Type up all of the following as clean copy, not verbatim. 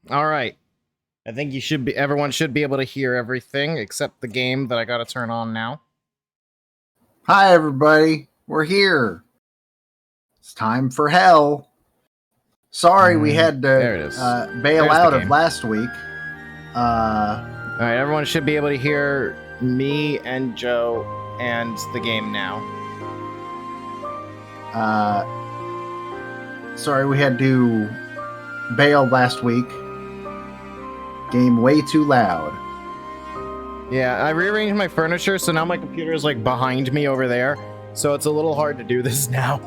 All right. I think everyone should be able to hear everything except the game that I got to turn on now. Hi, everybody. We're here. It's time for hell. Sorry, we had there it to is. bail There's the out of game. last week. All right, everyone should be able to hear me and Joe and the game now. Sorry, we had to bail last week. Game way too loud. Yeah, I rearranged my furniture, so now my computer is like behind me over there, so it's a little hard to do this now.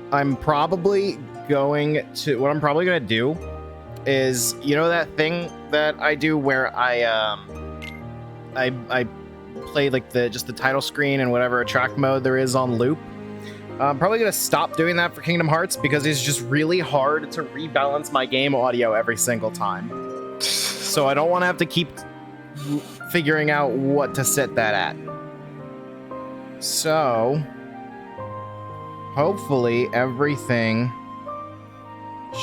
I'm probably going to... What I'm probably going to do is, you know that thing that I do where I play like just the title screen and whatever attract mode there is on loop? I'm probably going to stop doing that for Kingdom Hearts because it's just really hard to rebalance my game audio every single time. So I don't want to have to keep figuring out what to set that at. So hopefully everything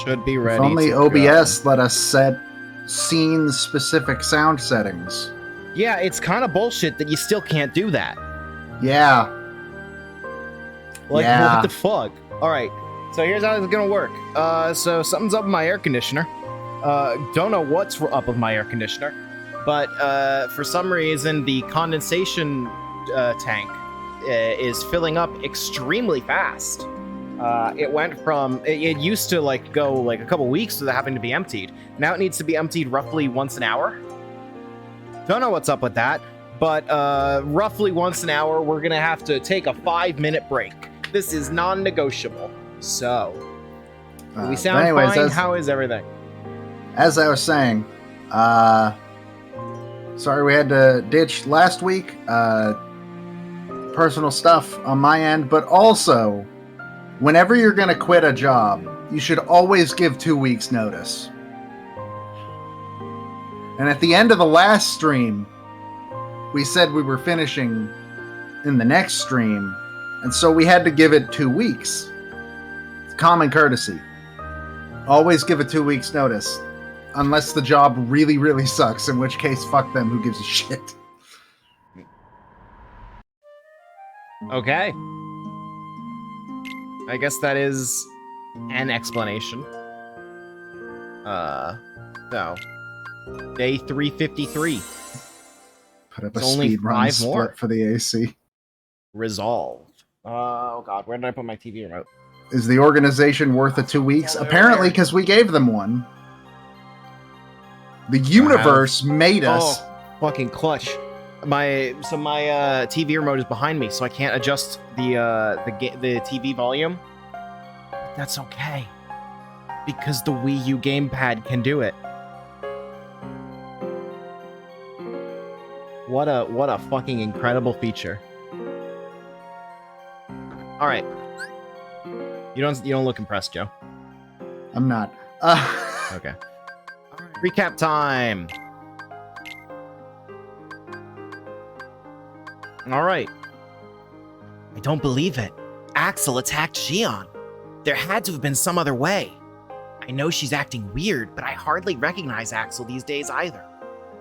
should be ready. If only OBS let us set scene-specific sound settings. Yeah, it's kind of bullshit that you still can't do that. Yeah. Like, what the fuck? Alright, so here's how it's gonna work. So something's up with my air conditioner. Don't know what's up with my air conditioner, but for some reason the condensation tank is filling up extremely fast. It went from... It used to like go like a couple weeks without having to be emptied. Now it needs to be emptied roughly once an hour. Don't know what's up with that, but roughly once an hour we're gonna have to take a 5-minute break. This is non-negotiable. So, we sound fine. How is everything? As I was saying, sorry we had to ditch last week. Personal stuff on my end, but also, whenever you're going to quit a job, you should always give 2 weeks notice. And at the end of the last stream, we said we were finishing in the next stream, and so we had to give it 2 weeks. It's common courtesy. Always give it 2 weeks notice. Unless the job really, really sucks, in which case, fuck them, who gives a shit. Okay. I guess that is an explanation. So, day 353. Put up a speed run split for the AC. Resolve. Oh god, where did I put my TV remote? Is the organization worth the 2 weeks? Apparently, because we gave them one. The universe made us. Oh, fucking clutch. My TV remote is behind me, so I can't adjust the TV volume. That's okay, because the Wii U gamepad can do it. What a fucking incredible feature. All right. You don't look impressed, Joe. I'm not. Okay. All right, recap time. All right. I don't believe it. Axel attacked Xion. There had to have been some other way. I know she's acting weird, but I hardly recognize Axel these days either.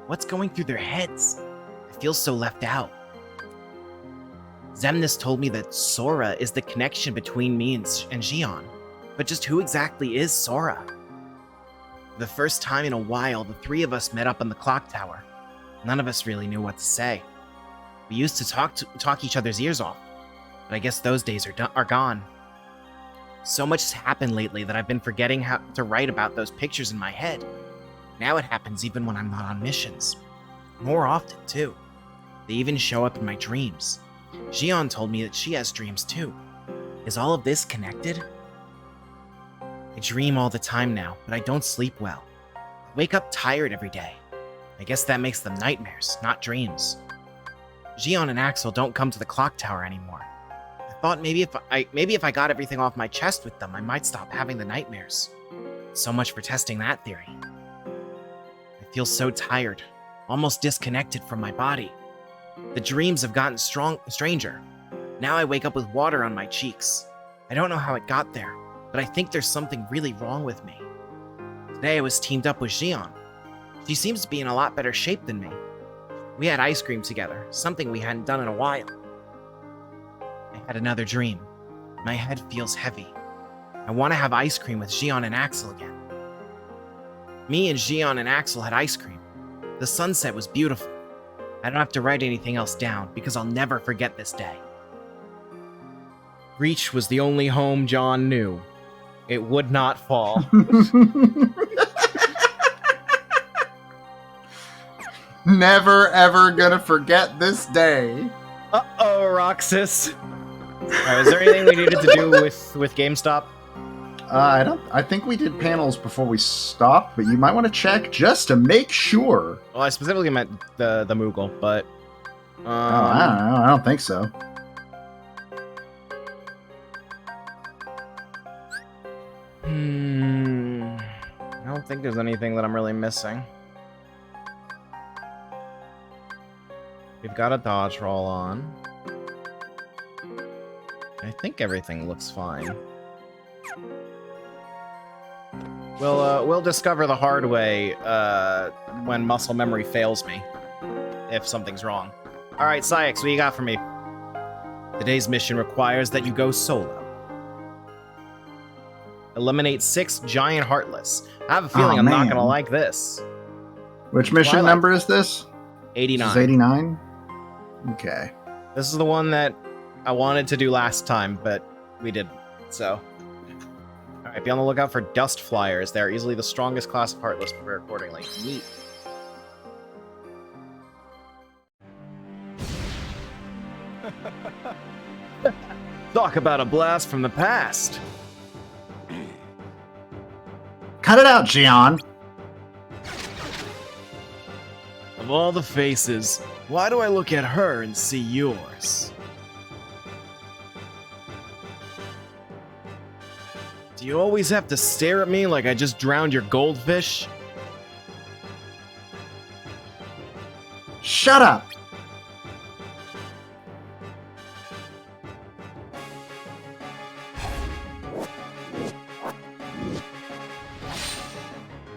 What's going through their heads? I feel so left out. Xemnas told me that Sora is the connection between me and Xion, but just who exactly is Sora? For the first time in a while, the three of us met up on the clock tower. None of us really knew what to say. We used to talk each other's ears off, but I guess those days are gone. So much has happened lately that I've been forgetting how to write about those pictures in my head. Now it happens even when I'm not on missions. More often, too. They even show up in my dreams. Xion told me that she has dreams, too. Is all of this connected? I dream all the time now, but I don't sleep well. I wake up tired every day. I guess that makes them nightmares, not dreams. Xion and Axel don't come to the clock tower anymore. I thought maybe if I got everything off my chest with them, I might stop having the nightmares. So much for testing that theory. I feel so tired, almost disconnected from my body. The dreams have gotten stranger. Now I wake up with water on my cheeks. I don't know how it got there. but I think there's something really wrong with me. Today I was teamed up with Xion. She seems to be in a lot better shape than me. We had ice cream together, something we hadn't done in a while. I had another dream. My head feels heavy. I want to have ice cream with Xion and Axel again. Me and Xion and Axel had ice cream. The sunset was beautiful. I don't have to write anything else down because I'll never forget this day. Reach was the only home John knew. It would not fall. Never ever gonna forget this day. Uh-oh, Roxas. Alright, is there anything we needed to do with GameStop? I think we did panels before we stopped, but you might want to check just to make sure. Well, I specifically meant the Moogle, but... I don't know. I don't think so. I don't think there's anything that I'm really missing. We've got a dodge roll on. I think everything looks fine. We'll discover the hard way when muscle memory fails me, if something's wrong. All right, Syx, what you got for me? Today's mission requires that you go solo. Eliminate 6 giant heartless. I have a feeling I'm not gonna like this. Which mission number is this? 89. This is 89? Okay. This is the one that I wanted to do last time, but we didn't, so. Alright, be on the lookout for dust flyers. They are easily the strongest class of Heartless, prepare accordingly. Neat. Talk about a blast from the past. Cut it out, Xion. Of all the faces, why do I look at her and see yours? Do you always have to stare at me like I just drowned your goldfish? Shut up!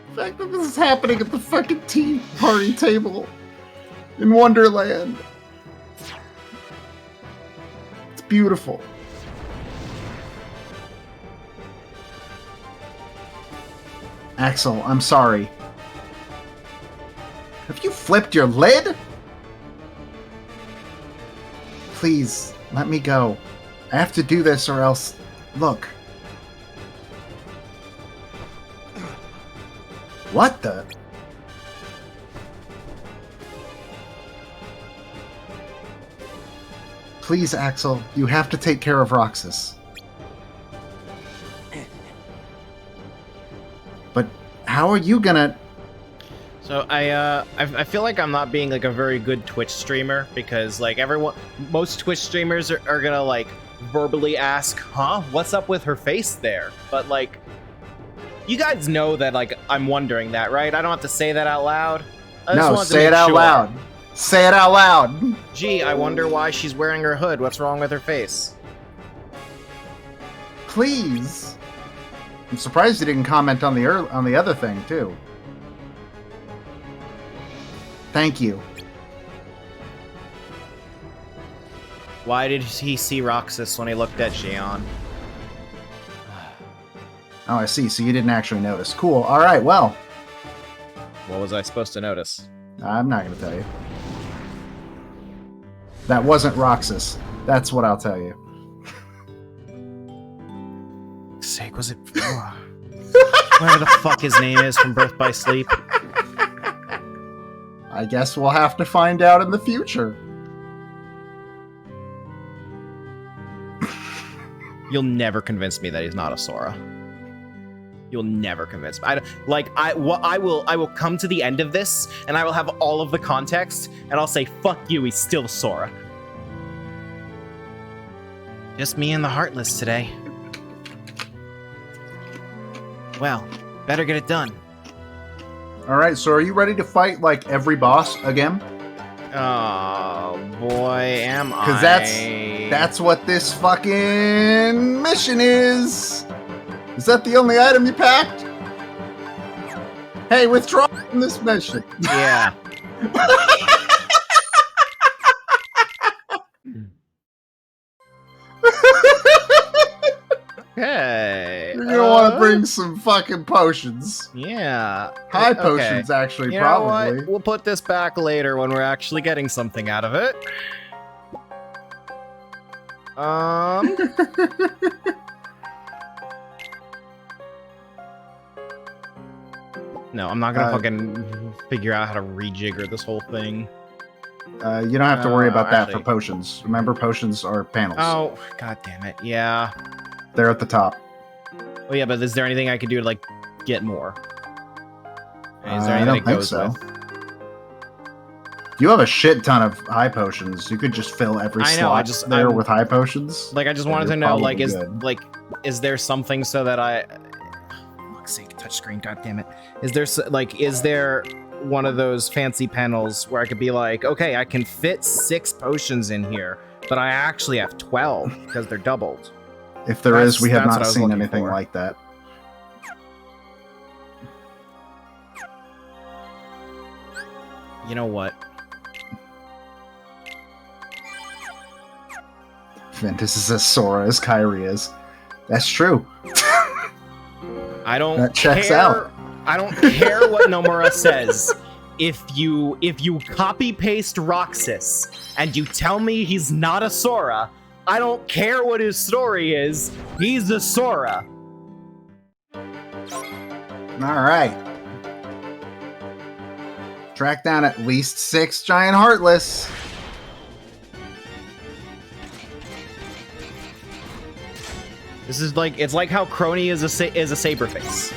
The fact that this is happening at the fucking tea party table in Wonderland. It's beautiful. Axel, I'm sorry. Have you flipped your lid? Please, let me go. I have to do this or else... Look. What the... Please, Axel, you have to take care of Roxas. But how are you gonna... So I feel like I'm not being like a very good Twitch streamer because like most Twitch streamers are gonna like verbally ask, huh, what's up with her face there? But like, you guys know that like I'm wondering that, right? I don't have to say that out loud. No, say it out loud. Say it out loud. Gee, I wonder why she's wearing her hood. What's wrong with her face? Please. I'm surprised you didn't comment on the other thing too. Thank you. Why did he see Roxas when he looked at Xion? Oh, I see. So you didn't actually notice. Cool. All right. Well, What was I supposed to notice? I'm not going to tell you. That wasn't Roxas. That's what I'll tell you. Sake, was it? Whatever the fuck his name is from Birth by Sleep. I guess we'll have to find out in the future. You'll never convince me that he's not a Sora. You'll never convince me. I will come to the end of this, and I will have all of the context, and I'll say, fuck you, he's still Sora. Just me and the Heartless today. Well, better get it done. All right, so are you ready to fight like every boss again? Oh boy, am I? Because that's what this fucking mission is. Is that the only item you packed? Hey, withdraw from this mission. Yeah. Okay. You're gonna want to bring some fucking potions. Yeah. High Okay. potions, actually, You know probably. what? We'll put this back later when we're actually getting something out of it. No, I'm not gonna fucking figure out how to rejigger this whole thing. You don't have to worry about that actually- for potions. Remember, potions are panels. Oh, god damn it. Yeah. They're at the top. Oh yeah, but is there anything I could do to like get more? Is there I anything don't it think goes so. with? You have a shit ton of high potions. You could just fill every I know, slot there I'm- with high potions. Like I just Yeah, wanted to you're know, like, probably good. is there something so that I fuck's sake, touchscreen, god damn it. Is there one of those fancy panels where I could be like, okay, I can fit 6 potions in here, but I actually have 12 because they're doubled. If there is, we have that's what not I was seen looking anything for. like that. You know what? Ventus is as Sora as Kyrie is. That's true. I don't That checks care. out. I don't care what Nomura says. If you copy paste Roxas and you tell me he's not a Sora, I don't care what his story is. He's a Sora. All right. Track down at least 6 giant heartless. This is like it's like how Crony is a Saberface.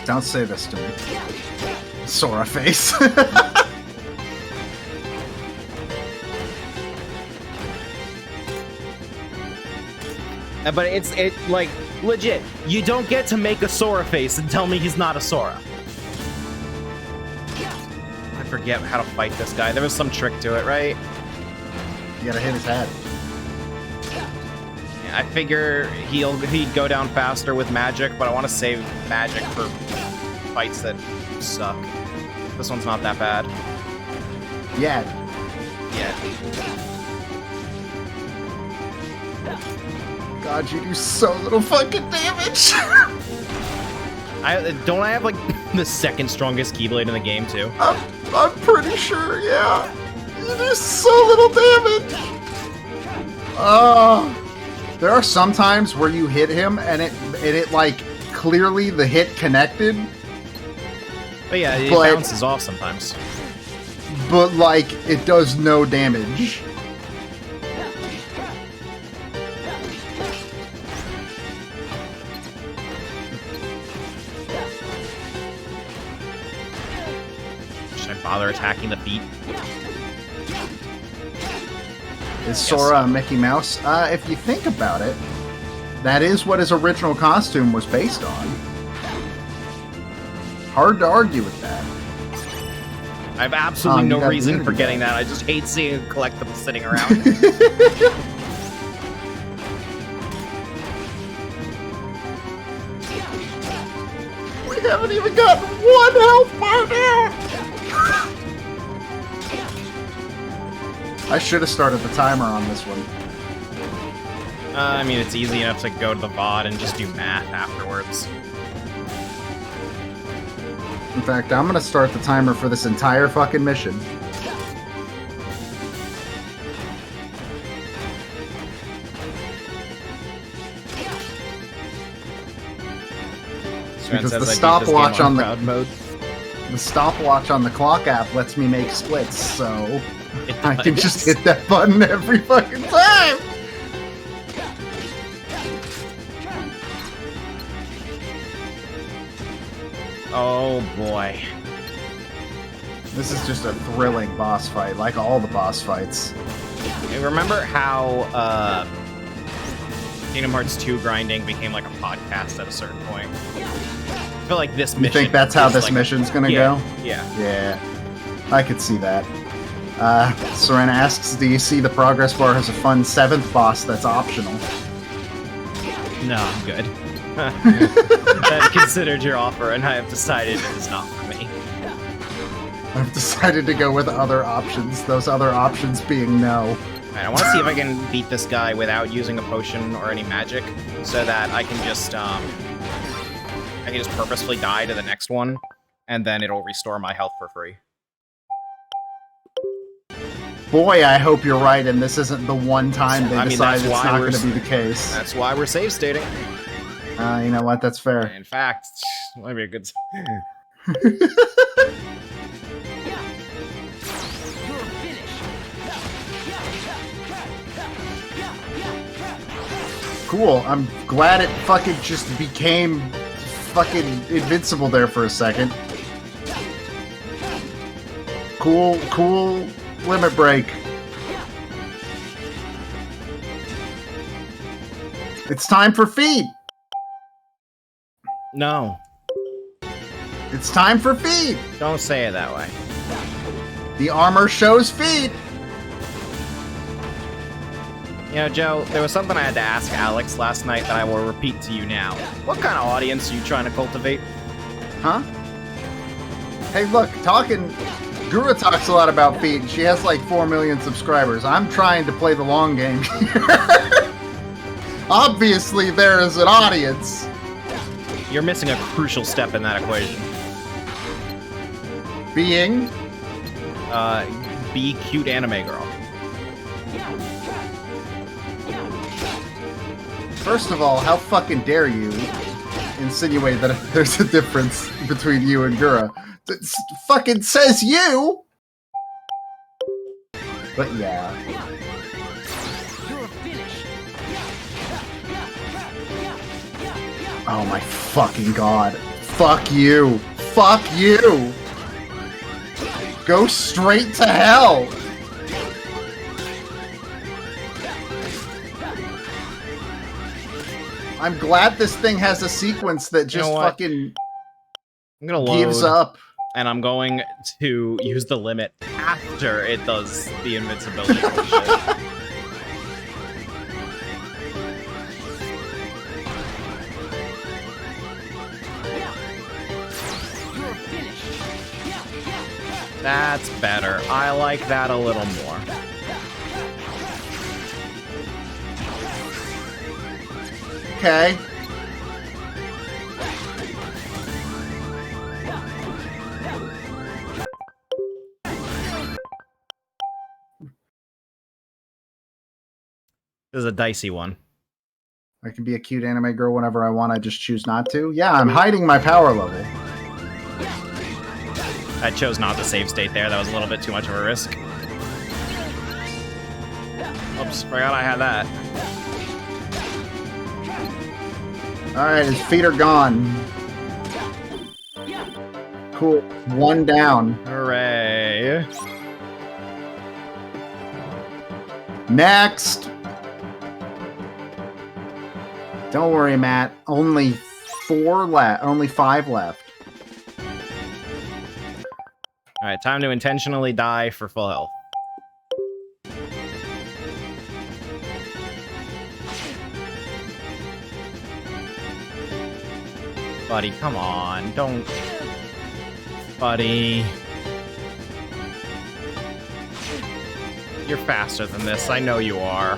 Don't say this to me. Sora face. But it's like legit. You don't get to make a Sora face and tell me he's not a Sora. I forget how to fight this guy. There was some trick to it, right? You gotta hit his head. Yeah, I figure he'd go down faster with magic, but I want to save magic for fights that suck. This one's not that bad. Yeah. Yeah. God, you do so little fucking damage. I have like the second strongest Keyblade in the game too. I'm pretty sure, yeah. You do so little damage. There are some times where you hit him and it like clearly the hit connected, But yeah, it But- bounces off sometimes. but like it does no damage. Should I bother attacking the feet? Is Sora a Mickey Mouse? If you think about it, that is what his original costume was based on. Hard to argue with that. I have absolutely you no got reason Unity for getting Guy. that. I just hate seeing collectibles sitting around. We haven't even gotten one health bar now! I should have started the timer on this one. I mean, it's easy enough to go to the VOD and just do math afterwards. In fact, I'm gonna start the timer for this entire fucking mission. So it Because says the I beat this stopwatch game on the- crowd mode. The stopwatch on the clock app lets me make splits, so It I can does. just hit that button every fucking time! Oh boy. This is just a thrilling boss fight, like all the boss fights. Hey, remember how Kingdom Hearts 2 grinding became like a podcast at a certain point? I feel like this mission. You think that's how is this like- mission's gonna yeah, go? Yeah. Yeah, I could see that. Serena asks, do you see the progress bar as a fun 7th boss that's optional? No, I'm good. I've considered your offer, and I have decided it is not for me. I've decided to go with other options, those other options being no. Alright, I want to see if I can beat this guy without using a potion or any magic, so that I can just purposefully die to the next one, and then it'll restore my health for free. Boy, I hope you're right, and this isn't the one time they decide that's it's why not we're going to be the case. That's why we're save stating. You know what? That's fair. In fact, might be a good. Cool. I'm glad it fucking just became fucking invincible there for a second. Cool limit break. It's time for feet. No, It's time for feet. don't say it that way. The armor shows feet. You know, Joe, there was something I had to ask Alex last night that I will repeat to you now. What kind of audience are you trying to cultivate? Huh? Hey, look, Gura talks a lot about feet, and she has like 4 million subscribers. I'm trying to play the long game here. Obviously, there is an audience. You're missing a crucial step in that equation. Being? Be cute anime girl. First of all, how fucking dare you insinuate that there's a difference between you and Gura? It fucking says you! But yeah. Oh my fucking god. Fuck you. Fuck you! Go straight to hell! I'm glad this thing has a sequence that just fucking I'm gonna load, gives up. and I'm going to use the limit after it does the invincibility bullshit. That's better. I like that a little more. Okay. This is a dicey one. I can be a cute anime girl whenever I want, I just choose not to. Yeah, I'm hiding my power level. I chose not to save state there. That was a little bit too much of a risk. Oops, forgot I had that. Alright, his feet are gone. Cool. One down. Hooray. Next! Don't worry, Matt. Only 5 left. Alright, time to intentionally die for full health. Buddy, come on. Don't... Buddy. You're faster than this. I know you are.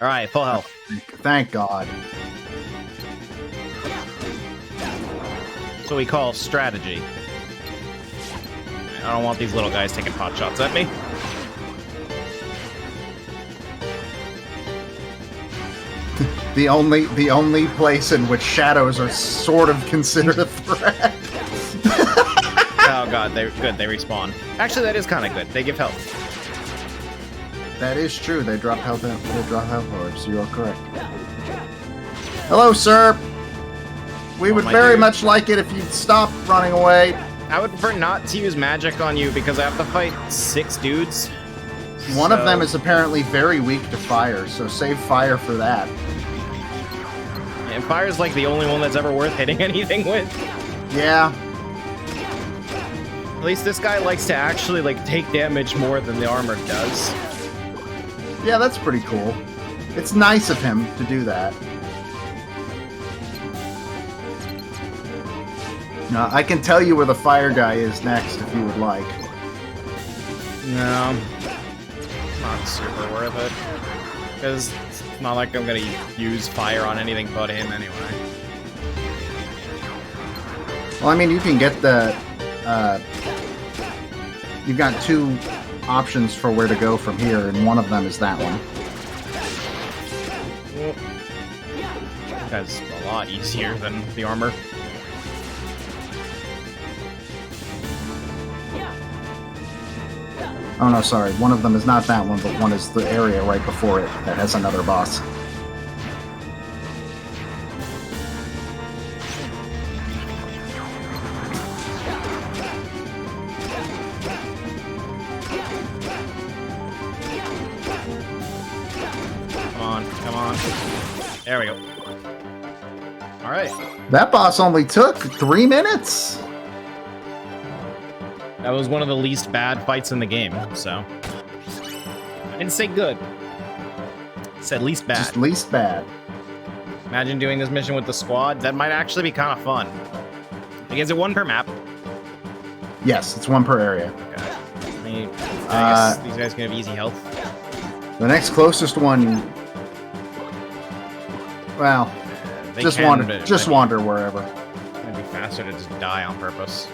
Alright, full health. Thank God. That's what we call strategy. I don't want these little guys taking pot shots at me. The only place in which shadows are sort of considered a threat. Oh god, they respawn. Actually, that is kind of good. They give health. That is true. They drop health. Orbs. You are correct. Hello, sir. We would my very dude. much like it if you'd stop running away. I would prefer not to use magic on you because I have to fight 6 dudes. One of them is apparently very weak to fire, so save fire for that. And fire's like the only one that's ever worth hitting anything with. Yeah. At least this guy likes to actually like take damage more than the armor does. Yeah, that's pretty cool. It's nice of him to do that. Now, I can tell you where the fire guy is next if you would like. No. Not super worth it. Because it's not like I'm gonna use fire on anything but him anyway. Well, I mean, you can get the... you've got 2 options for where to go from here, and one of them is that one. Well, that's a lot easier than the armor. Oh no, sorry. One of them is not that one, but one is the area right before it that has another boss. Come on, come on. There we go. Alright. That boss only took 3 minutes! That was one of the least bad fights in the game, so. I didn't say good. I said least bad. Just least bad. Imagine doing this mission with the squad. That might actually be kind of fun. Like, is it 1 per map? Yes, it's 1 per area. Okay. I guess these guys can have easy health. The next closest one... Well, They just can, wander, but it just might wander wherever. It'd be faster to just die on purpose.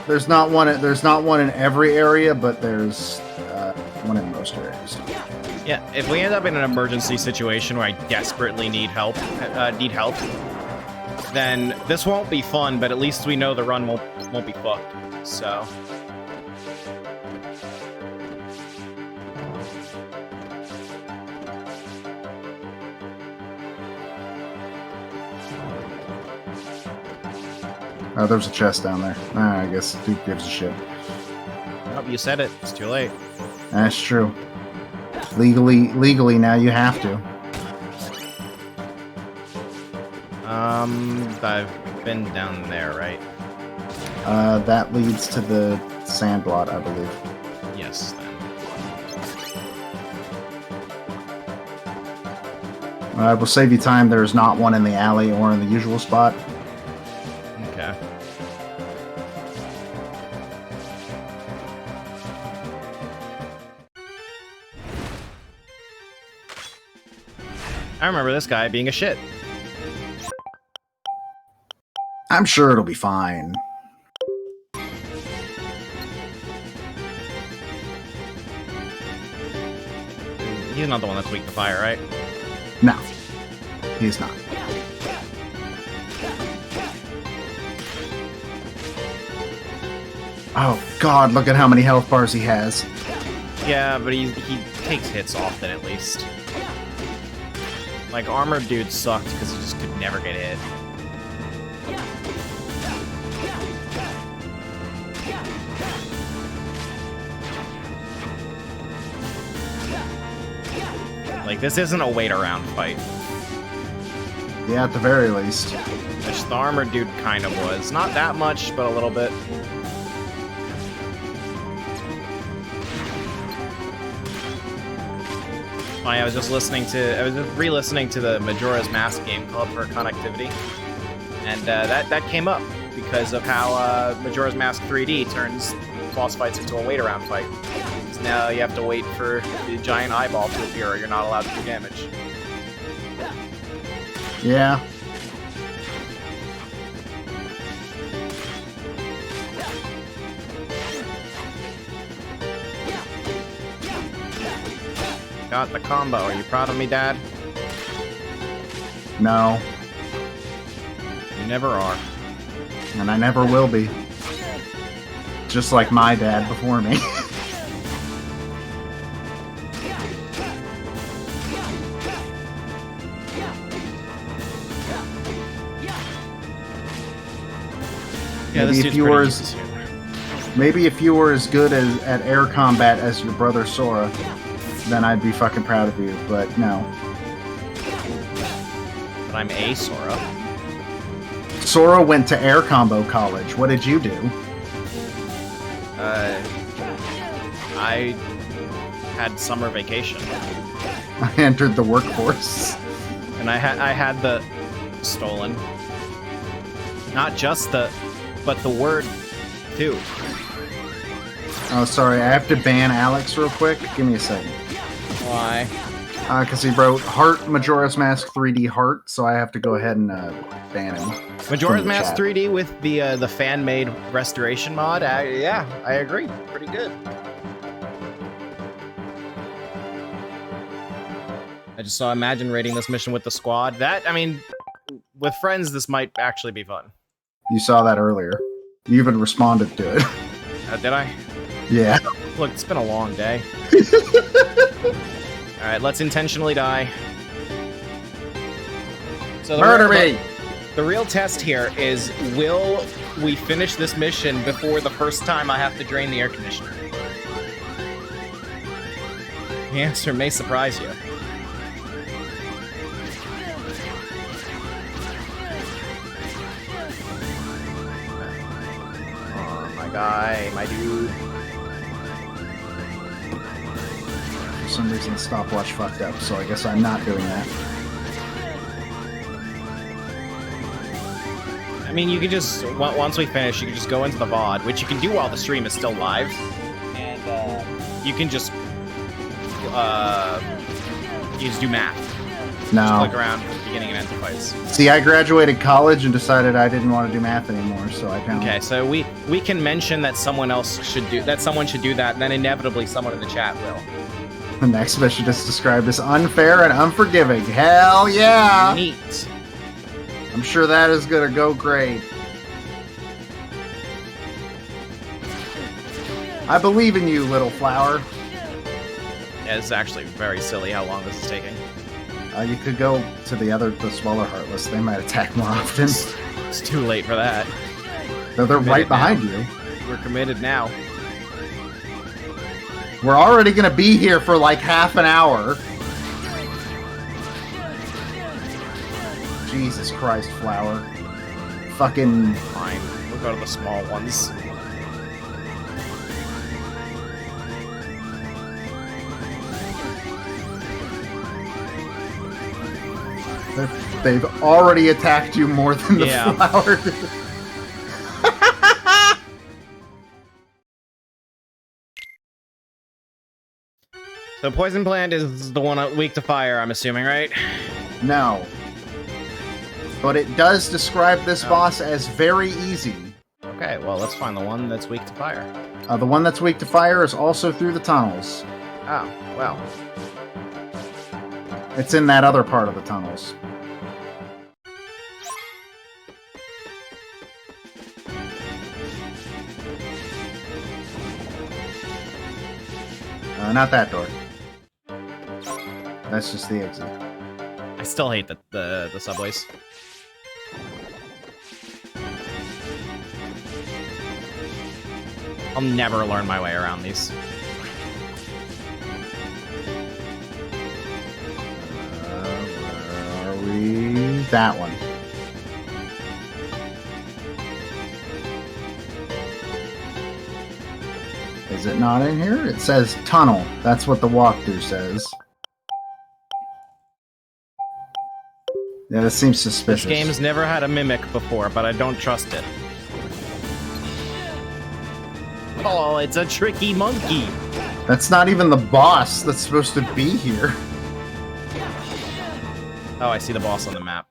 There's not one in every area, but there's one in most areas. Yeah, if we end up in an emergency situation where I desperately need help, then this won't be fun. But at least we know the run won't be fucked. So. Oh, there's a chest down there. I guess who gives a shit? Oh, you said it. It's too late. That's true. Legally now you have to. I've been down there, right? That leads to the sandlot, I believe. Yes, then. I will save you time. There's not one in the alley or in the usual spot. Okay. I remember this guy being a shit. I'm sure it'll be fine. He's not the one that's weak to fire, right? No, he's not. Oh God, look at how many health bars he has. Yeah, but he takes hits often at least. Like, armored dudes sucked because he just could never get hit. Like, this isn't a wait-around fight. Yeah, at the very least. Which the armored dude kind of was. Not that much, but a little bit. I was just re-listening to the Majora's Mask game Club for Connectivity, and that came up because of how Majora's Mask 3D turns boss fights into a wait-around fight. So now you have to wait for the giant eyeball to appear, or you're not allowed to do damage. Yeah. Got the combo. Are you proud of me, Dad? No. You never are. And I never will be. Just like my dad before me. Yeah, Maybe this if dude's you pretty were easy too. Maybe if you were as good at air combat as your brother Sora, then I'd be fucking proud of you, but no. But I'm a Sora. Sora went to air combo college. What did you do? I had summer vacation. I entered the workforce. And I had the stolen. Not just but the word too. Oh, sorry. I have to ban Alex real quick. Give me a second. Why? Because he wrote Heart Majora's Mask 3D Heart, so I have to go ahead and ban him. Majora's from the Mask chat. 3D with the fan-made restoration mod. Yeah, I agree. Pretty good. I just saw Imagine raiding this mission with the squad. I mean, with friends, this might actually be fun. You saw that earlier. You even responded to it. Did I? Yeah. Look, it's been a long day. Alright, let's intentionally die. So Murder me! The real test here is, will we finish this mission before the first time I have to drain the air conditioner? The answer may surprise you. Oh, my guy, my dude. For some reason, the stopwatch fucked up, so I guess I'm not doing that. I mean, you can just, once we finish, you can just go into the VOD, which you can do while the stream is still live, and you can just do math. No. Just click around from the beginning and end the fights. See, I graduated college and decided I didn't want to do math anymore, so I don't. Okay, so we can mention that someone should do that, and then inevitably someone in the chat will. The next mission is described as unfair and unforgiving. Hell yeah! Neat. I'm sure that is gonna go great. I believe in you, little flower. Yeah, it's actually very silly how long this is taking. You could go to the smaller Heartless. They might attack more often. It's too late for that. They're right behind you. We're committed now. We're already gonna be here for like half an hour. Jesus Christ, Flower. Fucking... Fine. We'll go to the small ones. They've already attacked you more than the Flower did. So Poison Plant is the one weak to fire, I'm assuming, right? No. But it does describe this boss as very easy. Okay, well, let's find the one that's weak to fire. The one that's weak to fire is also through the tunnels. Oh, well. It's in that other part of the tunnels. Not that door. That's just the exit. I still hate the subways. I'll never learn my way around these. Where are we? That one. Is it not in here? It says tunnel. That's what the walkthrough says. Yeah, this seems suspicious. This game's never had a mimic before, but I don't trust it. Oh, it's a tricky monkey. That's not even the boss that's supposed to be here. Oh, I see the boss on the map.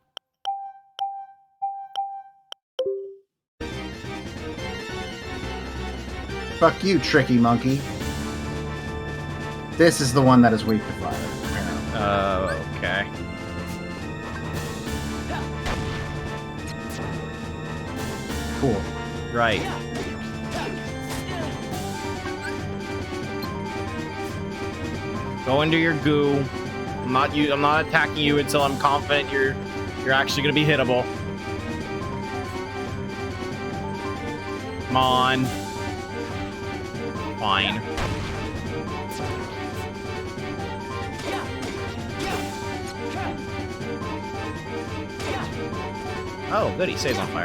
Fuck you, tricky monkey. This is the one that is weak to fire, apparently. Okay. Cool. Right. Go into your goo. I'm not attacking you until I'm confident you're actually gonna be hittable. Come on. fine. Oh, good, he stays on fire.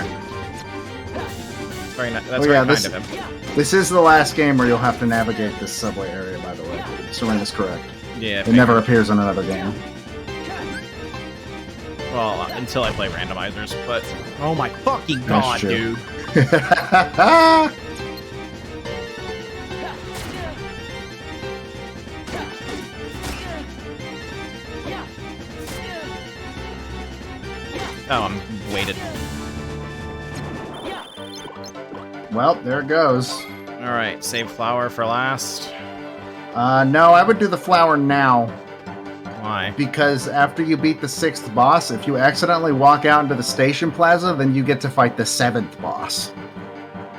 That's very kind of him. This is the last game where you'll have to navigate this subway area, by the way. Soren is correct. Yeah. It never appears in another game. Well, until I play randomizers, but... Oh my fucking god, dude. Oh, I'm weighted. Well, there it goes. Alright, save flower for last. No, I would do the flower now. Why? Because after you beat the 6th boss, if you accidentally walk out into the station plaza, then you get to fight the 7th boss.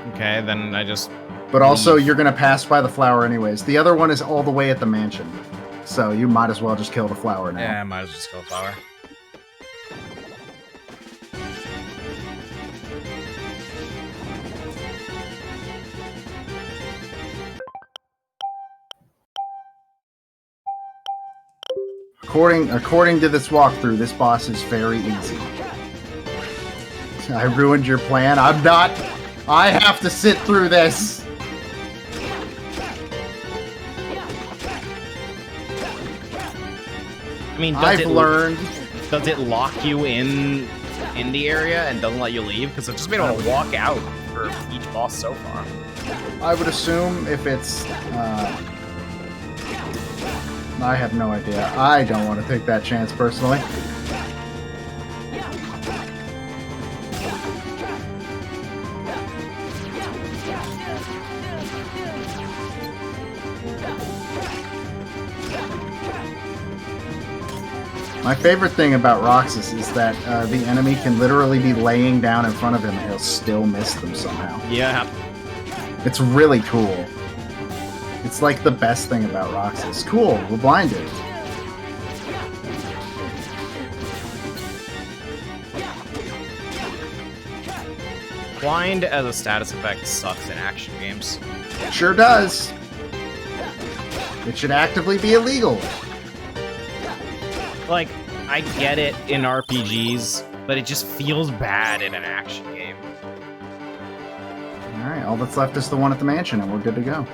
Okay, then I just... But also, you're going to pass by the flower anyways. The other one is all the way at the mansion. So you might as well just kill the flower now. Yeah, I might as well just kill the flower. According to this walkthrough, this boss is very easy. I ruined your plan. I'm not... I have to sit through this! I mean, I've learned... Does it lock you in the area and doesn't let you leave? Because I've just been able to walk out for each boss so far. I would assume if it's... I have no idea. I don't want to take that chance, personally. My favorite thing about Roxas is that the enemy can literally be laying down in front of him and he'll still miss them somehow. Yeah. It's really cool. It's like the best thing about Roxas. Cool, we're blinded. Blind as a status effect sucks in action games. It sure does. It should actively be illegal. Like, I get it in RPGs, but it just feels bad in an action game. Alright, all that's left is the one at the mansion and we're good to go.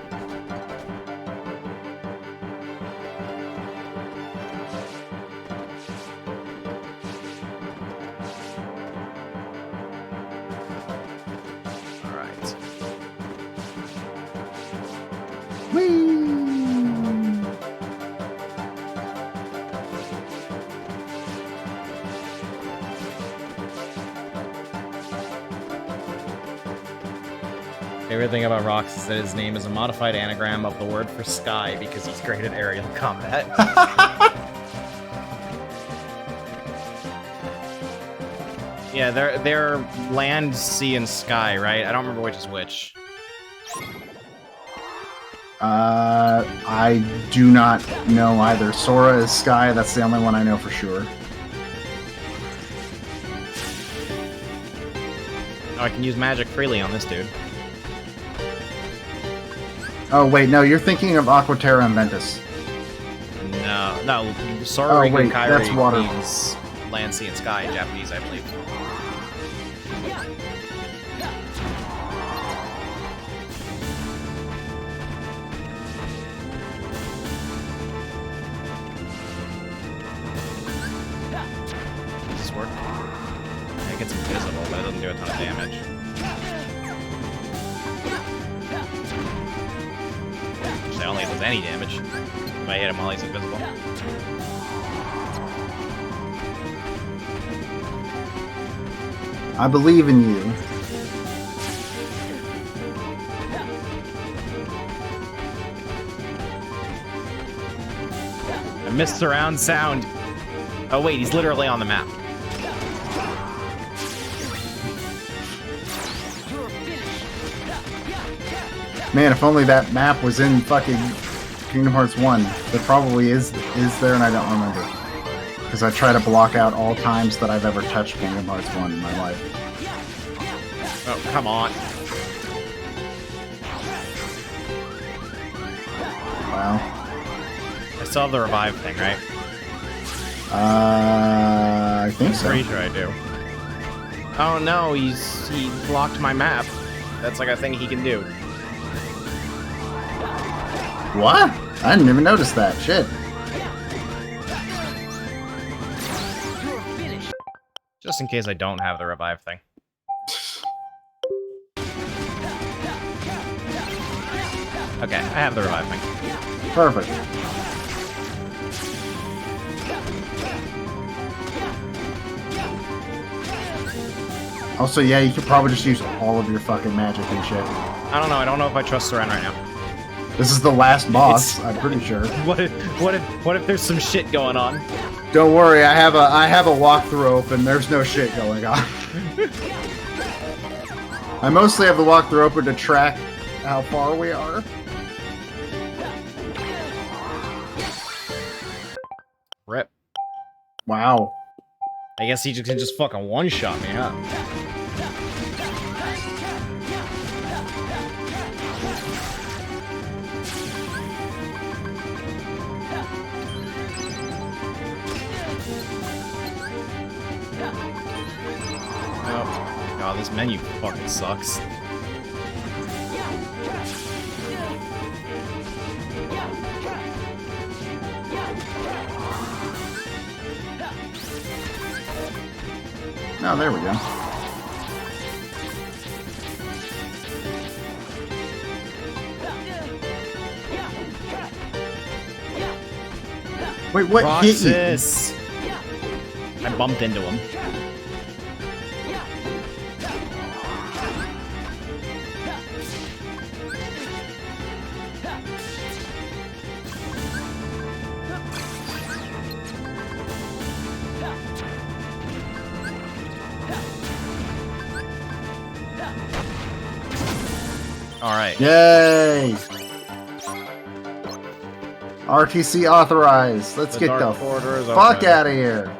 Favorite thing about Rox is that his name is a modified anagram of the word for sky because he's great at aerial combat. Yeah, they're land, sea, and sky, right? I don't remember which is which. I do not know either. Sora is sky, that's the only one I know for sure. Oh, I can use magic freely on this dude. Oh, wait, no, you're thinking of Aquaterra and Ventus. No, Sora and Kairi that's water. means land, sea, and sky in Japanese, I believe. Does this work? It gets invisible, but it doesn't do a ton of damage. Actually, I don't think it does any damage if I hit him while he's invisible. I believe in you. I missed surround sound. Oh wait, he's literally on the map. Man, if only that map was in fucking Kingdom Hearts 1. There probably is there, and I don't remember. Because I try to block out all times that I've ever touched Kingdom Hearts 1 in my life. Oh, come on. while. I still have the revive thing, right? I think so. Pretty sure I do. Oh no, he blocked my map. That's like a thing he can do. What? I didn't even notice that. Shit. Just in case I don't have the revive thing. Okay, I have the revive thing. Perfect. Also, yeah, you could probably just use all of your fucking magic and shit. I don't know. I don't know if I trust Seren right now. This is the last boss, I'm pretty sure. What if there's some shit going on? Don't worry, I have a walkthrough open. There's no shit going on. I mostly have the walkthrough open to track how far we are. Rip. Wow. I guess he can just fucking one-shot me, huh? Oh, God, this menu fucking sucks. Oh, there we go. Wait, what hit you? Roxas! I bumped into him. Alright. Yay! RTC authorized. Let's get the Dark Corridor is fuck open. out of here.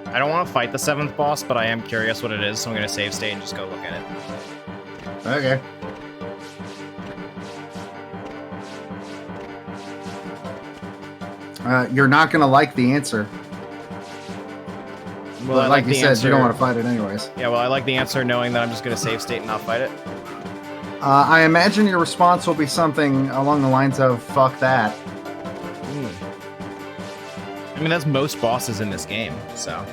I don't want to fight the 7th boss, but I am curious what it is, so I'm gonna save state and just go look at it. Okay. You're not gonna like the answer. Well, But I like the you said, answer. you don't want to fight it anyways. Yeah, well, I like the answer knowing that I'm just gonna save state and not fight it. I imagine your response will be something along the lines of "fuck that." I mean, that's most bosses in this game, so.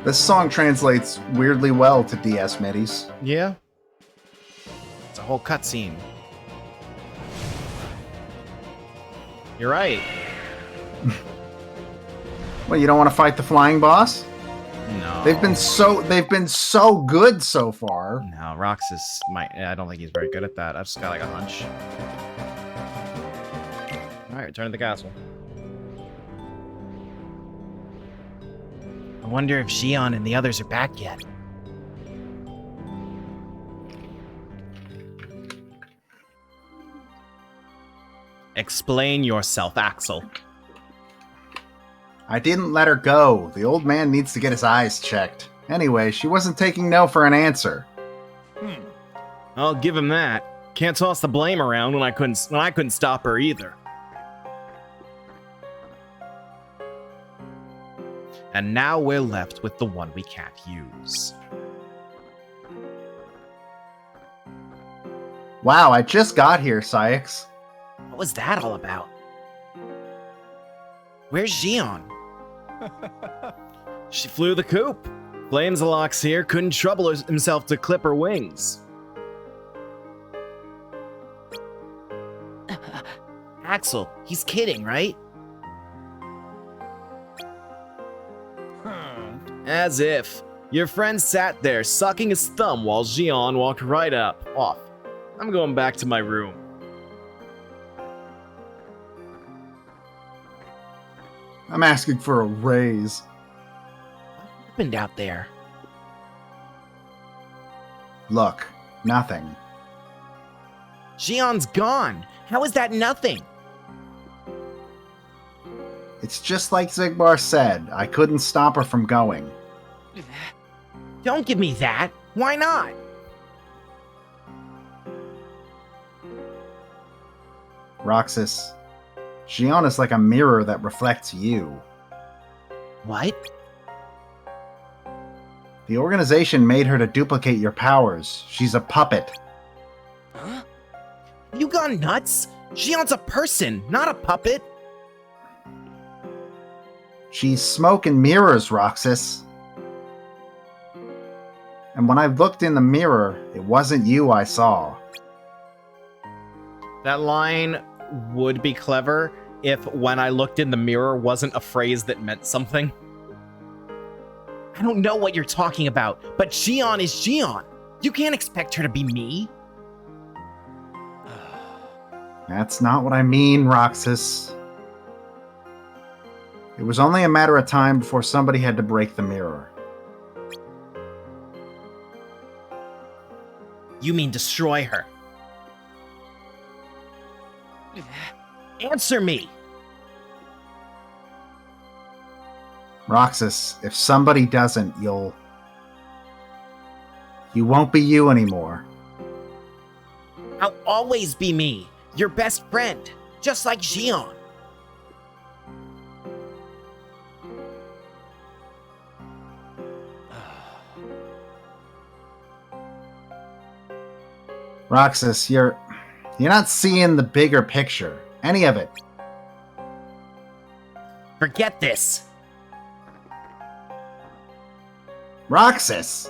This song translates weirdly well to DS midis. Yeah. It's a whole cutscene. You're right. Well, you don't want to fight the flying boss? No. They've been so good so far. No, Roxas might. I don't think he's very good at that. I've just got like a hunch. Alright, return to the castle. I wonder if Xion and the others are back yet. Explain yourself, Axel. I didn't let her go. The old man needs to get his eyes checked. Anyway, she wasn't taking no for an answer. I'll give him that. Can't toss the blame around when I couldn't stop her either. And now we're left with the one we can't use. Wow, I just got here, Sykes. What was that all about? Where's Xion? She flew the coop. Flameslox here couldn't trouble himself to clip her wings. Axel, he's kidding, right? As if. Your friend sat there sucking his thumb while Xion walked right off. I'm going back to my room. I'm asking for a raise. What happened out there? Look, nothing. Xion's gone. How is that nothing? It's just like Zigbar said. I couldn't stop her from going. Don't give me that. Why not? Roxas, Xion is like a mirror that reflects you. What? The organization made her to duplicate your powers. She's a puppet. Huh? You gone nuts? Xion's a person, not a puppet. She's smoke and mirrors, Roxas. And when I looked in the mirror, it wasn't you I saw. That line would be clever if when I looked in the mirror wasn't a phrase that meant something. I don't know what you're talking about, but Xion is Xion. You can't expect her to be me. That's not what I mean, Roxas. It was only a matter of time before somebody had to break the mirror. You mean destroy her? Answer me! Roxas, if somebody doesn't, you won't be you anymore. I'll always be me, your best friend, just like Xion. Roxas, you're not seeing the bigger picture. Any of it. Forget this. Roxas!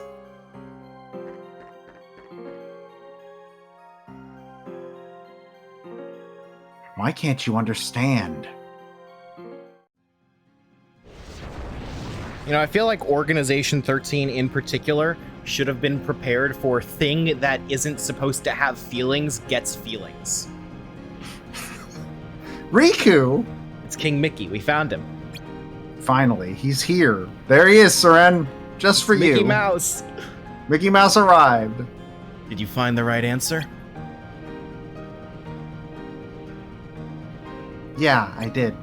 Why can't you understand? You know, I feel like Organization 13 in particular should have been prepared for thing that isn't supposed to have feelings gets feelings. Riku! It's King Mickey. We found him. Finally, he's here. There he is, Seren. Just for you. Mickey Mouse. Mickey Mouse arrived. Did you find the right answer? Yeah, I did.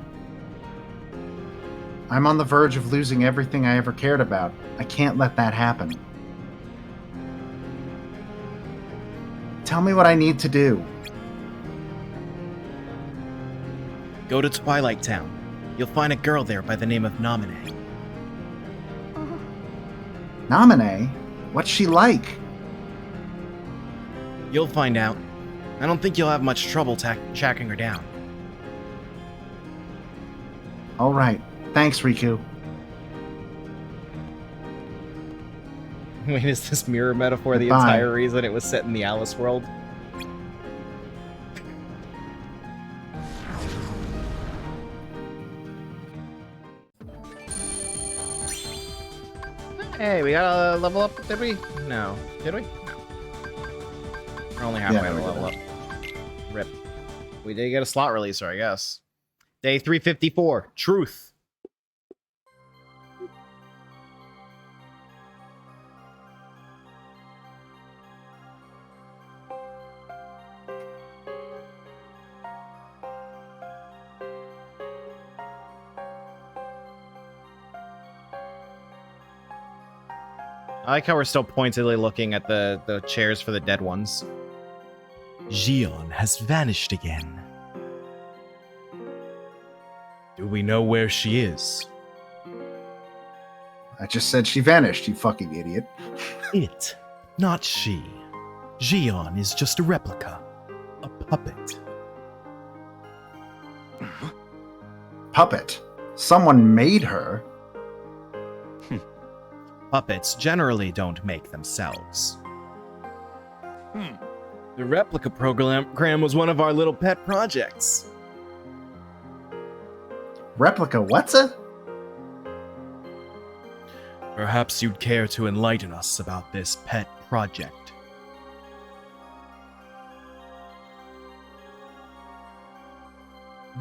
I'm on the verge of losing everything I ever cared about. I can't let that happen. Tell me what I need to do. Go to Twilight Town. You'll find a girl there by the name of Naminé. Naminé? What's she like? You'll find out. I don't think you'll have much trouble tracking her down. Alright. Thanks, Riku. Wait, is this mirror metaphor the Goodbye. entire reason it was set in the Alice world? Hey, we got a level up, did we? No. Did we? No. We're only halfway Yeah, to we level did. up. Rip. We did get a slot releaser, I guess. Day 354, Truth. I like how we're still pointedly looking at the chairs for the dead ones. Xion has vanished again. Do we know where she is? I just said she vanished, you fucking idiot. It, not she. Xion is just a replica. A puppet. Puppet. Someone made her. Puppets generally don't make themselves. The replica program was one of our little pet projects. Replica what's a? Perhaps you'd care to enlighten us about this pet project.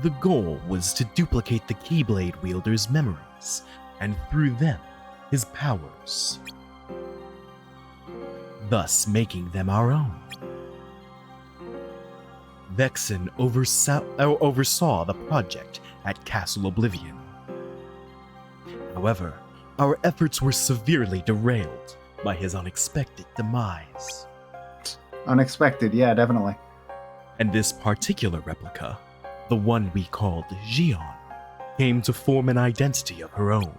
The goal was to duplicate the Keyblade wielder's memories, and through them, his powers. thus making them our own. Vexen oversaw the project at Castle Oblivion. However, our efforts were severely derailed by his unexpected demise. Unexpected, yeah, definitely. And this particular replica, the one we called Xion, came to form an identity of her own.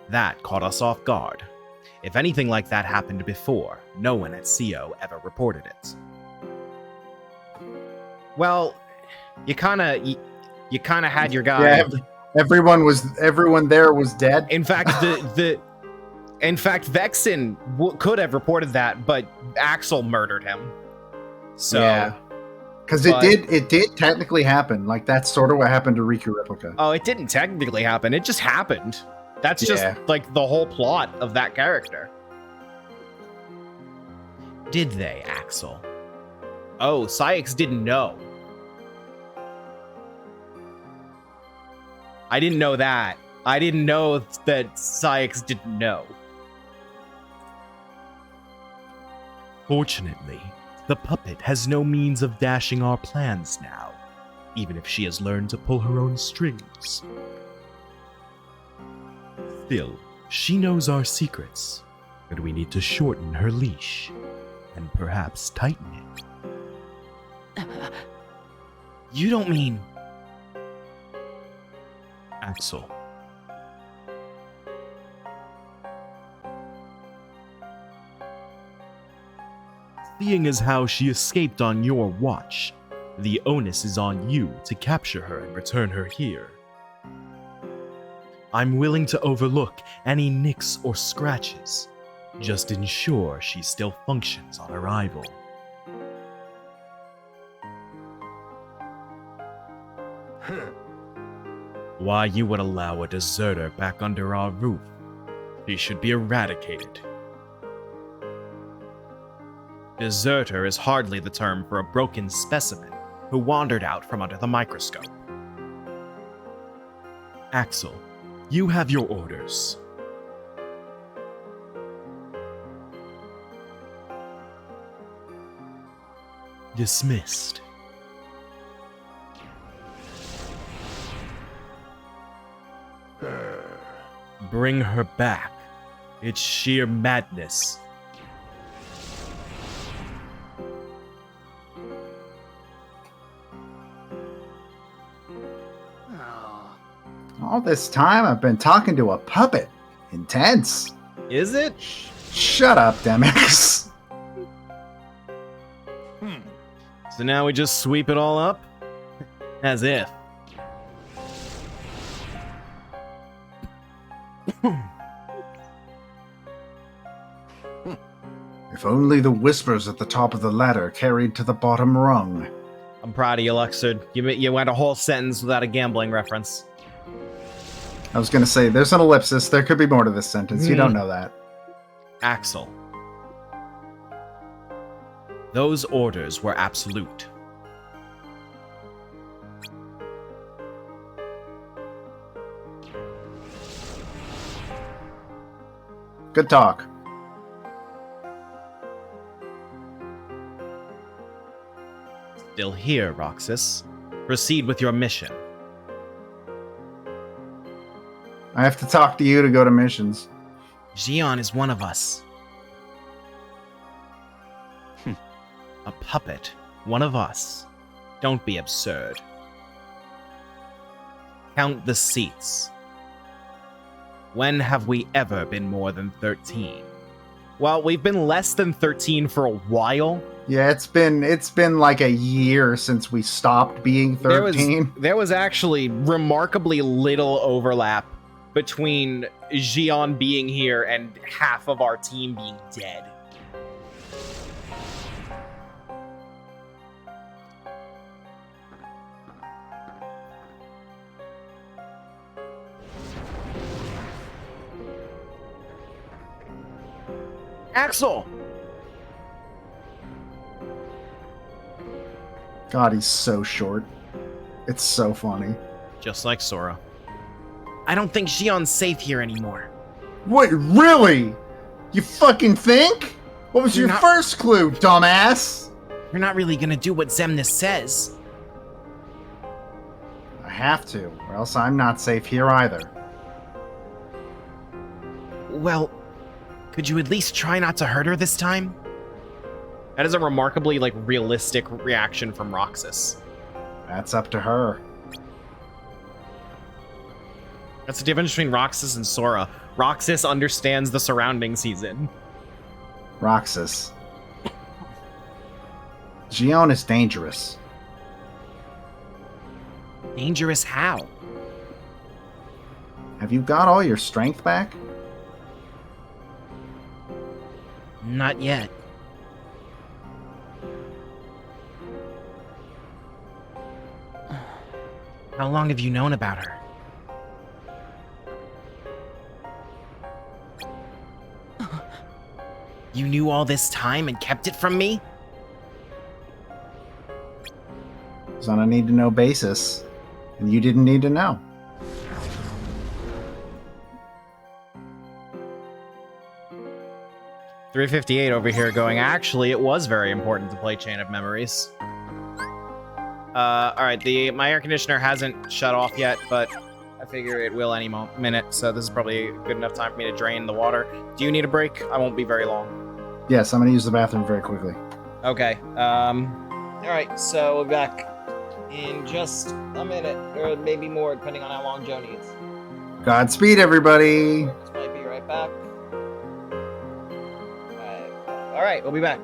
That caught us off guard. If anything like that happened before, no one at CO ever reported it. Well, you kind of had your guy. Yeah, everyone there was dead. In fact, Vexen could have reported that, but Axel murdered him. So, yeah, because it did technically happen. Like that's sort of what happened to Riku Replica. Oh, it didn't technically happen. It just happened. That's just like the whole plot of that character. Did they, Axel? Oh, Syx didn't know. I didn't know that. I didn't know that Syx didn't know. Fortunately, the puppet has no means of dashing our plans now, even if she has learned to pull her own strings. Still, she knows our secrets, but we need to shorten her leash, and perhaps tighten it. You don't mean... Axel. Seeing as how she escaped on your watch, the onus is on you to capture her and return her here. I'm willing to overlook any nicks or scratches. Just ensure she still functions on arrival. Why you would allow a deserter back under our roof? She should be eradicated. Deserter is hardly the term for a broken specimen who wandered out from under the microscope. Axel, you have your orders. Dismissed. Bring her back. It's sheer madness. All this time I've been talking to a puppet. Intense. Is it? Shut up, Demix. So now we just sweep it all up? As if. If only the whispers at the top of the ladder carried to the bottom rung. I'm proud of you, Luxord. You went a whole sentence without a gambling reference. I was gonna say, there's an ellipsis. There could be more to this sentence. You don't know that. Axel. Those orders were absolute. Good talk. Still here, Roxas. Proceed with your mission. I have to talk to you to go to missions. Xion is one of us. A puppet. One of us. Don't be absurd. Count the seats. When have we ever been more than 13? Well, we've been less than 13 for a while. Yeah, it's been like a year since we stopped being 13. There was actually remarkably little overlap between Xion being here and half of our team being dead. Axel! God, he's so short. It's so funny. Just like Sora. I don't think Xion's safe here anymore. Wait, really? You fucking think? What was You're your not- first clue, dumbass? You're not really gonna do what Xemnas says. I have to, or else I'm not safe here either. Well, could you at least try not to hurt her this time? That is a remarkably realistic reaction from Roxas. That's up to her. That's the difference between Roxas and Sora. Roxas understands the surroundings he's in. Roxas. Gion is dangerous. Dangerous how? Have you got all your strength back? Not yet. How long have you known about her? You knew all this time and kept it from me? It's on a need-to-know basis, and you didn't need to know. .358 over here going, actually, it was very important to play Chain of Memories. Alright, my air conditioner hasn't shut off yet, but I figure it will any minute, so this is probably a good enough time for me to drain the water. Do you need a break? I won't be very long. Yes, I'm going to use the bathroom very quickly. Okay, alright, so we're back in just a minute, or maybe more, depending on how long Joe needs. Godspeed, everybody! This might be right back. Alright, we'll be back.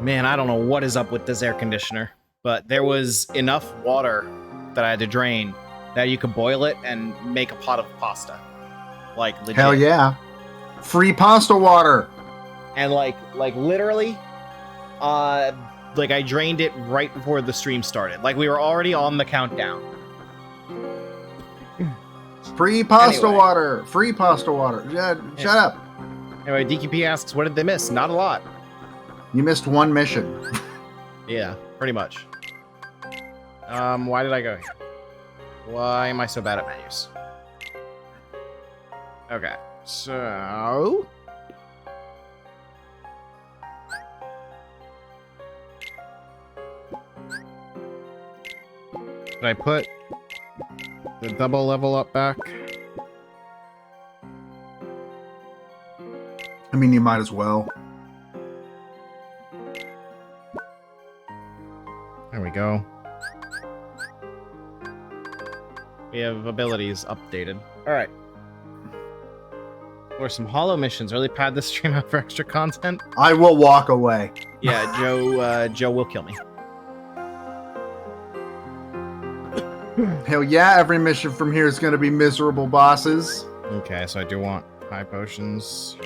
Man, I don't know what is up with this air conditioner, but there was enough water that I had to drain that you could boil it and make a pot of pasta. Like, legit. Hell yeah. Free pasta water. And like literally, like I drained it right before the stream started. Like we were already on the countdown. Free pasta Anyway. water. Free pasta water. Shut up. Anyway, DQP asks, what did they miss? Not a lot. You missed one mission. Yeah, pretty much. Why did I go here? Why am I so bad at menus? Okay, so... Did I put the double level up back? I mean, you might as well. There we go. We have abilities updated. Alright. Or some hollow missions. Really pad this stream out for extra content. I will walk away. Yeah, Joe will kill me. Hell yeah, every mission from here is going to be miserable bosses. Okay, so I do want high potions.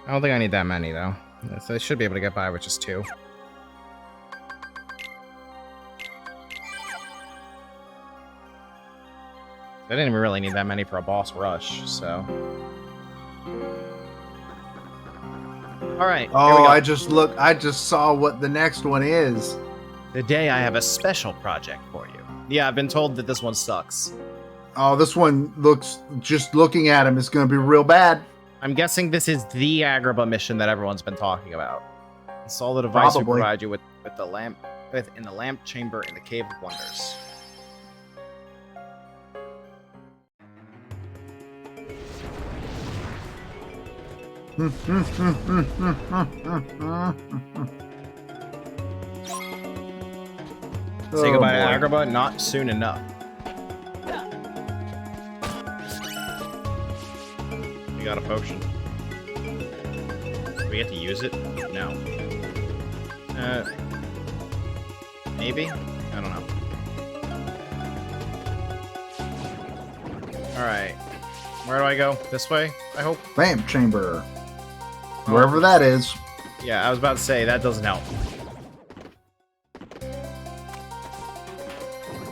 I don't think I need that many, though. So I should be able to get by with just 2. I didn't even really need that many for a boss rush, so... Alright, Oh, I just saw what the next one is. Today I have a special project for you. Yeah, I've been told that this one sucks. Oh, this one looks, just looking at him is going to be real bad. I'm guessing this is the Agrabah mission that everyone's been talking about. Install the device we Probably. provide you with the lamp in the lamp chamber in the Cave of Wonders. Say goodbye to Agrabah, not soon enough. We got a potion. Do we get to use it? No. Maybe? I don't know. Alright. Where do I go? This way, I hope? Lamp chamber. Wherever that is. Yeah, I was about to say, that doesn't help.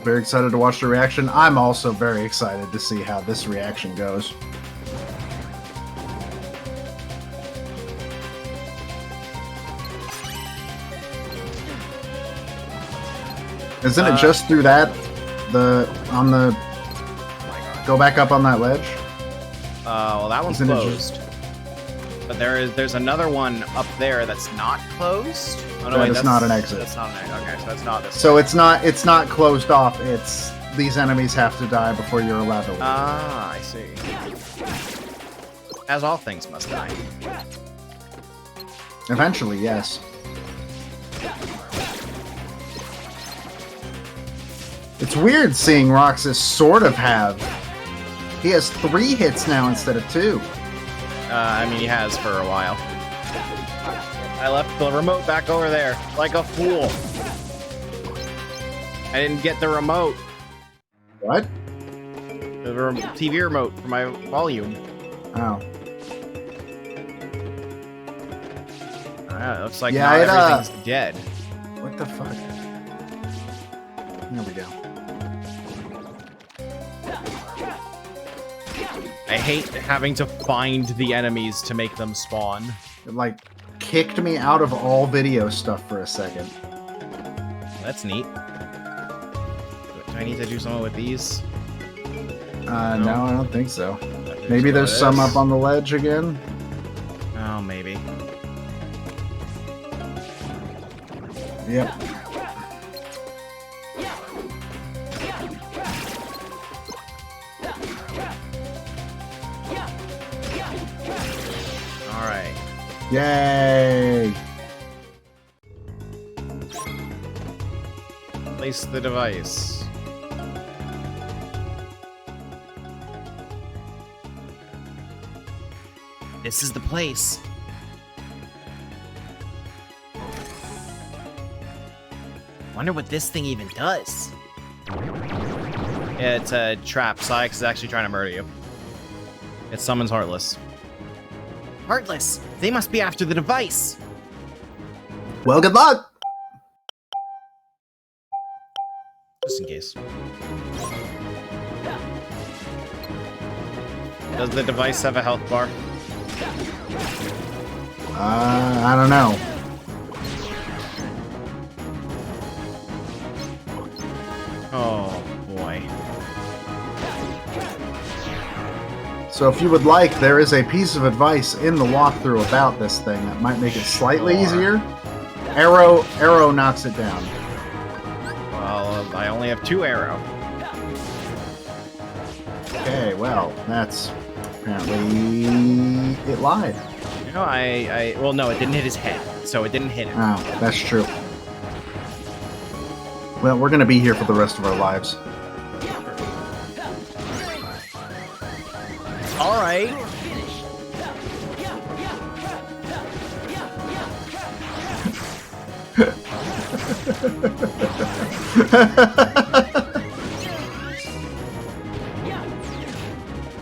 Very excited to watch the reaction. I'm also very excited to see how this reaction goes. Isn't it just through that? Oh my god. Go back up on that ledge? Well, that one's Isn't it closed. But there's another one up there that's not closed. Oh, no, That wait, is that's not an exit. That's not an exit. Okay, so that's not this. So it's not closed off. It's these enemies have to die before you're allowed to leave. Ah, I see. As all things must die. Eventually, yes. It's weird seeing Roxas sort of have. He has 3 hits now instead of 2. I mean, he has for a while. I left the remote back over there, like a fool. I didn't get the remote. What? The TV remote for my volume. Oh. It looks like Yeah, not it, everything's dead. What the fuck? There we go. I hate having to find the enemies to make them spawn. It like kicked me out of all video stuff for a second. That's neat. Do I need to do something with these? No, I don't think so. Do Maybe of there's some this? up on the ledge again. Oh, maybe. Yep. Alright. Yay! Place the device. This is the place. Wonder what this thing even does. Yeah, it's a trap. Sykes is actually trying to murder you. It summons Heartless. Heartless! They must be after the device! Well, good luck. Just in case. Does the device have a health bar? I don't know. Oh, boy. So if you would like, there is a piece of advice in the walkthrough about this thing that might make it slightly Sure. easier. Arrow knocks it down. Well, I only have 2 arrow. Okay, well, that's apparently it lied. You know, well, no, it didn't hit his head, so it didn't hit him. Oh, that's true. Well, we're gonna be here for the rest of our lives. All right.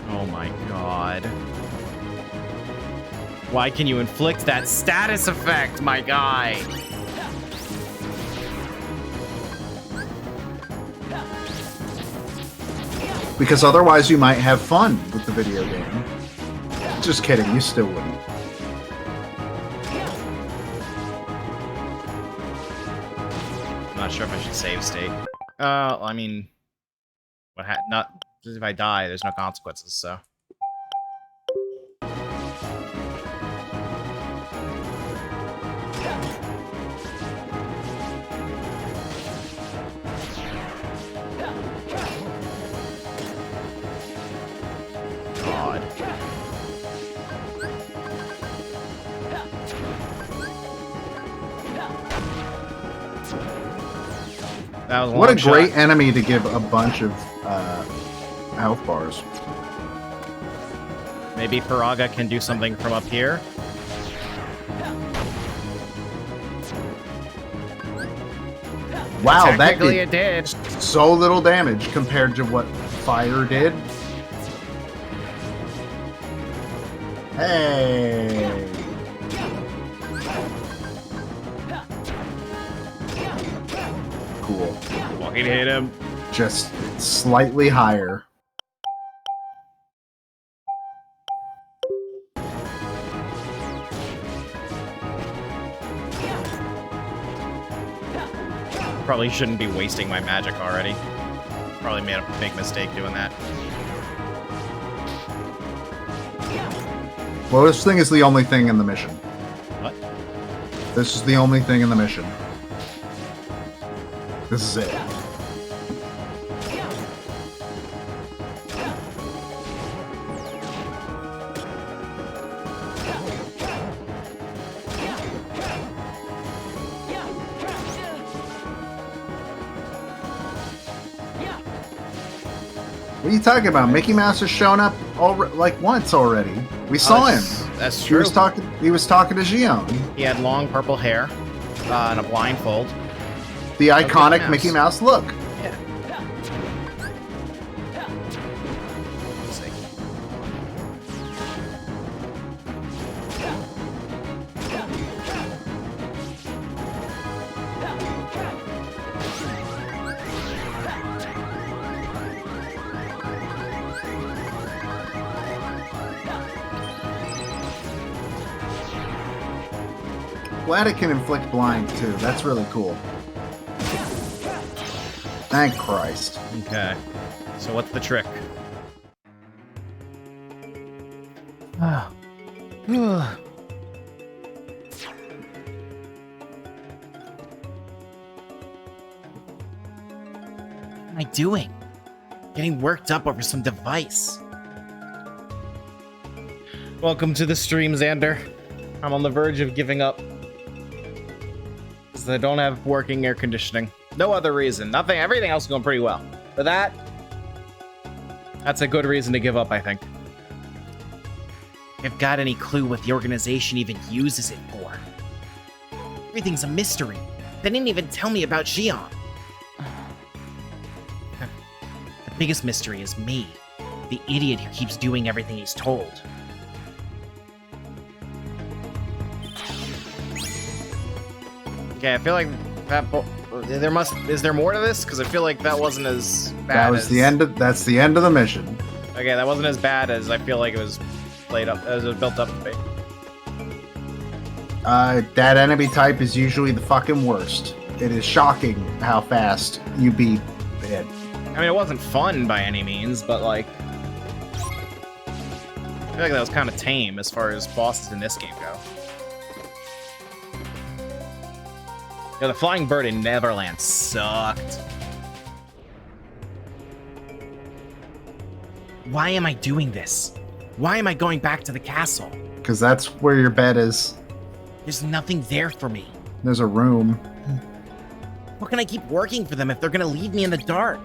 Oh my god. Why can you inflict that status effect, my guy? Because otherwise you might have fun with the video game. Just kidding, you still wouldn't. I'm not sure if I should save state. I mean, not if I die, there's no consequences, so. God. That was What a long shot. great enemy to give a bunch of health bars. Maybe Paraga can do something from up here. Wow, that Technically did it did. so little damage compared to what fire did. Hey. Cool. Fucking hit him. Just slightly higher. Probably shouldn't be wasting my magic already. Probably made a big mistake doing that. Well, this thing is the only thing in the mission. What? This is the only thing in the mission. This is it. What are you talking about? Mickey Mouse has shown up like once already. We saw him. That's He true. was talking. He was talking to Xion, He had long purple hair and a blindfold. the iconic Mouse. Mickey Mouse look. Yeah. Let's see. Glad it can inflict blind too. That's really cool. Thank Christ. Okay. So what's the trick? What am I doing? Getting worked up over some device. Welcome to the stream, Xander. I'm on the verge of giving up. Because I don't have working air conditioning. No other reason. Nothing. Everything else is going pretty well. For that, that's a good reason to give up, I think. I've got any clue what the organization even uses it for. Everything's a mystery. They didn't even tell me about Xion. The biggest mystery is me, the idiot who keeps doing everything he's told. Okay, I feel like is there more to this? Because I feel like that wasn't as bad. That was that's the end of the mission. Okay, that wasn't as bad as I feel like it was built up to be. That enemy type is usually the fucking worst. It is shocking how fast you beat it. I mean, it wasn't fun by any means, but like, I feel like that was kind of tame as far as bosses in this game go. Yeah, the flying bird in Neverland sucked. Why am I doing this? Why am I going back to the castle? Because that's where your bed is. There's nothing there for me. There's a room. What can I keep working for them if they're gonna leave me in the dark?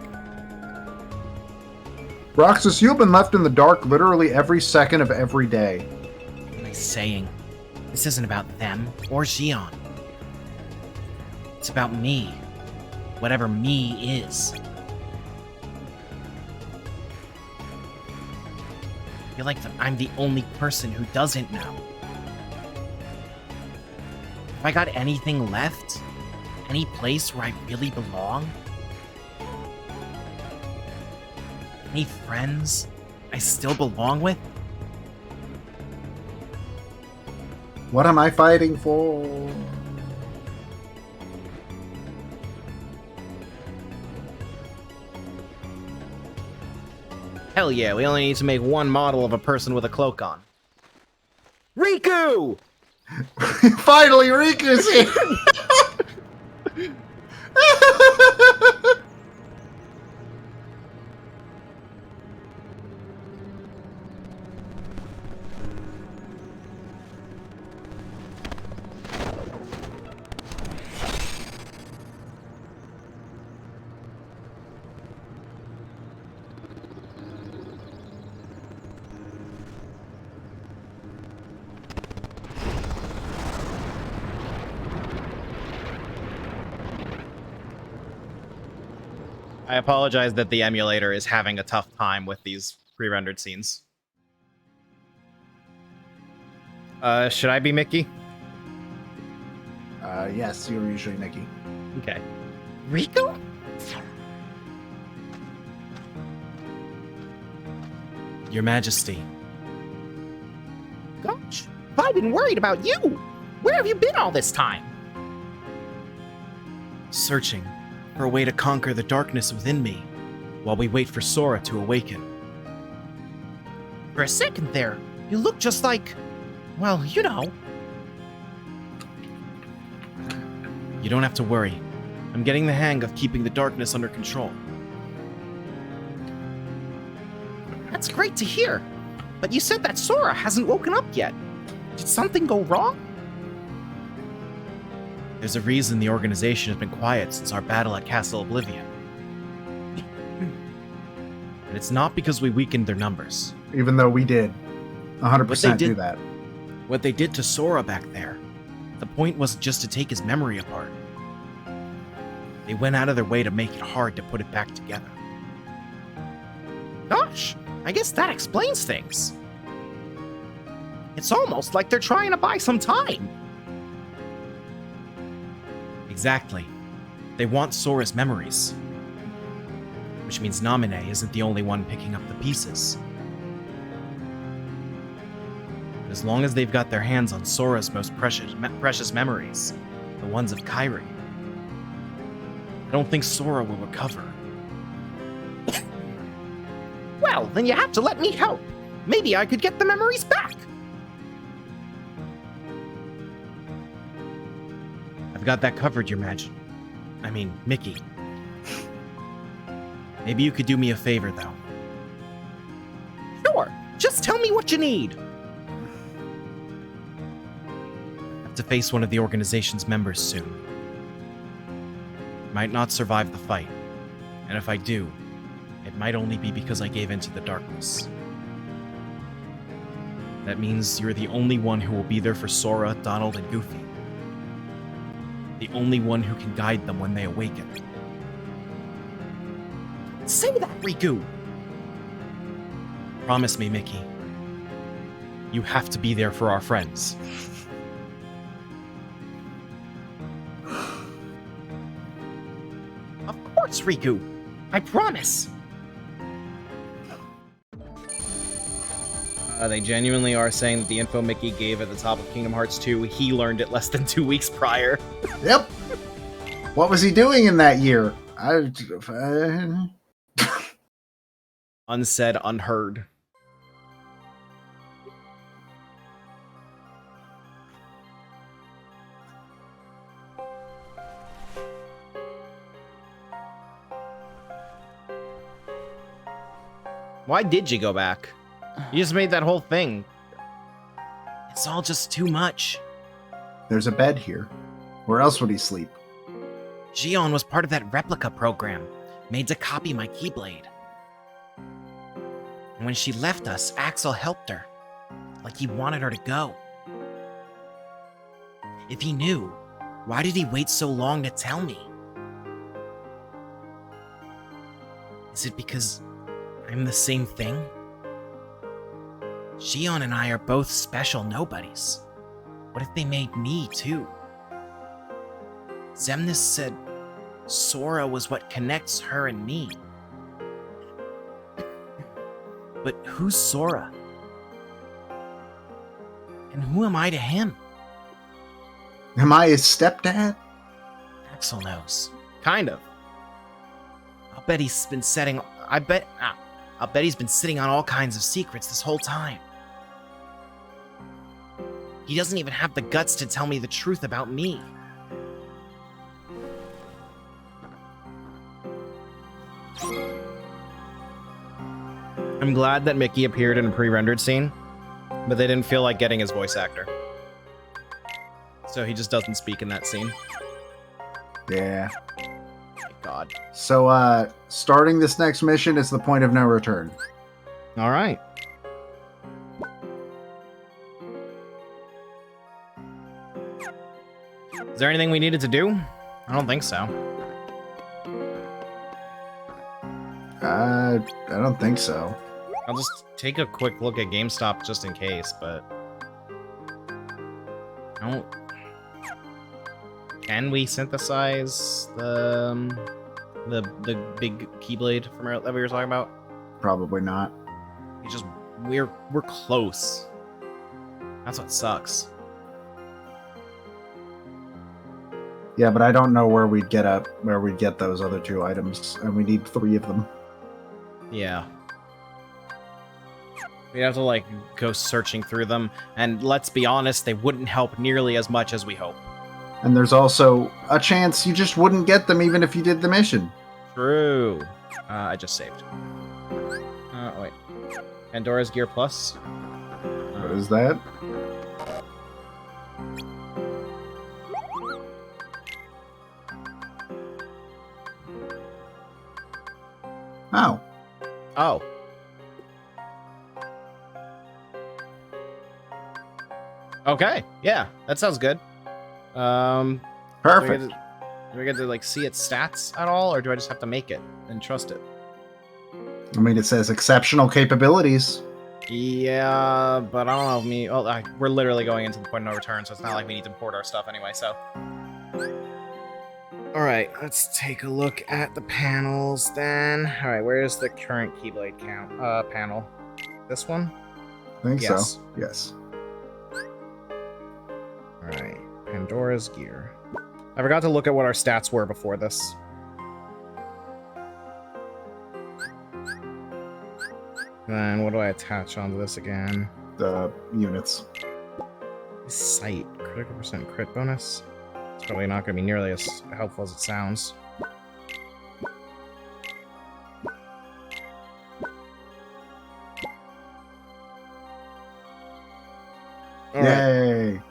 Roxas, you've been left in the dark literally every second of every day. What am I saying? This isn't about them or Xion. It's about me. Whatever me is. I feel like I'm the only person who doesn't know. Have I got anything left? Any place where I really belong? Any friends I still belong with? What am I fighting for? Hell yeah, we only need to make one model of a person with a cloak on. Riku! Finally, Riku's here! I apologize that the emulator is having a tough time with these pre-rendered scenes. Should I be Mickey? Yes, you're usually Mickey. Okay. Riku? Your Majesty. Gosh, I've been worried about you. Where have you been all this time? Searching for a way to conquer the darkness within me while we wait for Sora to awaken. For a second there, you look just like, well, you know. You don't have to worry. I'm getting the hang of keeping the darkness under control. That's great to hear. But you said that Sora hasn't woken up yet. Did something go wrong? There's a reason the organization has been quiet since our battle at Castle Oblivion. And it's not because we weakened their numbers. Even though we did 100% What they do did- that. What they did to Sora back there, the point wasn't just to take his memory apart. They went out of their way to make it hard to put it back together. Gosh, I guess that explains things. It's almost like they're trying to buy some time. Exactly. They want Sora's memories. Which means Naminé isn't the only one picking up the pieces. As long as they've got their hands on Sora's most precious memories, the ones of Kairi, I don't think Sora will recover. Well, then you have to let me help. Maybe I could get the memories back. I've got that covered, Your Majesty. I mean, Mickey. Maybe you could do me a favor, though. Sure. Just tell me what you need. I have to face one of the organization's members soon. Might not survive the fight. And if I do, it might only be because I gave in to the darkness. That means you're the only one who will be there for Sora, Donald, and Goofy. The only one who can guide them when they awaken. Say that, Riku! Promise me, Mickey. You have to be there for our friends. Of course, Riku! I promise! They genuinely are saying that the info Mickey gave at the top of Kingdom Hearts 2, he learned it less than 2 weeks prior. Yep. What was he doing in that year? Unsaid, unheard. Why did you go back? You just made that whole thing. It's all just too much. There's a bed here. Where else would he sleep? Xion was part of that replica program, made to copy my Keyblade. And when she left us, Axel helped her, like he wanted her to go. If he knew, why did he wait so long to tell me? Is it because I'm the same thing? Xion and I are both special nobodies. What if they made me too? Xemnas said Sora was what connects her and me. But who's Sora? And who am I to him? Am I his stepdad? Axel knows. Kind of. I'll bet he's been sitting on all kinds of secrets this whole time. He doesn't even have the guts to tell me the truth about me. I'm glad that Mickey appeared in a pre-rendered scene, but they didn't feel like getting his voice actor. So he just doesn't speak in that scene. Yeah. Thank God. So, starting this next mission is the point of no return. All right. Is there anything we needed to do? I don't think so. I don't think so. I'll just take a quick look at GameStop just in case, but... I don't... Can we synthesize the big Keyblade from that we were talking about? Probably not. We're close. That's what sucks. Yeah, but I don't know where we'd get those other 2 items, and we need 3 of them. Yeah. We'd have to, like, go searching through them, and let's be honest, they wouldn't help nearly as much as we hope. And there's also a chance you just wouldn't get them even if you did the mission. True. I just saved. Wait. Pandora's Gear Plus? What is that? Oh. Oh. Okay, yeah, that sounds good. Perfect. Do we get to like see its stats at all, or do I just have to make it and trust it? I mean, it says exceptional capabilities. Yeah, but I don't know if me. Oh, we're literally going into the point of no return, so it's not like we need to import our stuff anyway. So, all right, let's take a look at the panels then. All right, where's the current Keyblade count panel? This one? I think Yes. so. Yes. All right, Pandora's Gear. I forgot to look at what our stats were before this. Then what do I attach onto this again? The units. Sight, critical percent crit bonus. It's probably not going to be nearly as helpful as it sounds. All right. Yay!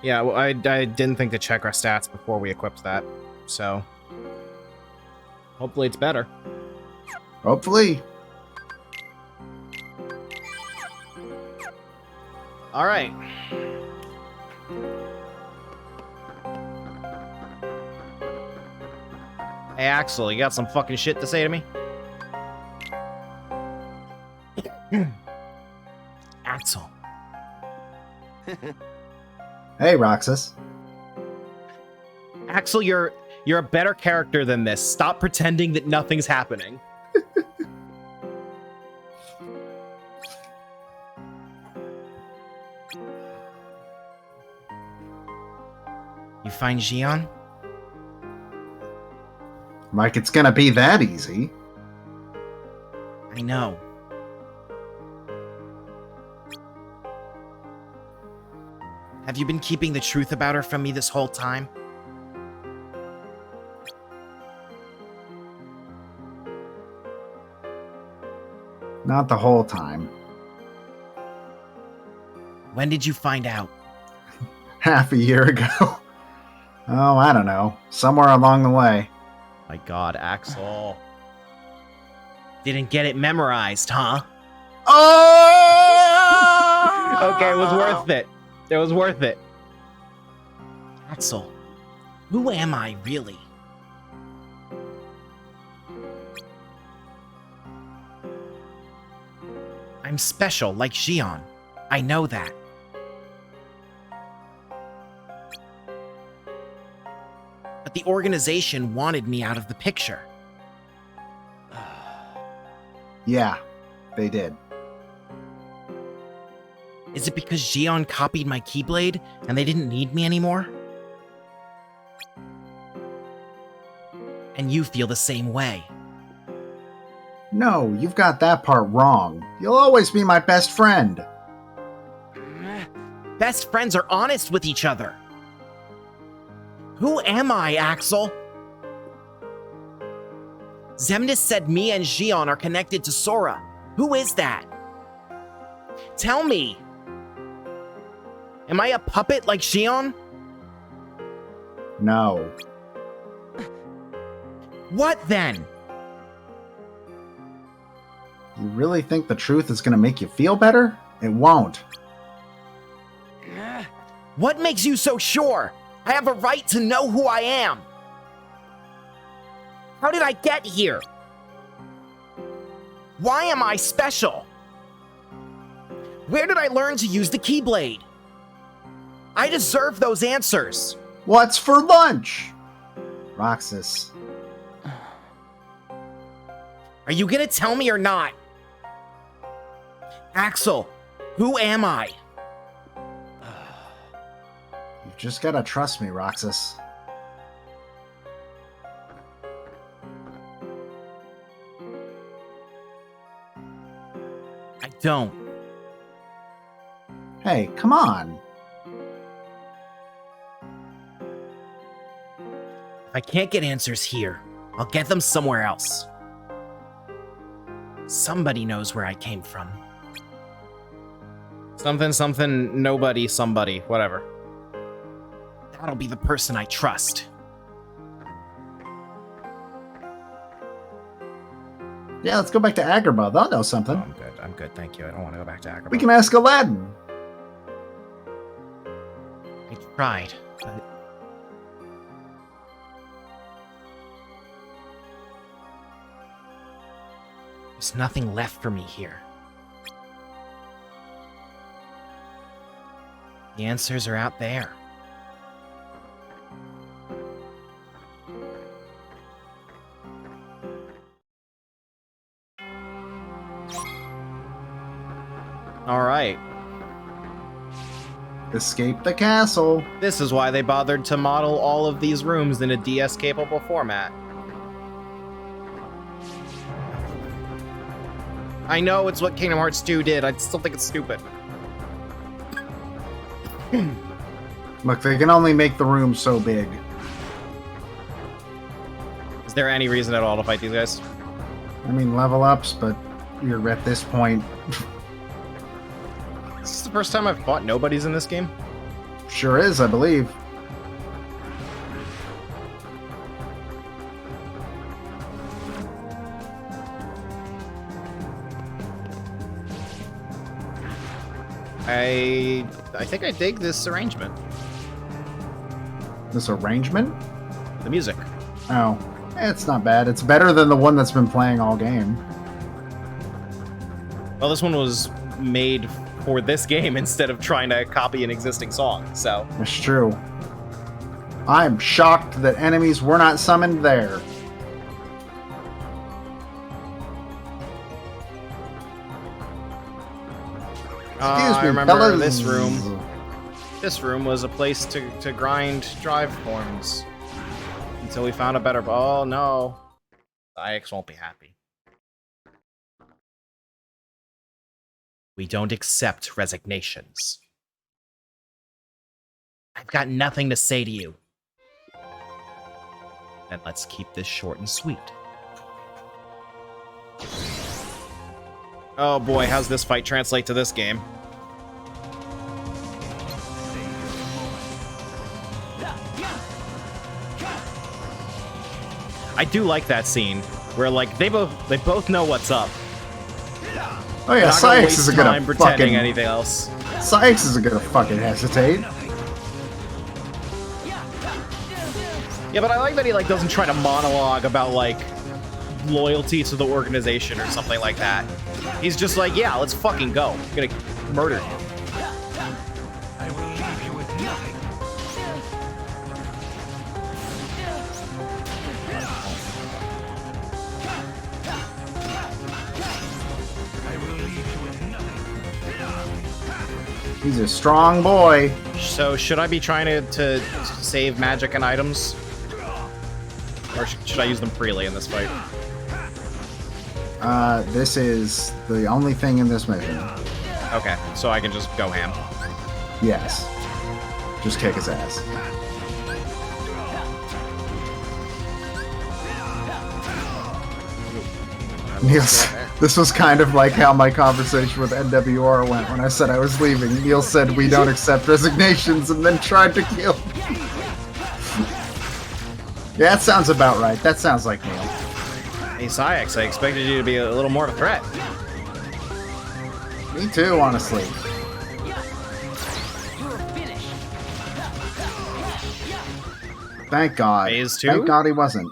Yeah, well, I didn't think to check our stats before we equipped that, so hopefully it's better. Hopefully. All right. Hey, Axel, you got some fucking shit to say to me? Axel, Hey, Roxas. Axel, you're a better character than this. Stop pretending that nothing's happening. you find Xion? Like it's gonna be that easy. I know. Have you been keeping the truth about her from me this whole time? Not the whole time. When did you find out? Half a year ago. Oh, I don't know. Somewhere along the way. My God, Axel. Didn't get it memorized, huh? Oh! Okay, it was worth it. It was worth it. Axel, who am I really? I'm special, like Xion. I know that. But the organization wanted me out of the picture. Yeah, they did. Is it because Xion copied my Keyblade and they didn't need me anymore? And you feel the same way. No, you've got that part wrong. You'll always be my best friend. Best friends are honest with each other. Who am I, Axel? Xemnas said me and Xion are connected to Sora. Who is that? Tell me. Am I a puppet like Xion? No. What then? You really think the truth is gonna make you feel better? It won't. What makes you so sure? I have a right to know who I am. How did I get here? Why am I special? Where did I learn to use the Keyblade? I deserve those answers. What's for lunch? Roxas. Are you gonna tell me or not? Axel, who am I? You've just gotta trust me, Roxas. I don't. Hey, come on. If I can't get answers here, I'll get them somewhere else. Somebody knows where I came from. Something, something, nobody, somebody, whatever. That'll be the person I trust. Yeah, let's go back to Agrabah. They'll know something. I'm good, thank you. I don't want to go back to Agrabah. We can ask Aladdin. I tried, but there's nothing left for me here. The answers are out there. All right. Escape the castle. This is why they bothered to model all of these rooms in a DS-capable format. I know it's what Kingdom Hearts 2 did. I still think it's stupid. Look, they can only make the room so big. Is there any reason at all to fight these guys? I mean, level ups, but you're at this point. Is this the first time I've fought nobodies in this game? Sure is, I believe. I think I dig this arrangement. This arrangement? The music. Oh, it's not bad. It's better than the one that's been playing all game. Well, this one was made for this game instead of trying to copy an existing song, so... It's true. I'm shocked that enemies were not summoned there. Excuse me, I remember fellas. this room. This room was a place to grind drive forms. Until we found a better... Oh, no. IX won't be happy. We don't accept resignations. I've got nothing to say to you. And let's keep this short and sweet. Oh boy, how's this fight translate to this game? I do like that scene where like they both know what's up. Oh yeah, Sykes isn't gonna pretending fucking anything else. Sykes isn't gonna fucking hesitate. Yeah, but I like that he like doesn't try to monologue about like loyalty to the organization or something like that. He's just like, yeah, let's fucking go. I'm gonna murder you. I will leave you with nothing. I will leave you with nothing. He's a strong boy. So should I be trying to save magic and items? Or should I use them freely in this fight? This is the only thing in this mission. Okay, so I can just go ham. Yes. Just kick his ass. Niels, this was kind of like how my conversation with NWR went when I said I was leaving. Neil said we don't accept resignations and then tried to kill me. Yeah, that sounds about right. That sounds like Neil. Hey, Syx, I expected you to be a little more of a threat. Me too, honestly. Thank God. Phase 2? Thank God he wasn't.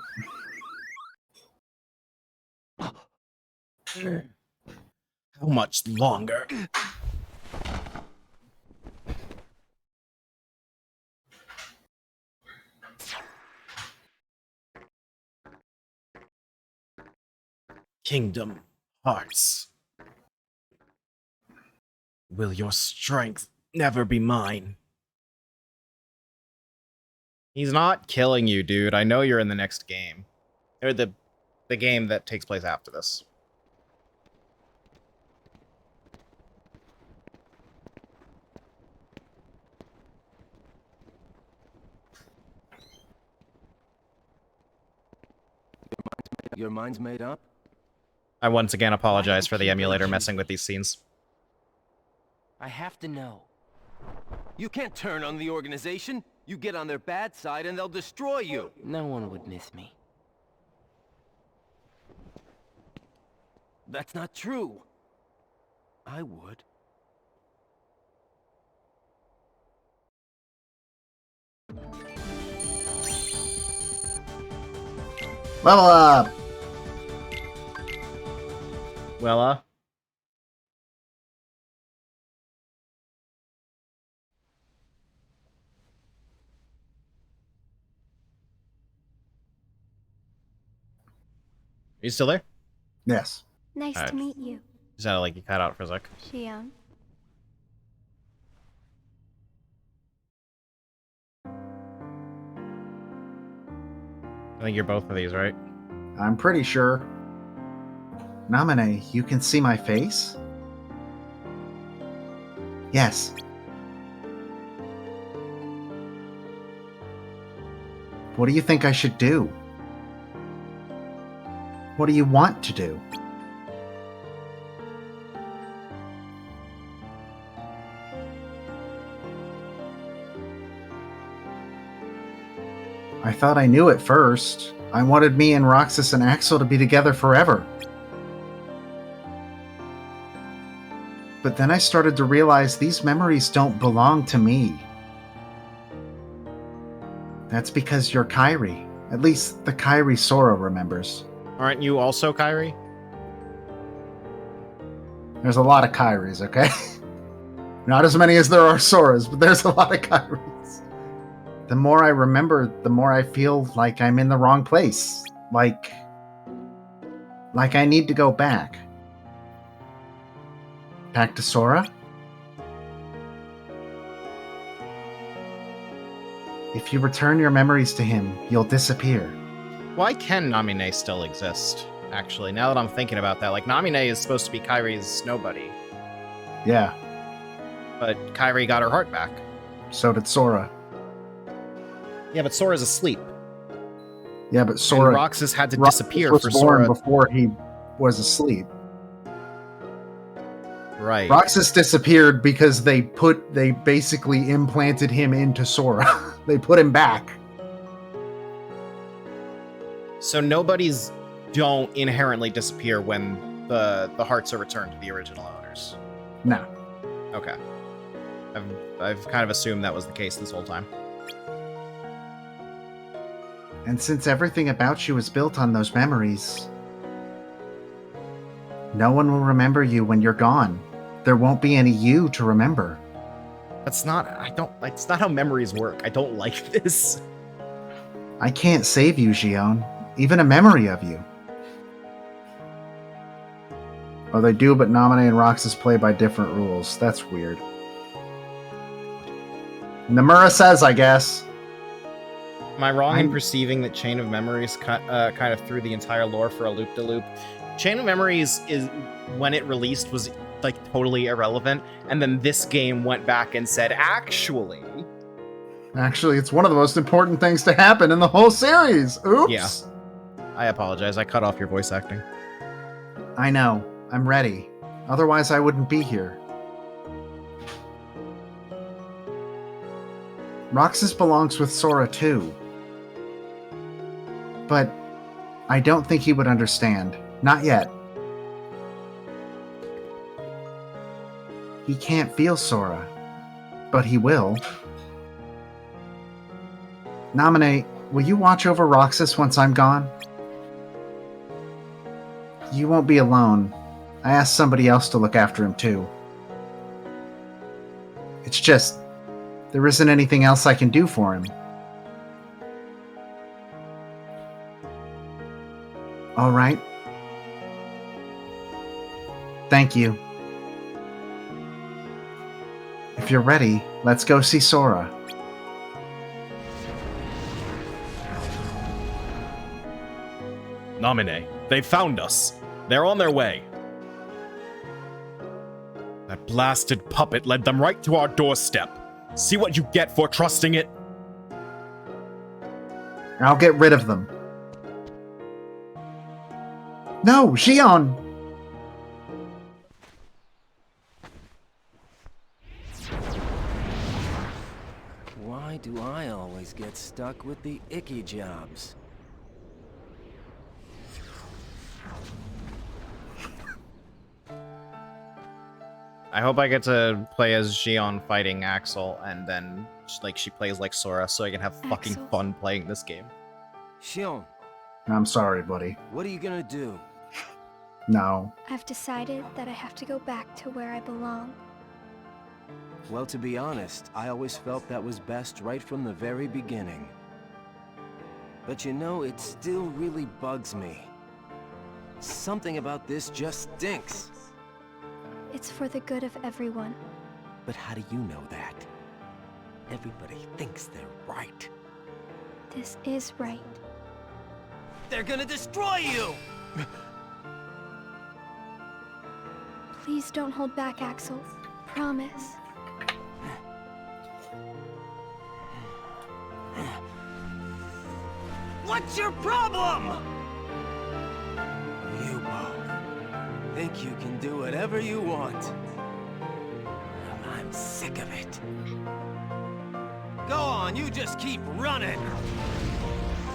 How much longer? Kingdom Hearts. Will your strength never be mine? He's not killing you, dude. I know you're in the next game. Or the game that takes place after this. Your mind's made up? I once again apologize for the emulator messing with these scenes. I have to know. You can't turn on the organization. You get on their bad side and they'll destroy you. No one would miss me. That's not true. I would. Level up! Well, you still there? Yes. Nice Alright. to meet you, You sounded like you cut out for a sec. Xion. I think you're both of these, right? I'm pretty sure. Namine, you can see my face? Yes. What do you think I should do? What do you want to do? I thought I knew at first. I wanted me and Roxas and Axel to be together forever. But then I started to realize these memories don't belong to me. That's because you're Kairi. At least the Kairi Sora remembers. Aren't you also Kairi? There's a lot of Kairis, okay? Not as many as there are Soras, but there's a lot of Kairis. The more I remember, the more I feel like I'm in the wrong place. Like I need to go back. Back to Sora? If you return your memories to him, you'll disappear. Why can Namine still exist? Actually, now that I'm thinking about that, like, Namine is supposed to be Kairi's nobody, Yeah, but Kairi got her heart back. so did Sora. Yeah, but Sora's asleep. Yeah, but Sora... And Roxas had to Roxas disappear was for born Sora. before he was asleep. Right. Roxas disappeared because they basically implanted him into Sora. They put him back. So nobodies don't inherently disappear when the hearts are returned to the original owners. No. Okay. I've kind of assumed that was the case this whole time. And since everything about you is built on those memories, no one will remember you when you're gone. There won't be any you to remember. That's not how memories work. I don't like this. I can't save you, Xion. Even a memory of you. Oh, they do, but Naminé and Roxas play by different rules. That's weird. Nomura says, I guess. Am I wrong in perceiving that Chain of Memories kind of threw the entire lore for a loop-de-loop? Chain of Memories is, when it released, was like totally irrelevant, and then this game went back and said, actually, it's one of the most important things to happen in the whole series. Oops. Yeah. I apologize. I cut off your voice acting. I know. I'm ready. Otherwise, I wouldn't be here. Roxas belongs with Sora too. But I don't think he would understand. Not yet. He can't feel Sora. But he will. Naminé, will you watch over Roxas once I'm gone? You won't be alone. I asked somebody else to look after him too. It's just, there isn't anything else I can do for him. All right. Thank you. If you're ready, let's go see Sora. Naminé, they found us. They're on their way. That blasted puppet led them right to our doorstep. See what you get for trusting it? I'll get rid of them. No, Xion! Why do I always get stuck with the icky jobs? I hope I get to play as Xion fighting Axel, and then like she plays like Sora, so I can have fucking Axel. fun playing this game. Xion, I'm sorry, buddy. what are you gonna do? No. I've decided that I have to go back to where I belong. Well, to be honest, I always felt that was best right from the very beginning. But you know, it still really bugs me. Something about this just stinks. It's for the good of everyone. But how do you know that? Everybody thinks they're right. This is right. They're gonna destroy you! Please don't hold back, Axel. Promise. What's your problem? You both think you can do whatever you want. Well, I'm sick of it. Go on, you just keep running.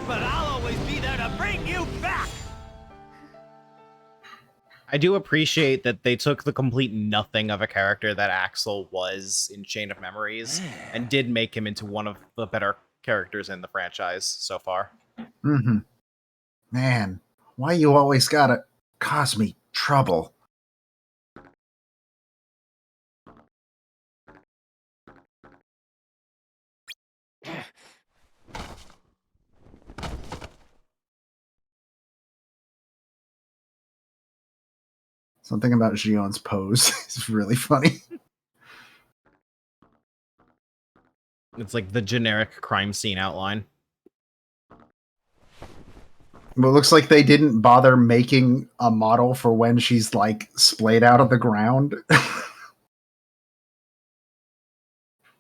But I'll always be there to bring you back! I do appreciate that they took the complete nothing of a character that Axel was in Chain of Memories and did make him into one of the better characters in the franchise so far. Mm-hmm. Man, why you always gotta cause me trouble? Something about Gion's pose is really funny. It's like the generic crime scene outline. But it looks like they didn't bother making a model for when she's like splayed out of the ground.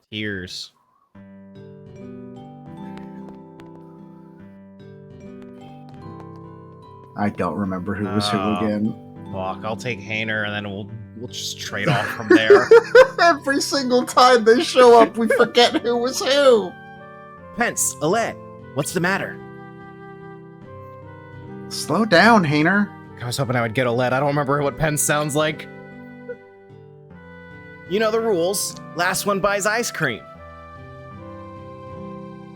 Tears. I don't remember who was who again. Fuck, I'll take Hainer and then we'll just trade off from there. Every single time they show up, we forget who was who. Pence, Alette, what's the matter? Slow down, Hainer. I was hoping I would get Olette. I don't remember what Pence sounds like. You know the rules. Last one buys ice cream.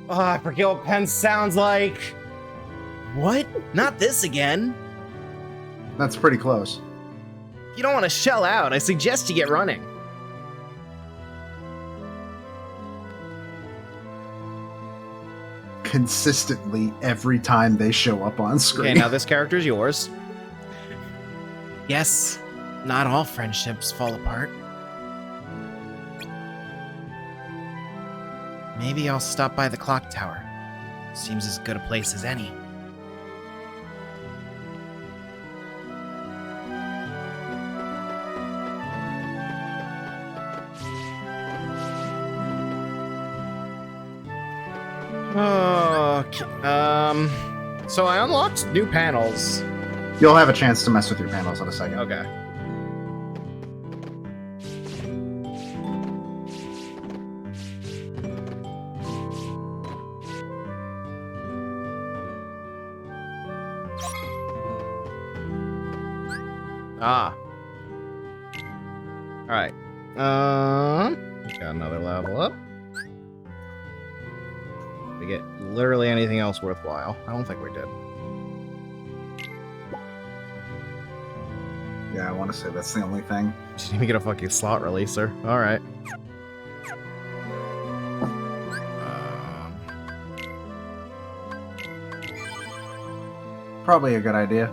Oh, I forget what Pence sounds like. What? Not this again. That's pretty close. If you don't want to shell out, I suggest you get running. Consistently every time they show up on screen. Okay, now this character's yours. Yes, not all friendships fall apart. Maybe I'll stop by the clock tower. Seems as good a place as any. Okay. So I unlocked new panels. You'll have a chance to mess with your panels in a second. Okay. Ah. Alright. Got another level up. We get literally anything else worthwhile. I don't think we did. Yeah, I want to say that's the only thing. Didn't even get a fucking slot releaser. Alright. Probably a good idea.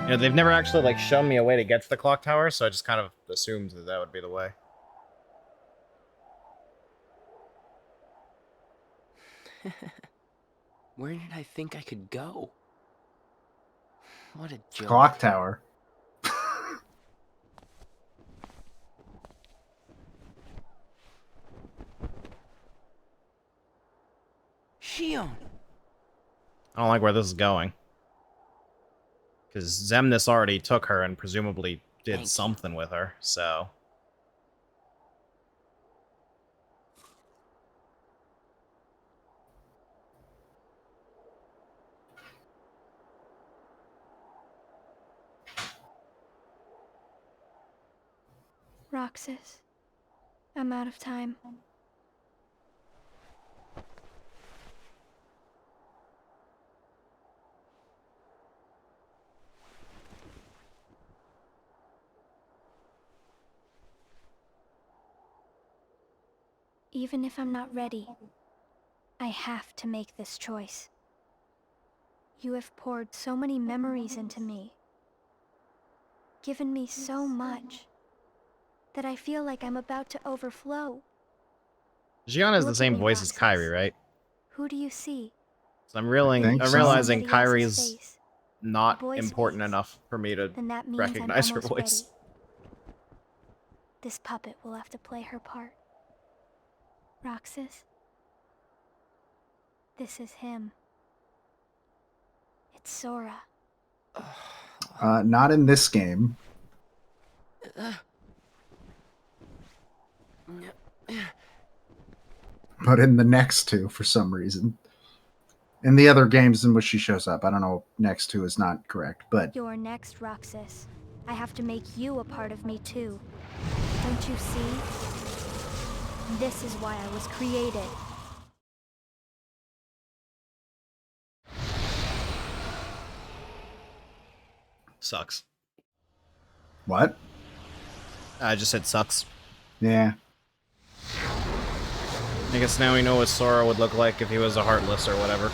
You know, they've never actually like shown me a way to get to the clock tower, so I just kind of assumed that that would be the way. Where did I think I could go? What a joke. Clock tower. Xion! I don't like where this is going. Because Xemnas already took her and presumably did Thank you. something with her, so... Roxas, I'm out of time. Even if I'm not ready, I have to make this choice. You have poured so many memories into me, given me so much, that I feel like I'm about to overflow. Xion has the Look same at me, voice as Roxas. Kyrie, right? Who do you see? So I'm think so. realizing Somebody else's Kyrie's face. not boy's important face. enough for me to Then that means recognize I'm her almost voice. ready. This puppet will have to play her part. Roxas, this is him. It's Not in this game. but in the next two for some reason. In the other games in which she shows up, I don't know. Next two is not correct, but You're next, Roxas. I have to make you a part of me too. Don't you see? This is why I was created. Sucks. what? I just said sucks. Yeah. I guess now we know what Sora would look like if he was a Heartless or whatever.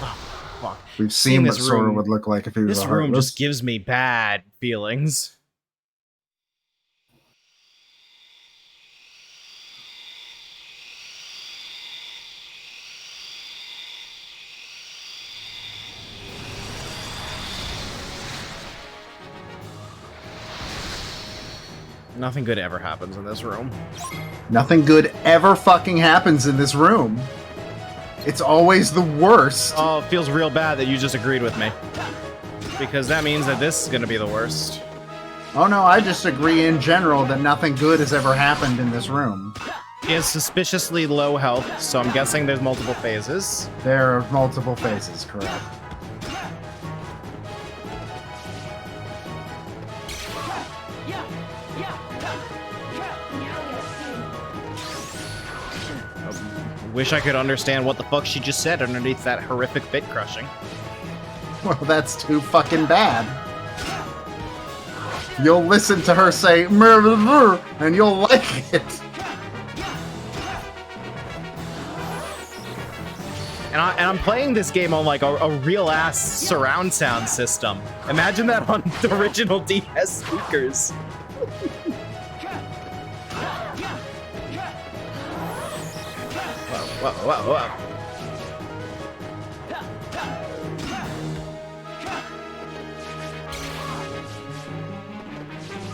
Oh, fuck. We've Seeing seen what this Sora room- would look like if he was This a room Heartless. just gives me bad feelings. Nothing good ever happens in this room. Nothing good ever fucking happens in this room. It's always the worst. Oh, it feels real bad that you just agreed with me. Because that means that this is gonna be the worst. Oh no, I just agree in general that nothing good has ever happened in this room. He has suspiciously low health, so I'm guessing there's multiple phases. There are multiple phases, correct. Wish I could understand what the fuck she just said underneath that horrific bit crushing. Well, that's too fucking bad. You'll listen to her say "mur, mur, mur," and you'll like it. And I'm playing this game on like a real ass surround sound system. Imagine that on the original DS speakers. Whoa, whoa, whoa.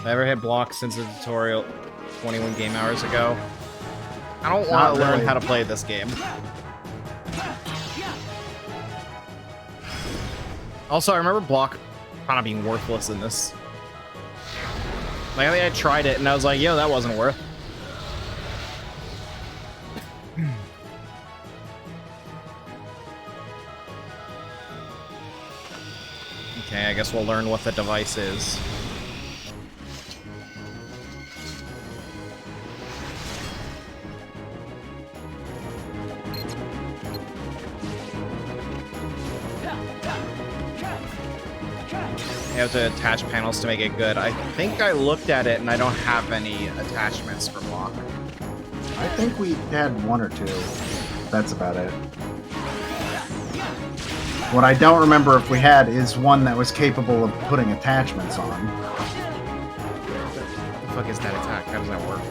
I ever hit blocks since the tutorial 21 game hours ago? I don't want Not to learn really. how to play this game. Also, I remember block kind of being worthless in this. Like, I think I tried it and I was like, yo, that wasn't worth. Okay, I guess we'll learn what the device is. You have to attach panels to make it good. I think I looked at it and I don't have any attachments for block. I think we had one or two. That's about it. What I don't remember if we had is one that was capable of putting attachments on. What the fuck is that attack? How does that work?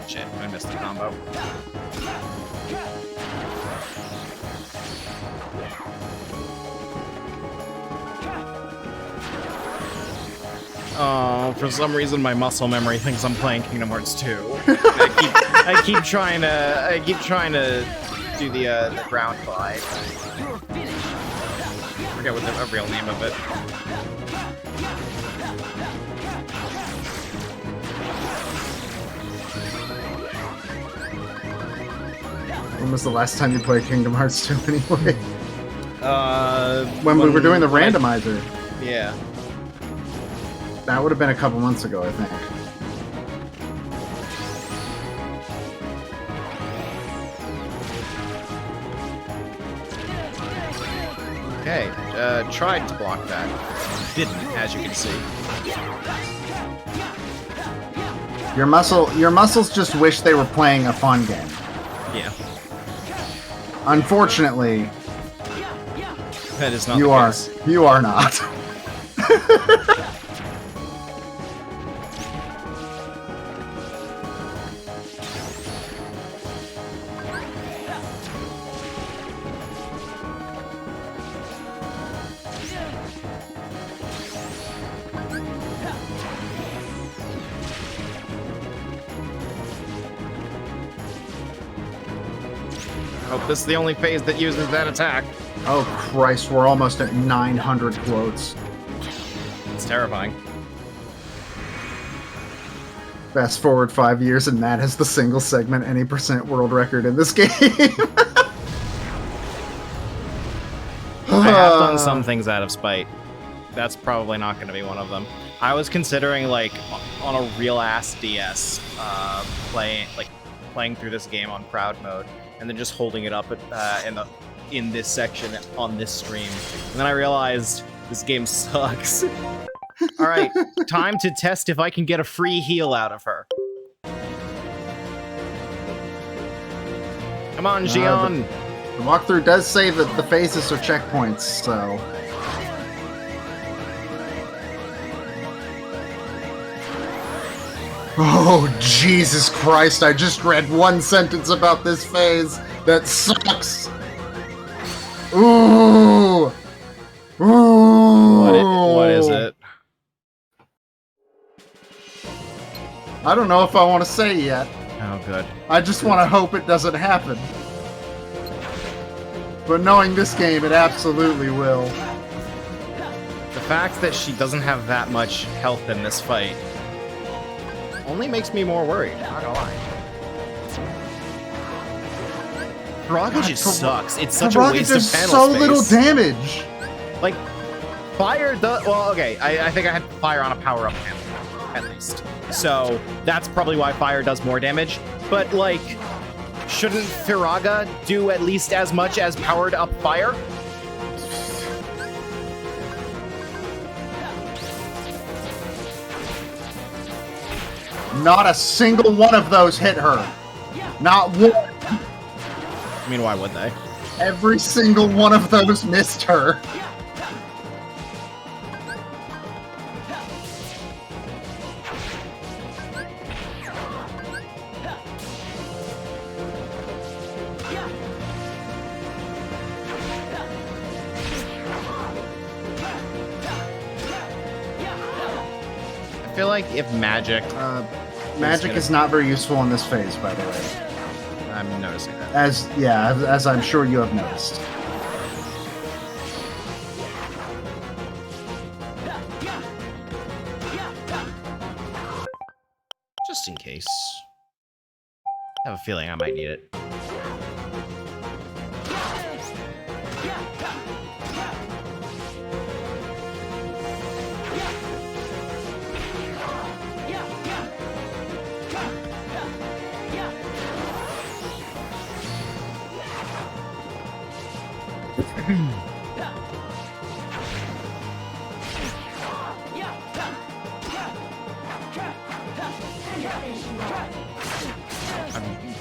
Shit, I missed the combo. Oh, for some reason my muscle memory thinks I'm playing Kingdom Hearts 2. I keep trying to do the ground glide. I forget what the real name of it. When was the last time you played Kingdom Hearts 2 anyway? When we were doing the randomizer. Yeah. That would have been a couple months ago, I think. Okay, tried to block that. Didn't, as you can see. Your muscles just wish they were playing a fun game. Yeah, Unfortunately, that is not you the are case. you are not. Hope this is the only phase that uses that attack. Oh Christ, we're almost at 900 quotes. It's terrifying. Fast forward 5 years and Matt has the single segment any % world record in this game. I have done some things out of spite. That's probably not going to be one of them. I was considering, like, on a real ass DS, playing through this game on proud mode, and then just holding it up in this section on this stream. And then I realized this game sucks. All right, time to test if I can get a free heal out of her. Come on, Xion. The walkthrough does say that the phases are checkpoints, so... Oh, Jesus Christ, I just read one sentence about this phase. That sucks. Ooh. Ooh. What is it? I don't know if I want to say yet. Oh, good. I just want to hope it doesn't happen. But knowing this game, it absolutely will. The fact that she doesn't have that much health in this fight only makes me more worried, not gonna lie. Firaga just sucks. It's such a waste of panel so space. little damage. Like, fire does... Well, okay, I think I had fire on a power-up panel, at least. So, that's probably why fire does more damage. But, like, shouldn't Firaga do at least as much as powered-up fire? Not a single one of those hit her. Not one. I mean, why would they? Every single one of those missed her. I feel like if magic... Magic is not very useful in this phase, by the way. I'm noticing that. As I'm sure you have noticed. Just in case. I have a feeling I might need it. I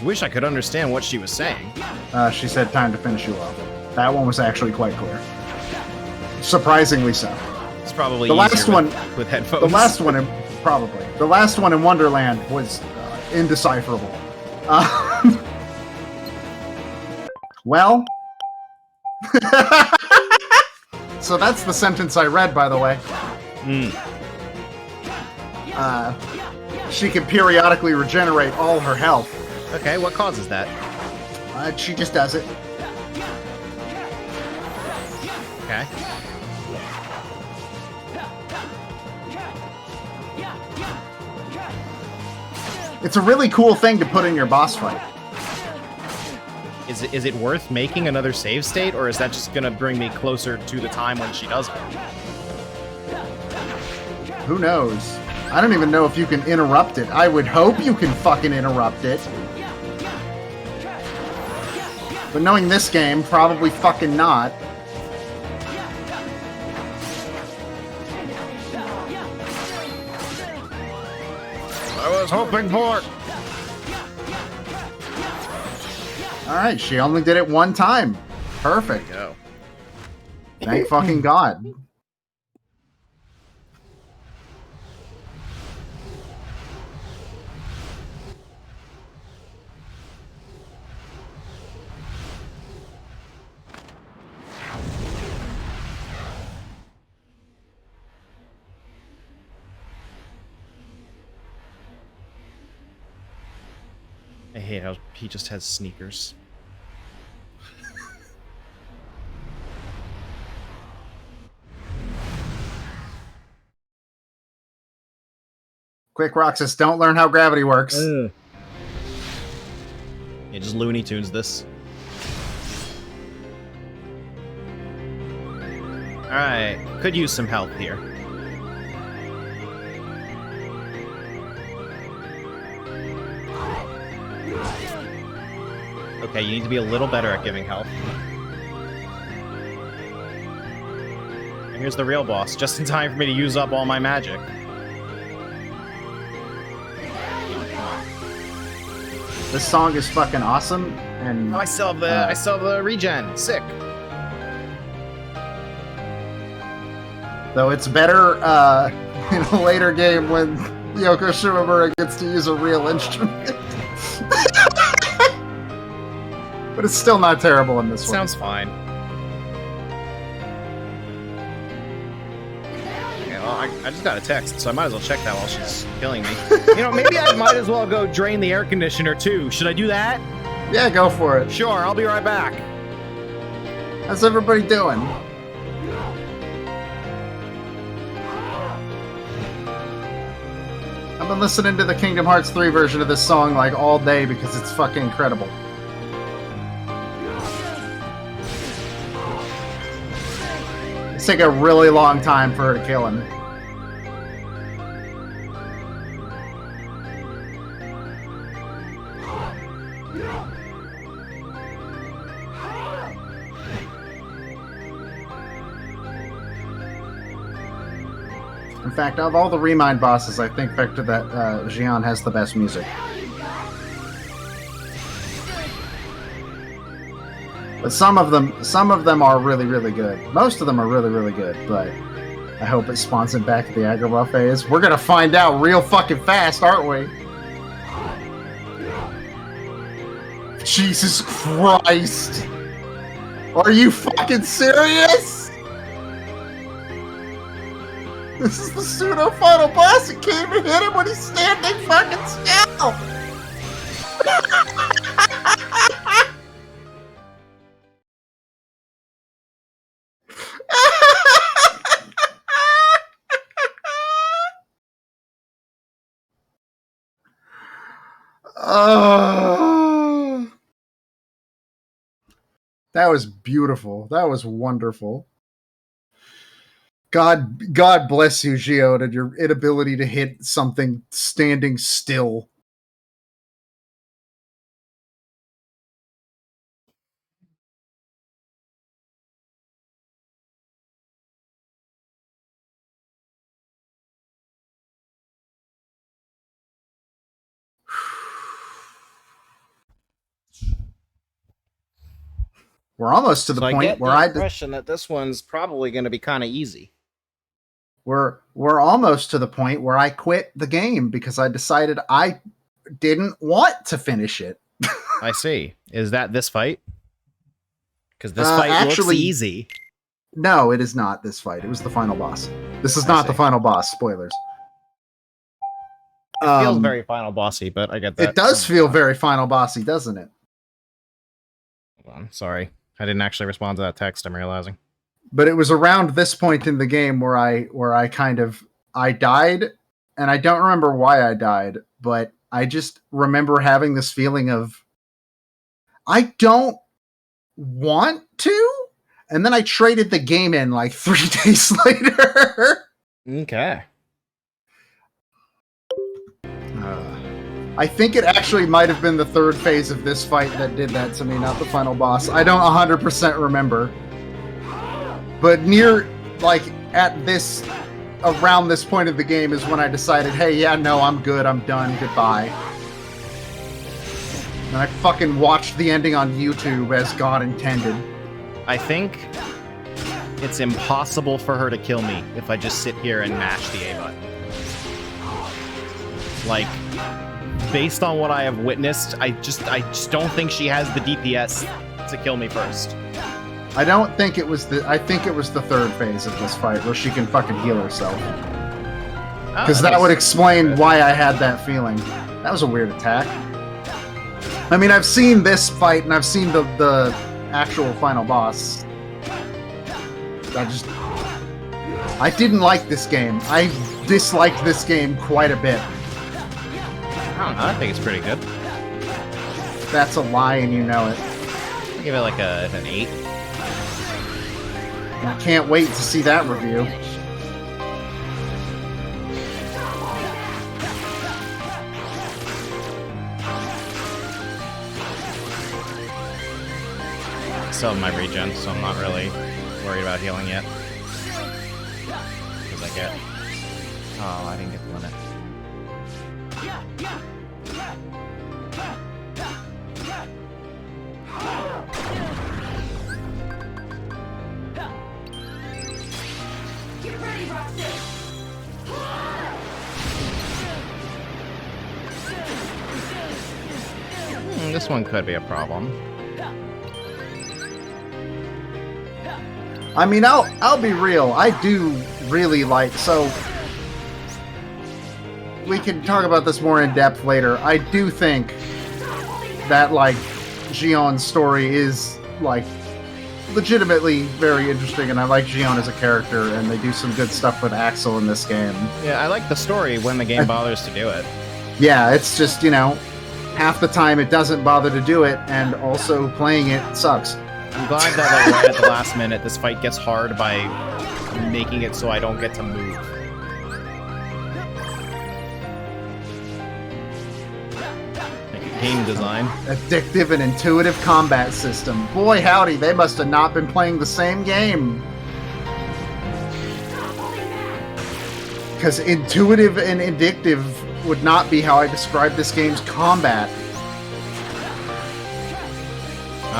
wish I could understand what she was saying. She said time to finish you off. That one was actually quite clear. Surprisingly so. It's probably The easier last one, with headphones. The last one, probably. The last one in Wonderland was indecipherable. Well. So that's the sentence I read, by the way. She can periodically regenerate all her health. Okay, what causes that? She just does it. Okay. It's a really cool thing to put in your boss fight. Is it worth making another save state, or is that just gonna bring me closer to the time when she does it? Who knows? I don't even know if you can interrupt it. I would hope you can fucking interrupt it. But knowing this game, probably fucking not. I was hoping for it. Alright, she only did it one time. Perfect. Go. Thank fucking God. I hate how he just has sneakers. Quick, Roxas, don't learn how gravity works. Yeah, just Looney Tunes this. Alright, could use some help here. Okay, you need to be a little better at giving help. And here's the real boss, just in time for me to use up all my magic. This song is fucking awesome, and Oh, I still have the regen. Sick. though it's better in a later game when Yoko Shimomura gets to use a real instrument. But it's still not terrible in this one. Sounds fine. Okay, well, I just got a text, so I might as well check that while she's killing me. You know, maybe I might as well go drain the air conditioner too. Should I do that? Yeah, go for it. Sure, I'll be right back. How's everybody doing? I've been listening to the Kingdom Hearts 3 version of this song like all day because it's fucking incredible. It's taking a really long time for her to kill him. In fact, of all the Remind bosses, I think Vector that Xion has the best music. But some of them are really, really good. Most of them are really, really good, but I hope it spawns it back at the Agrabah phase. We're gonna find out real fucking fast, aren't we? Jesus Christ! Are you fucking serious? This is the pseudo final boss. It can't even hit him when he's standing fucking still. That was beautiful. That was wonderful. God bless you, Geode, and your inability to hit something standing still. We're almost to the point where I get the impression that this one's probably going to be kind of easy. We're almost to the point where I quit the game because I decided I didn't want to finish it. I see. Is that this fight? Because this fight looks easy. No, it is not this fight. It was the final boss. This is not the final boss. Spoilers. It feels very final bossy, but I get that. It does feel very final bossy, doesn't it? Hold on. Sorry. I didn't actually respond to that text, I'm realizing. But it was around this point in the game where I died, and I don't remember why I died, but I just remember having this feeling of I don't want to, and then I traded the game in like 3 days later. Okay. I think it actually might have been the 3rd phase of this fight that did that to me, not the final boss. I don't 100% remember. But around this point of the game is when I decided, hey, yeah, no, I'm good, I'm done, goodbye. And I fucking watched the ending on YouTube as God intended. I think it's impossible for her to kill me if I just sit here and mash the A button. Like, based on what I have witnessed, I just don't think she has the DPS to kill me first. I don't think it was I think it was the 3rd phase of this fight where she can fucking heal herself. Because that would explain why I had that feeling. That was a weird attack. I mean, I've seen this fight and I've seen the actual final boss. I didn't like this game. I disliked this game quite a bit. I don't know. I think it's pretty good. That's a lie, and you know it. I'll give it like an 8. I can't wait to see that review. Still have my regen, so I'm not really worried about healing yet. Because I get... Oh, I didn't get the limit. Get ready, Roxas! This one could be a problem. I mean, I'll be real. I do really like, so we can talk about this more in depth later. I do think that like Gion's story is like legitimately very interesting, and I like Gion as a character, and they do some good stuff with Axel in this game. Yeah, I like the story when the game bothers to do it. Yeah, it's just, you know, half the time it doesn't bother to do it, and also playing it sucks. I'm glad that like right at the last minute this fight gets hard by making it so I don't get to move. Like game design. Addictive and intuitive combat system. Boy howdy, they must have not been playing the same game. Because intuitive and addictive would not be how I describe this game's combat.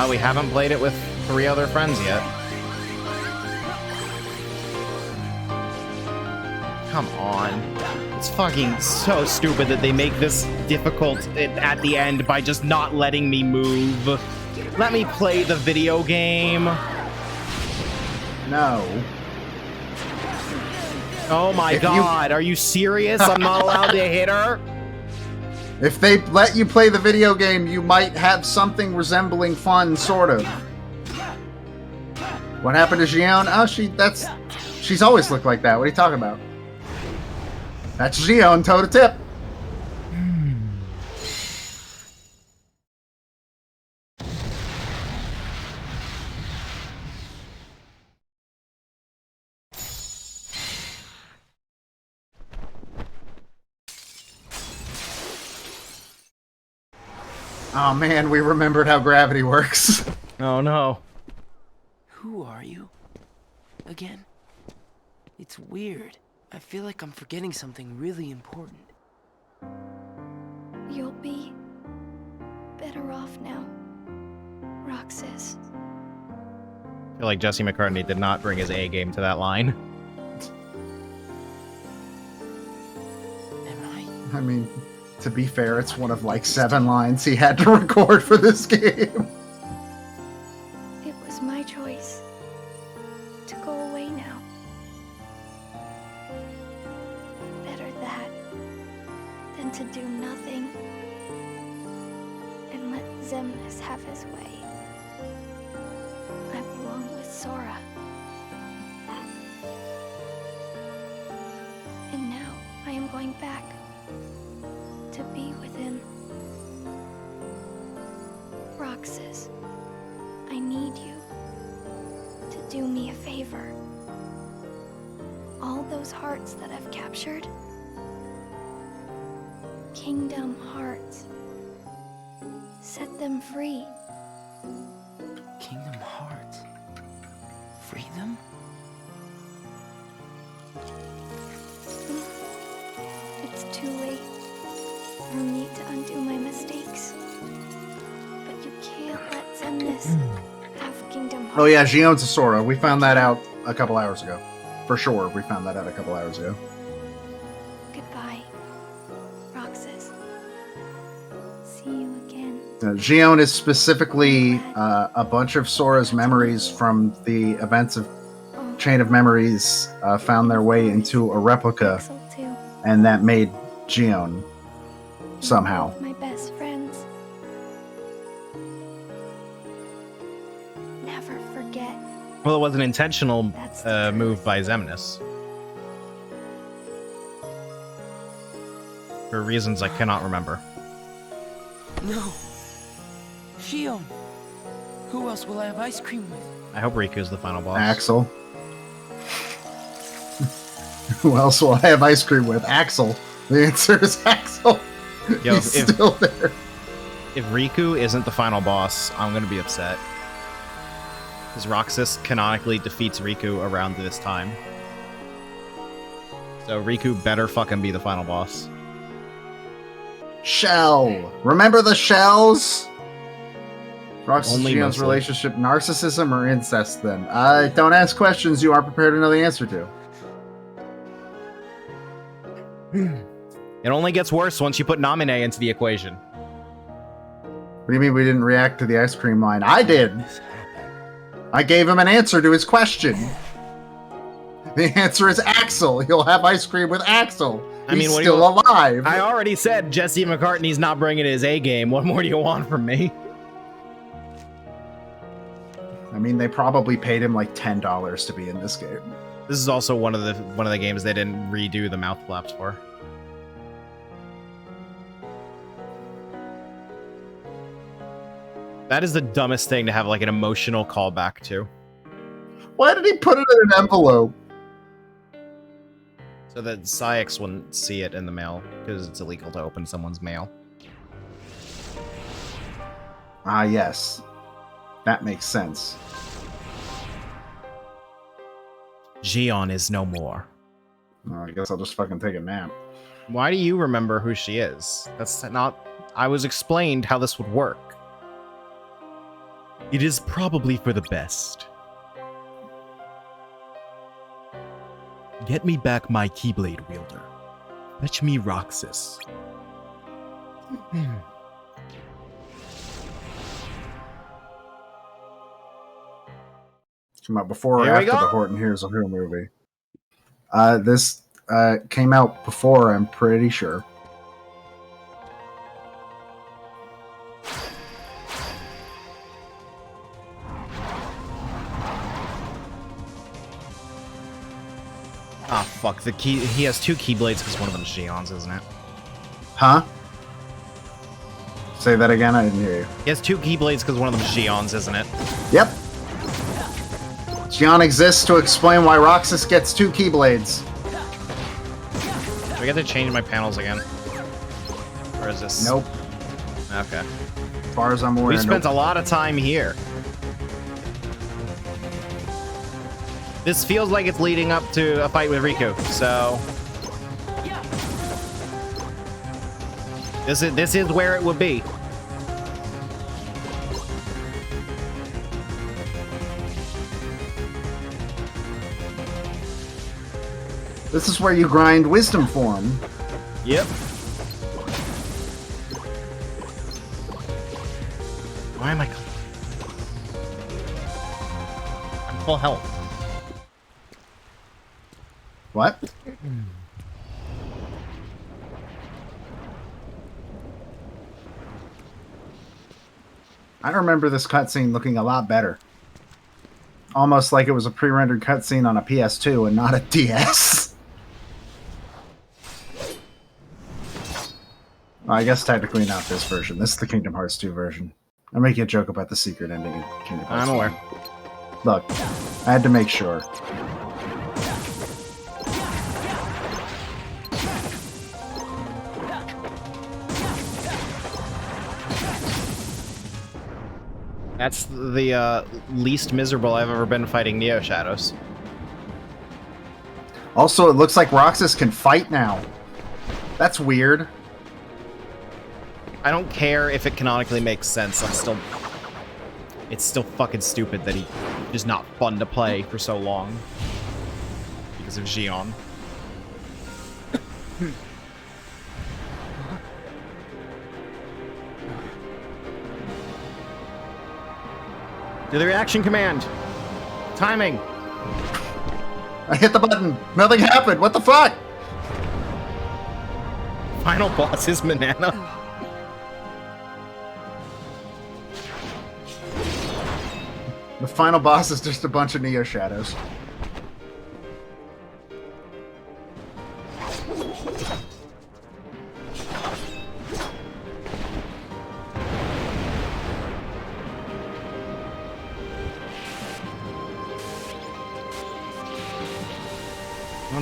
We haven't played it with 3 other friends yet. Come on. It's fucking so stupid that they make this difficult at the end by just not letting me move. Let me play the video game. No. Oh my god, are you serious? I'm not allowed to hit her? If they let you play the video game, you might have something resembling fun, sort of. What happened to Gion? Oh, she's always looked like that. What are you talking about? That's Gion, toe to tip. Oh man, we remembered how gravity works. Oh no. Who are you? Again? It's weird. I feel like I'm forgetting something really important. You'll be better off now, Roxas. I feel like Jesse McCartney did not bring his A game to that line. Am I? I mean, to be fair, it's one of like 7 lines he had to record for this game. It was my choice to go away now. Better that than to do nothing and let Xemnas have his way. I belong with Sora. And now I am going back to be with him. Roxas, I need you to do me a favor. All those hearts that I've captured, Kingdom Hearts, set them free. Kingdom Hearts? Free them? It's too late for me to undo my mistakes. But you can't let Xemnas have Kingdom Hearts. Oh yeah, Gion's a Sora. We found that out a couple hours ago. For sure, we found that out a couple hours ago. Goodbye, Roxas. See you again. Gion is specifically a bunch of Sora's memories from the events of Oh, Chain of Memories found their way into a replica, Axel too. and that made Gion somehow. My best friends. Never forget. Well, it was an intentional That's the move truth. by Xemnas. for reasons I cannot remember. No. Shion. Who else will I have ice cream with? I hope Riku's the final boss. Axel. Who else will I have ice cream with? Axel. The answer is Axel. Yo, He's still there. If Riku isn't the final boss, I'm gonna be upset. Because Roxas canonically defeats Riku around this time. So Riku better fucking be the final boss. Shell. Remember the shells? Roxas and Only Shion's mostly. relationship, narcissism or incest then? Don't ask questions you aren't prepared to know the answer to. It only gets worse once you put Namine into the equation. What do you mean we didn't react to the ice cream line? I did. I gave him an answer to his question. The answer is Axel. He'll have ice cream with Axel. I mean, He's what do you still alive. I already said Jesse McCartney's not bringing his A game. What more do you want from me? I mean, they probably paid him like $10 to be in this game. This is also one of the games they didn't redo the mouth flaps for. That is the dumbest thing to have like an emotional callback to. Why did he put it in an envelope? So that Syx wouldn't see it in the mail, because it's illegal to open someone's mail. Ah, yes. That makes sense. Xion is no more. Well, I guess I'll just fucking take a nap. Why do you remember who she is? That's not... I was explained how this would work. It is probably for the best. Get me back my Keyblade wielder. Fetch me Roxas. Came out before or Here we after go. the Horton Hears a Who movie. This came out before, I'm pretty sure. Ah, fuck. He has two Keyblades because one of them is Xion's, isn't it? Huh? Say that again, I didn't hear you. He has two Keyblades because one of them is Xion's, isn't it? Yep. Xion exists to explain why Roxas gets two Keyblades. Do I get to change my panels again? Or is this... Nope. Okay. As far as I'm aware, We spent nope. a lot of time here. This feels like it's leading up to a fight with Riku, so... This is where it would be. This is where you grind wisdom form. Yep. Why am I... I'm full health. What? I remember this cutscene looking a lot better. Almost like it was a pre-rendered cutscene on a PS2 and not a DS. Well, I guess technically not this version. This is the Kingdom Hearts 2 version. I'm making a joke about the secret ending in Kingdom Hearts. I'm aware. 1. Look, I had to make sure. That's the least miserable I've ever been fighting Neo Shadows. Also, it looks like Roxas can fight now. That's weird. I don't care if it canonically makes sense. It's still fucking stupid that he is not fun to play for so long. Because of Xion. Do the reaction command. Timing. I hit the button. Nothing happened. What the fuck? Final boss is Manana. The final boss is just a bunch of Neo Shadows.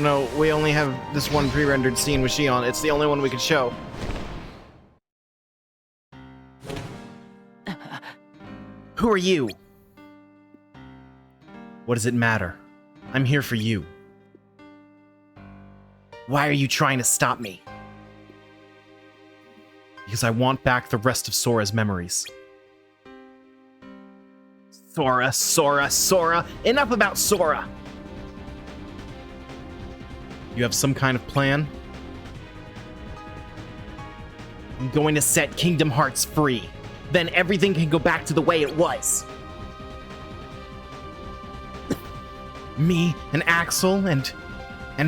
no, we only have this one pre-rendered scene with Xion. It's the only one we could show. Who are you? What does it matter? I'm here for you. Why are you trying to stop me? Because I want back the rest of Sora's memories. Sora, Sora, Sora! Enough about Sora! You have some kind of plan? I'm going to set Kingdom Hearts free. Then everything can go back to the way it was. Me and Axel and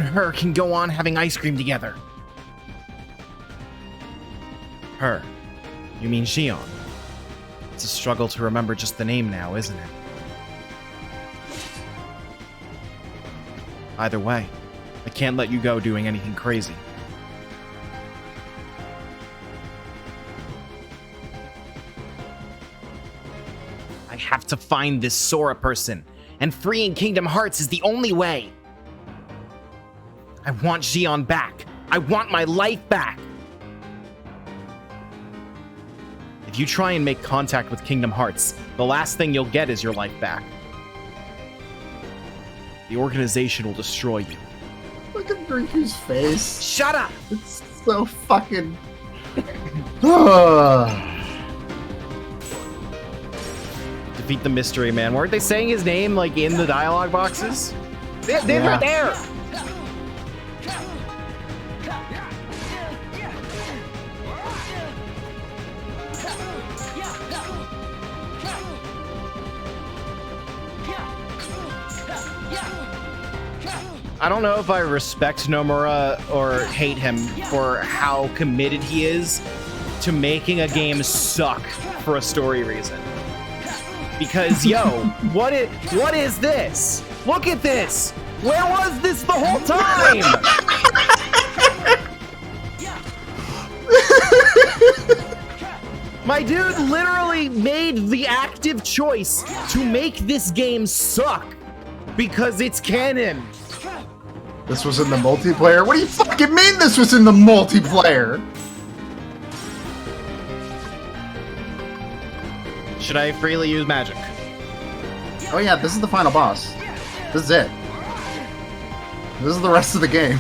her can go on having ice cream together. Her. You mean Xion? It's a struggle to remember just the name now, isn't it? Either way, I can't let you go doing anything crazy. I have to find this Sora person, and freeing Kingdom Hearts is the only way. I want Xion back. I want my life back. If you try and make contact with Kingdom Hearts, the last thing you'll get is your life back. The organization will destroy you. Look at Riku's face. Shut up! It's so fucking... Defeat the mystery man. Weren't they saying his name, like, in the dialogue boxes? They're Yeah. right there! I don't know if I respect Nomura or hate him for how committed he is to making a game suck for a story reason. Because, yo, what is this? Look at this! Where was this the whole time? My dude literally made the active choice to make this game suck because it's canon. This was in the multiplayer? What do you fucking mean this was in the multiplayer? Should I freely use magic? Oh yeah, this is the final boss. This is it. This is the rest of the game.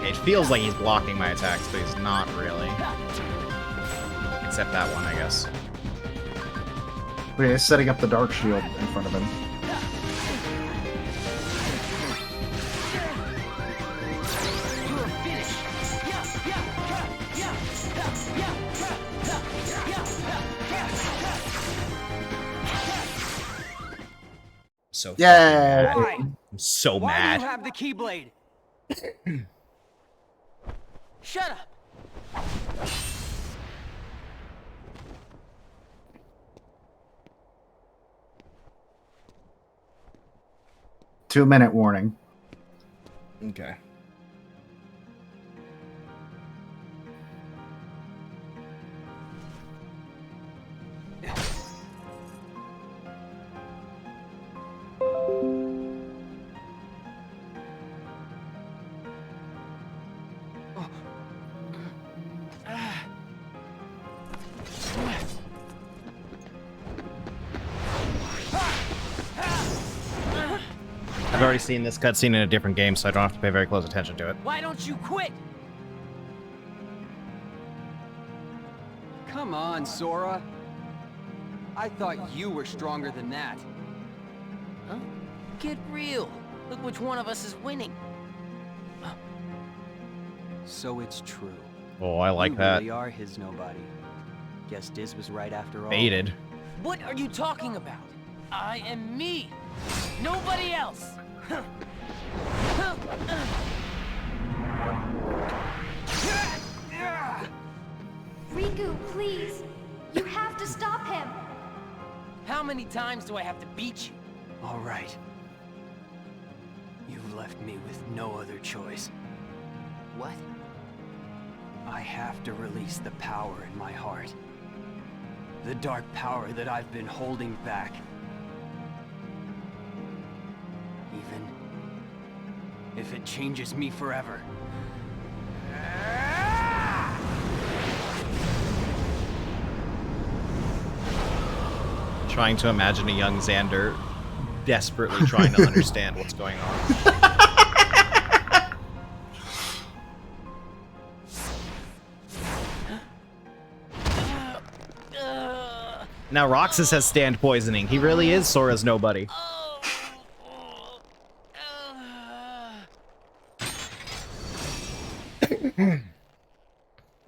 It feels like he's blocking my attacks, but he's not really. Except that one, I guess. Wait, he's setting up the dark shield in front of him. So Yeah. Why? I'm so Why mad. do you have the Keyblade? Shut up! 2-minute warning. Okay. I've already seen this cutscene in a different game, so I don't have to pay very close attention to it. Why don't you quit? Come on, Sora. I thought you were stronger than that. Huh? Get real. Look which one of us is winning. So it's true. Oh, I like you that. really are his nobody. Guess Diz was right after all. Baited. What are you talking about? I am me. Nobody else. Riku, please! You have to stop him! How many times do I have to beat you? All right. You've left me with no other choice. What? I have to release the power in my heart. The dark power that I've been holding back. Even if it changes me forever. Trying to imagine a young Xander desperately trying to understand what's going on. Now Roxas has stand poisoning. He really is Sora's nobody.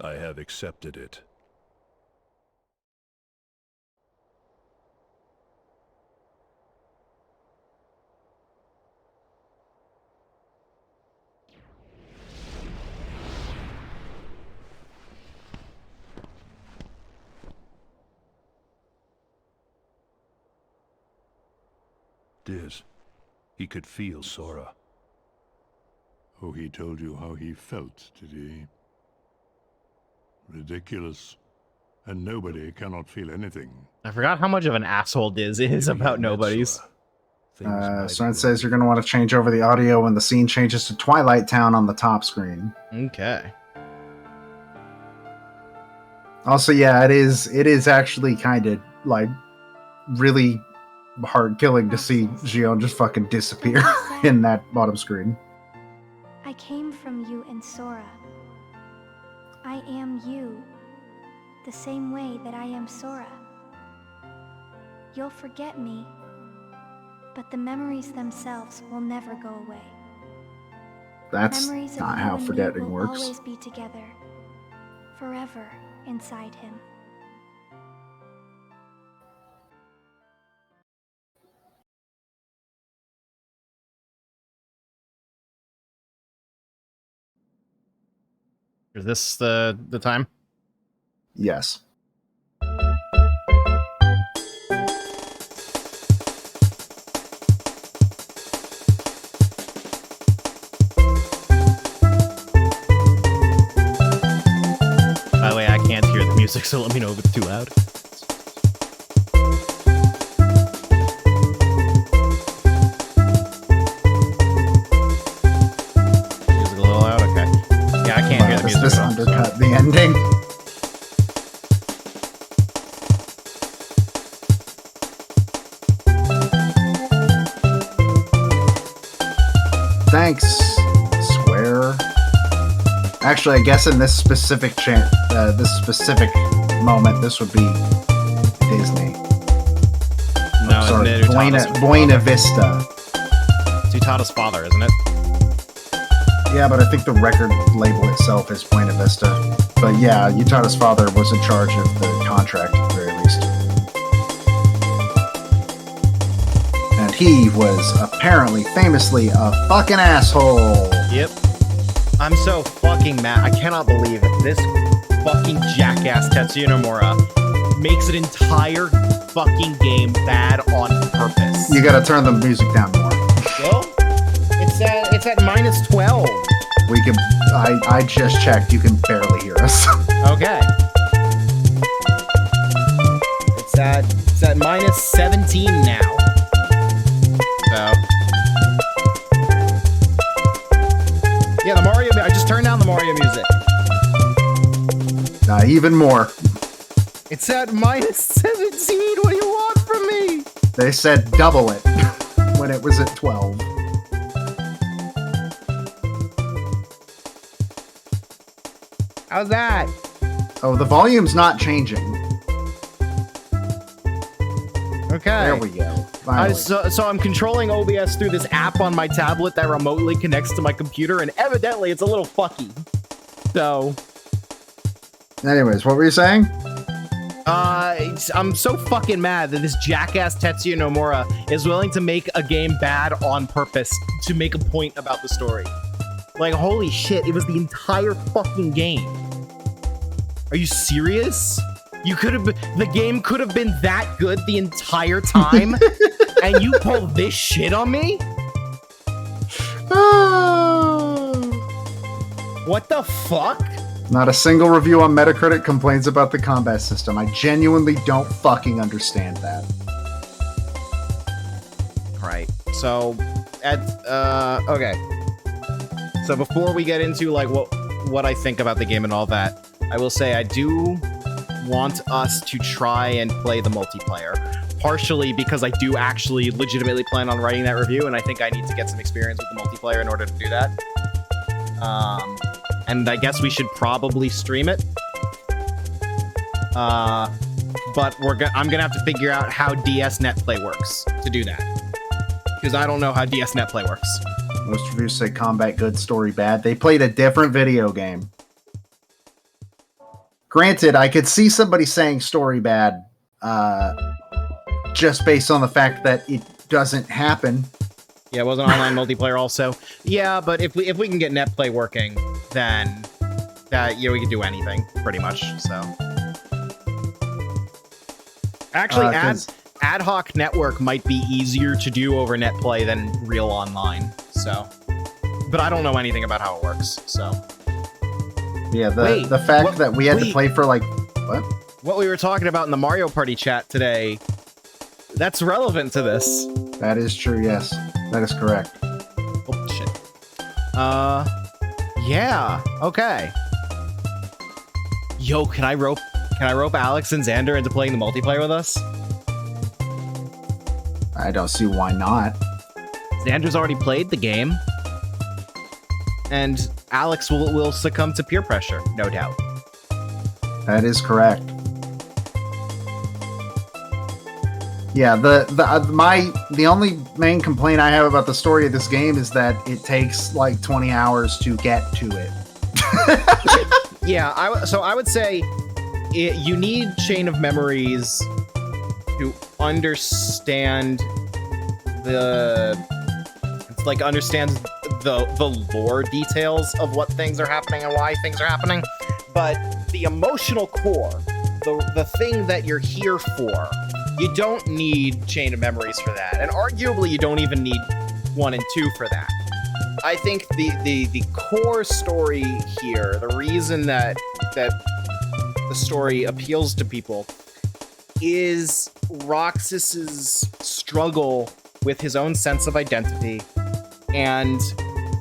I have accepted it. Diz, he could feel Sora. Oh, he told you how he felt, did he? Ridiculous. And nobody cannot feel anything. I forgot how much of an asshole Diz is about nobodies. So it says you're going to want to change over the audio when the scene changes to Twilight Town on the top screen. Okay. Also, yeah, it is actually kind of like really hard killing to see Xion just fucking disappear in that bottom screen. I came from you and Sora. I am you, the same way that I am Sora. You'll forget me, but the memories themselves will never go away. That's Memories of not you how and me forgetting will works. always be together, forever inside him. Is this the time? Yes. By the way, I can't hear the music, so let me know if it's too loud. Music a little loud? Okay. Yeah, I can't hear the music. This at all, so- undercut the ending. Thanks, Square. Actually, I guess in this specific moment, this would be Disney. No, Sorry, it's Buena Vista. It's Utada's father, isn't it? Yeah, but I think the record label itself is Buena Vista. But yeah, Utada's father was in charge of the contract at the very least. And he was apparently famously a fucking asshole. Yep. I'm so fucking mad. I cannot believe this fucking jackass Tetsuya Nomura makes an entire fucking game bad on purpose. You gotta turn the music down more. Well, it's at minus 12. We can. I just checked. You can barely hear us. Okay. It's at minus 17 now. So. Yeah, the Mario. I just turned down the Mario music. Even more. It's at minus 17. What do you want from me? They said double it when it was at 12. How's that? Oh, the volume's not changing. Okay. There we go. Finally. So I'm controlling OBS through this app on my tablet that remotely connects to my computer, and evidently it's a little fucky. So. Anyways, what were you saying? I'm so fucking mad that this jackass Tetsuya Nomura is willing to make a game bad on purpose to make a point about the story. Like, holy shit, it was the entire fucking game. Are you serious? The game could have been that good the entire time, and you pull this shit on me? What the fuck? Not a single review on Metacritic complains about the combat system. I genuinely don't fucking understand that. Right. So, okay. So before we get into like what I think about the game and all that, I will say I do want us to try and play the multiplayer. Partially because I do actually legitimately plan on writing that review, and I think I need to get some experience with the multiplayer in order to do that. And I guess we should probably stream it. But I'm gonna have to figure out how DS Netplay works to do that. Because I don't know how DS Netplay works. Most reviews say combat good, story bad. They played a different video game. Granted, I could see somebody saying story bad, just based on the fact that it doesn't happen. Yeah, it wasn't online multiplayer also. Yeah, but if we can get Netplay working, then we can do anything pretty much. So actually, ad hoc network might be easier to do over Netplay than real online. So, but I don't know anything about how it works. So yeah, the fact that we had to play for like what? What we were talking about in the Mario Party chat today, that's relevant to this. That is true, yes. That is correct. Oh, shit. Yeah, okay. Yo, can I rope Alex and Xander into playing the multiplayer with us? I don't see why not. Xander's already played the game. And Alex will succumb to peer pressure, no doubt. That is correct. Yeah, the only main complaint I have about the story of this game is that it takes like 20 hours to get to it. Yeah, I would say you need Chain of Memories to understand understand the lore details of what things are happening and why things are happening, but the emotional core, the thing that you're here for, you don't need Chain of Memories for that, and arguably you don't even need 1 and 2 for that. I think the core story here, the reason that the story appeals to people, is Roxas's struggle with his own sense of identity and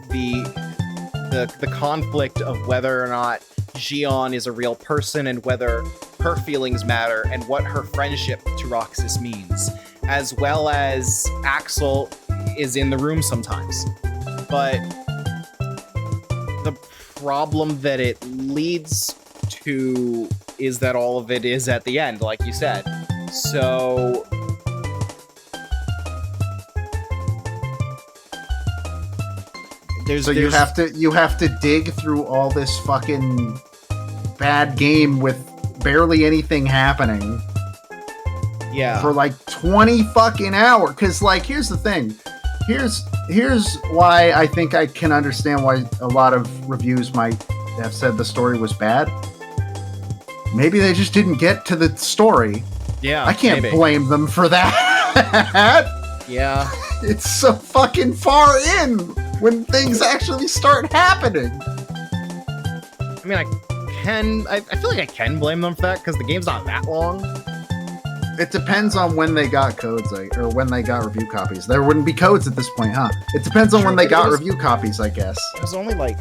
the conflict of whether or not Xion is a real person and whether her feelings matter and what her friendship to Roxas means, as well as Axel is in the room sometimes. But the problem that it leads to is that all of it is at the end, like you said. So you have to dig through all this fucking bad game with barely anything happening. Yeah. For like 20 fucking hours. Cause like, here's the thing. Here's why I think I can understand why a lot of reviews might have said the story was bad. Maybe they just didn't get to the story. Yeah. I can't blame them for that. Yeah. It's so fucking far in when things actually start happening. I mean, I feel like I can blame them for that because the game's not that long. It depends on when they got codes, or when they got review copies. There wouldn't be codes at this point, huh? It depends on when they got review copies, I guess. It was only like...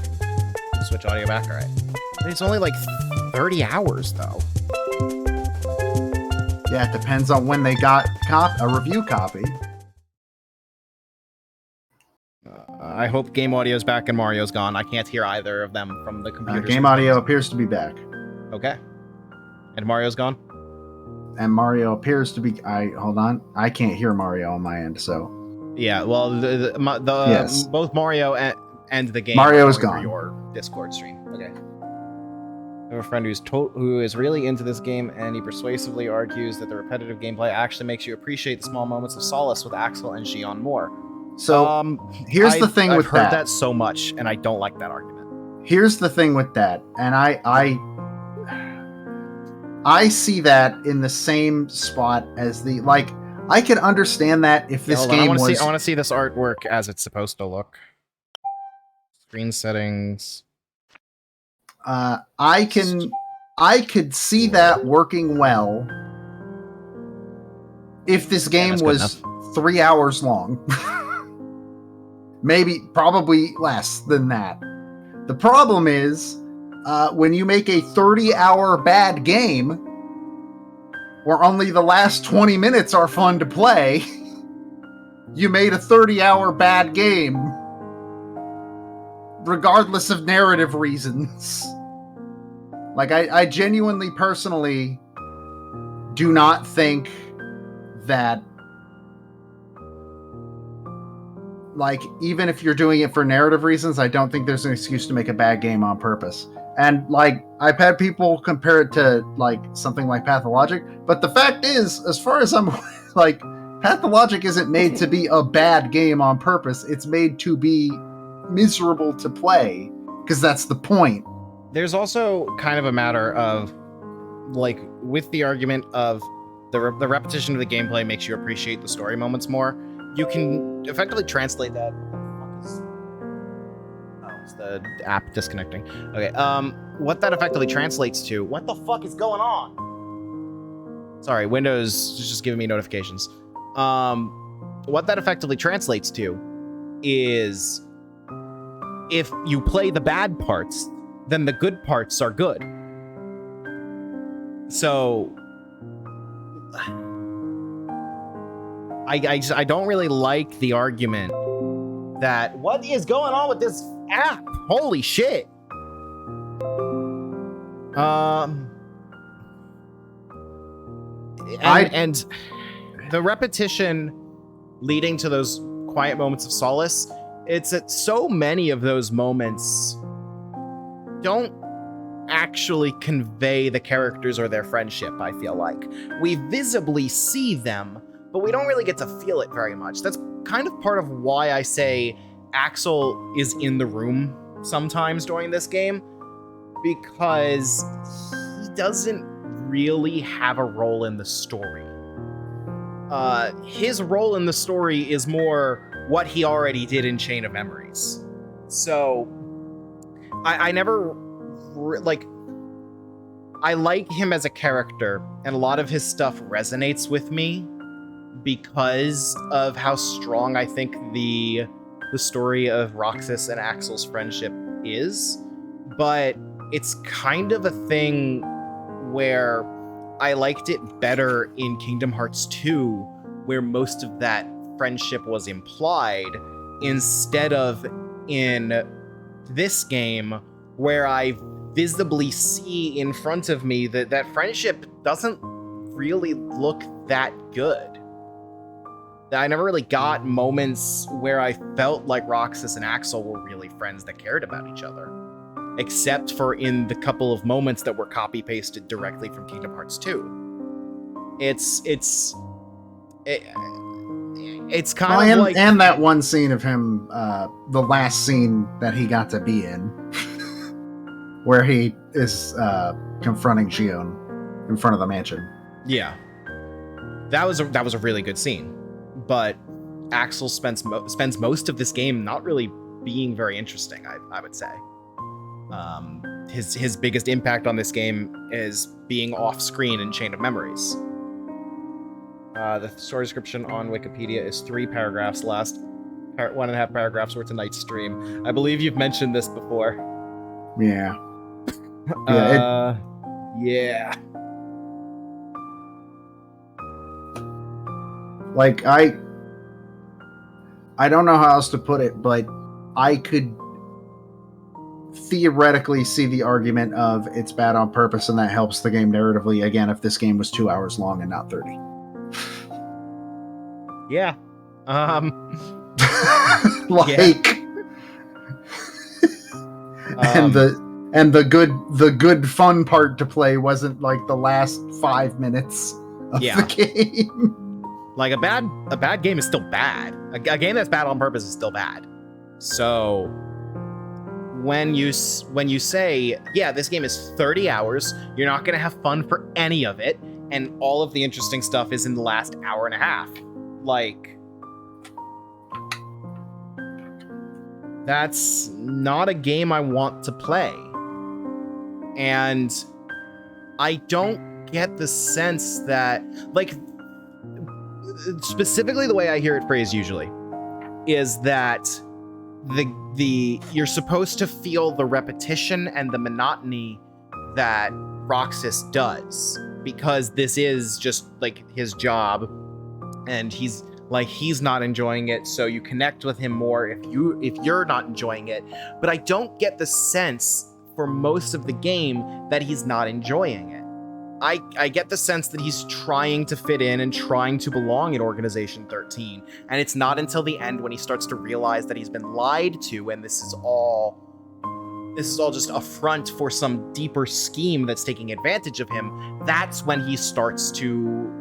Switch audio back, alright. It's only like 30 hours, though. Yeah, it depends on when they got a review copy. I hope game audio's back and Mario's gone. I can't hear either of them from the computer. Game audio appears to be back. Okay. And Mario's gone? And Mario appears to be... hold on. I can't hear Mario on my end, so... Yeah, well, yes. Both Mario and the game... Mario is gone. Your Discord stream. Okay. I have a friend who is really into this game, and he persuasively argues that the repetitive gameplay actually makes you appreciate the small moments of solace with Axel and Xion more. So, here's the thing with that. I've heard that so much, and I don't like that argument. Here's the thing with that, and I see that in the same spot as the like. I could understand that if this Hold on, game I was. want to see this artwork as it's supposed to look. Screen settings. I could see that working well if this game that's good was 3 hours long. Probably less than that. The problem is when you make a 30-hour bad game where only the last 20 minutes are fun to play, you made a 30-hour bad game regardless of narrative reasons. Like, I genuinely, personally do not think that, like, even if you're doing it for narrative reasons, I don't think there's an excuse to make a bad game on purpose. And, like, I've had people compare it to, like, something like Pathologic, but the fact is, as far as I'm, like, Pathologic isn't made to be a bad game on purpose. It's made to be miserable to play, because that's the point. There's also kind of a matter of, like, with the argument of the repetition of the gameplay makes you appreciate the story moments more, you can effectively translate that. It's the app disconnecting. Okay, what that effectively translates to... What the fuck is going on? Sorry, Windows is just giving me notifications. What that effectively translates to is if you play the bad parts, then the good parts are good. So... I don't really like the argument that what is going on with this app? Holy shit. And the repetition leading to those quiet moments of solace, it's that so many of those moments don't actually convey the characters or their friendship, I feel like. We visibly see them, but we don't really get to feel it very much. That's kind of part of why I say Axel is in the room sometimes during this game, because he doesn't really have a role in the story. His role in the story is more what he already did in Chain of Memories. So, I never... like, I like him as a character, and a lot of his stuff resonates with me because of how strong I think the story of Roxas and Axel's friendship is. But it's kind of a thing where I liked it better in Kingdom Hearts 2, where most of that friendship was implied, instead of in this game, where I visibly see in front of me that that friendship doesn't really look that good. I never really got moments where I felt like Roxas and Axel were really friends that cared about each other, except for in the couple of moments that were copy-pasted directly from Kingdom Hearts 2. It's kind of like... And that one scene of him, the last scene that he got to be in, where he is confronting Xion in front of the mansion. Yeah, that was a really good scene, but Axel spends most of this game not really being very interesting. I would say his biggest impact on this game is being off screen in Chain of Memories. The story description on Wikipedia is 3 paragraphs. Last 1.5 paragraphs were tonight's stream. I believe you've mentioned this before. Yeah. Yeah. Like, I don't know how else to put it, but I could theoretically see the argument of it's bad on purpose and that helps the game narratively, again, if this game was 2 hours long and not 30. Yeah. Like... Yeah. And the good fun part to play wasn't like the last 5 minutes of the game. Like a bad game is still bad. A game that's bad on purpose is still bad. So when you say, yeah, this game is 30 hours, you're not going to have fun for any of it, and all of the interesting stuff is in the last hour and a half. Like, that's not a game I want to play. And I don't get the sense that, like, specifically the way I hear it phrased usually is that the you're supposed to feel the repetition and the monotony that Roxas does, because this is just like his job, and he's not enjoying it, so you connect with him more if you're not enjoying it. But I don't get the sense for most of the game that he's not enjoying it. I get the sense that he's trying to fit in and trying to belong in Organization 13, and it's not until the end when he starts to realize that he's been lied to, and this is all just a front for some deeper scheme that's taking advantage of him. That's when he starts to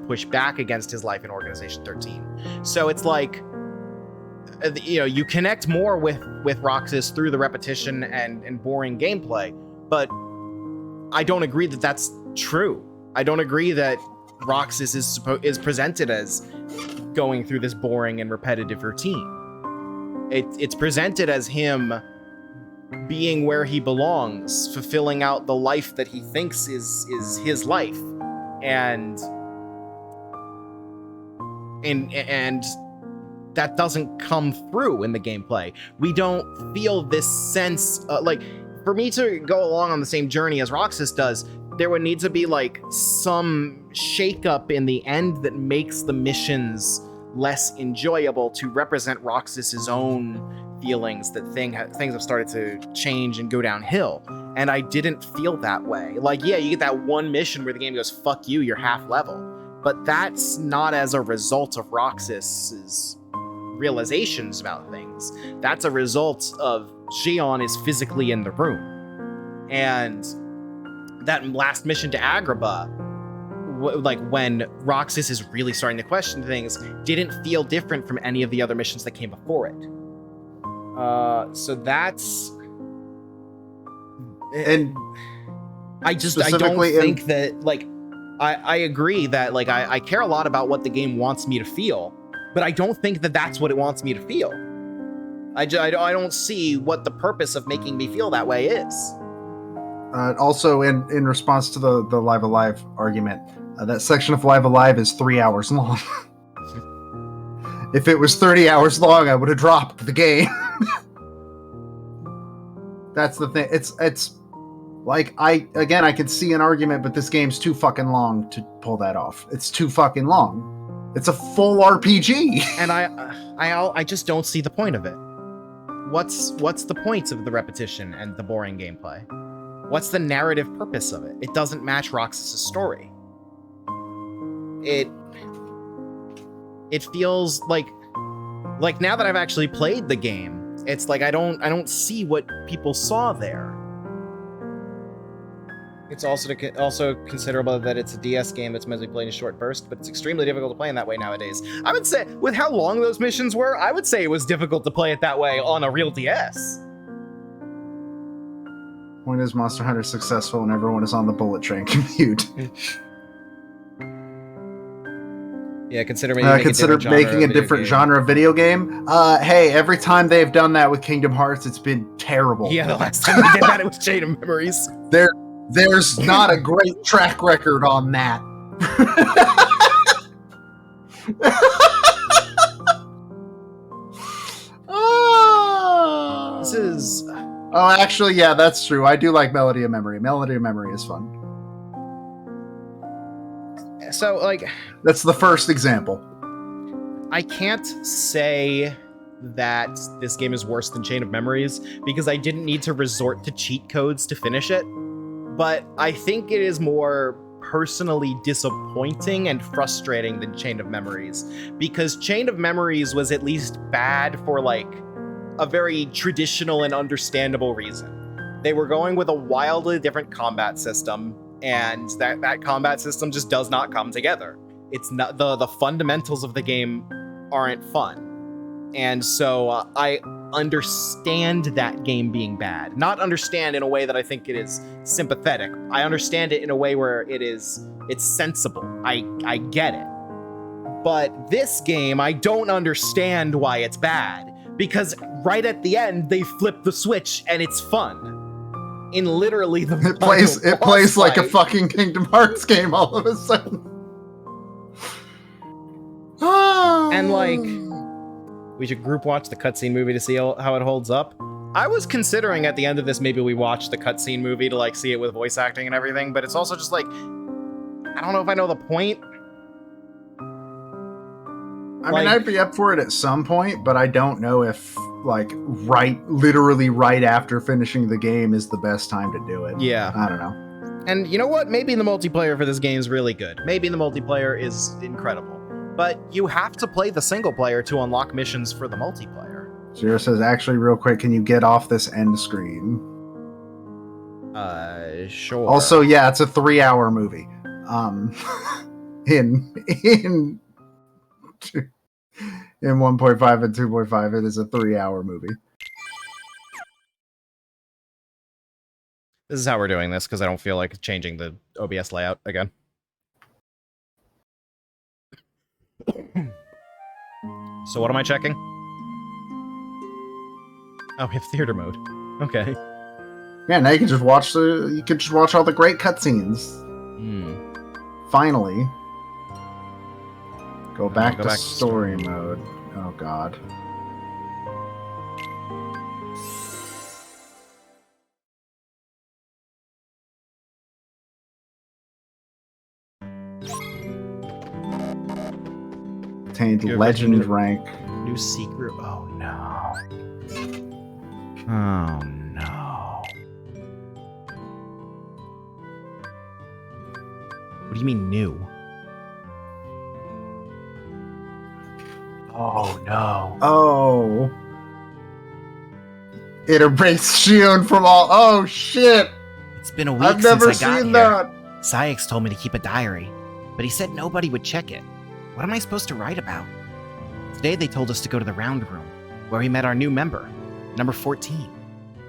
push back against his life in Organization 13. So it's like, you connect more with Roxas through the repetition and boring gameplay, but I don't agree that that's true. I don't agree that Roxas is presented as going through this boring and repetitive routine. It's presented as him being where he belongs, fulfilling out the life that he thinks is his life, and that doesn't come through in the gameplay. We don't feel this sense, like, for me to go along on the same journey as Roxas does, there would need to be like some shakeup in the end that makes the missions less enjoyable to represent Roxas's own feelings that things have started to change and go downhill. And I didn't feel that way. Like, yeah, you get that one mission where the game goes, fuck you, you're half level. But that's not as a result of Roxas's realizations about things. That's a result of Xion is physically in the room. And that last mission to Agrabah, like when Roxas is really starting to question things, didn't feel different from any of the other missions that came before it. So that's... And I don't think that, like, I agree that, like, I care a lot about what the game wants me to feel, but I don't think that that's what it wants me to feel. I don't see what the purpose of making me feel that way is. Also, in response to the Live Alive argument, that section of Live Alive is 3 hours long. If it was 30 hours long, I would have dropped the game. That's the thing. It's like, I can see an argument, but this game's too fucking long to pull that off. It's too fucking long. It's a full RPG. And I just don't see the point of it. What's the point of the repetition and the boring gameplay? What's the narrative purpose of it? It doesn't match Roxas' story. It feels like now that I've actually played the game, it's like I don't see what people saw there. It's also considerable that it's a DS game that's meant to be played in short bursts, but it's extremely difficult to play in that way nowadays. I would say, with how long those missions were, I would say it was difficult to play it that way on a real DS. When is Monster Hunter successful and everyone is on the bullet train commute? Yeah, consider making a different genre of video game. Hey, every time they've done that with Kingdom Hearts, it's been terrible. Yeah, the last time they did that, it was Chain of Memories. There's not a great track record on that. This is... Oh, actually, yeah, that's true. I do like Melody of Memory. Melody of Memory is fun. So, like... That's the first example. I can't say that this game is worse than Chain of Memories, because I didn't need to resort to cheat codes to finish it. But I think it is more personally disappointing and frustrating than Chain of Memories, because Chain of Memories was at least bad for, like, a very traditional and understandable reason. They were going with a wildly different combat system, and that combat system just does not come together. It's not, the fundamentals of the game aren't fun. And so understand that game being bad. Not understand in a way that I think it is sympathetic. I understand it in a way where it's sensible. I get it. But this game, I don't understand why it's bad. Because right at the end, they flip the switch and it's fun. In literally the It plays like a fucking Kingdom Hearts game all of a sudden. And like, we should group watch the cutscene movie to see how it holds up. I was considering at the end of this, maybe we watch the cutscene movie to like see it with voice acting and everything, but it's also just like, I don't know if I know the point. I mean, I'd be up for it at some point, but I don't know if like literally right after finishing the game is the best time to do it. Yeah. I don't know. And you know what? Maybe the multiplayer for this game is really good. Maybe the multiplayer is incredible. But you have to play the single player to unlock missions for the multiplayer. Zero says, actually, real quick, can you get off this end screen? Sure. Also, yeah, it's a 3-hour movie. In 1.5 and 2.5, it is a 3-hour movie. This is how we're doing this, because I don't feel like changing the OBS layout again. So what am I checking? Oh, we have theater mode. Okay. Yeah, now you can just watch all the great cutscenes. Finally. Go back to story mode. Oh god. Obtained legend rank. New secret. Oh no. Oh no. What do you mean new? Oh no. Oh. It erased Shion from all. Oh shit. It's been a week I've since never I got seen here. that. Sayx told me to keep a diary, but he said nobody would check it. What am I supposed to write about? Today they told us to go to the round room, where we met our new member, number 14.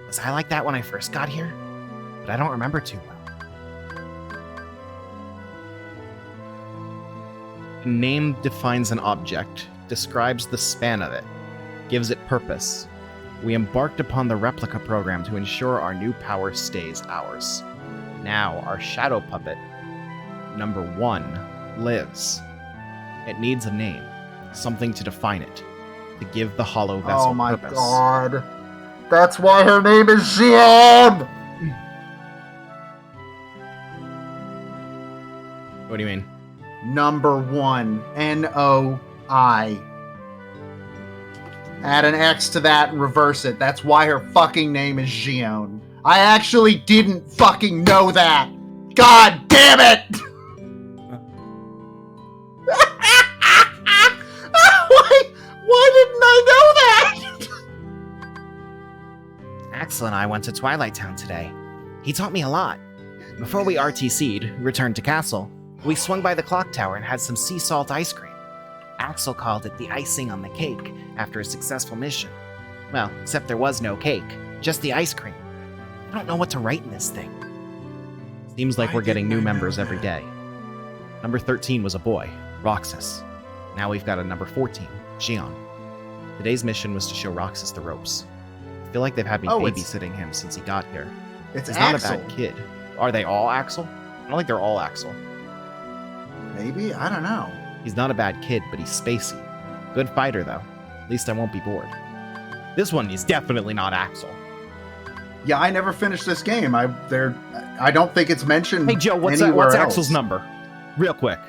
Was I like that when I first got here? But I don't remember too well. A name defines an object, describes the span of it, gives it purpose. We embarked upon the replica program to ensure our new power stays ours. Now our shadow puppet, number 1, lives. It needs a name, something to define it, to give the hollow vessel Oh my purpose. god. That's why her name is Shion! What do you mean? Number 1. N-O-I. Add an X to that and reverse it. That's why her fucking name is Xion. I actually didn't fucking know that! God damn it! Why didn't I know that? Axel and I went to Twilight Town today. He taught me a lot. Before we RTC'd, returned to Castle, we swung by the clock tower and had some sea salt ice cream. Axel called it the icing on the cake after a successful mission. Well, except there was no cake, just the ice cream. I don't know what to write in this thing. Seems like we're getting new members every day. Number 13 was a boy, Roxas. Now we've got a number 14, Xion. Today's mission was to show Roxas the ropes. I feel like they've had me babysitting him since he got here. It's He's Axel. not a bad kid. Are they all Axel? I don't think they're all Axel. Maybe? I don't know. He's not a bad kid, but he's spacey. Good fighter, though. At least I won't be bored. This one is definitely not Axel. Yeah, I never finished this game. I don't think it's mentioned. Hey, Joe, what's anywhere else. Axel's number? Real quick.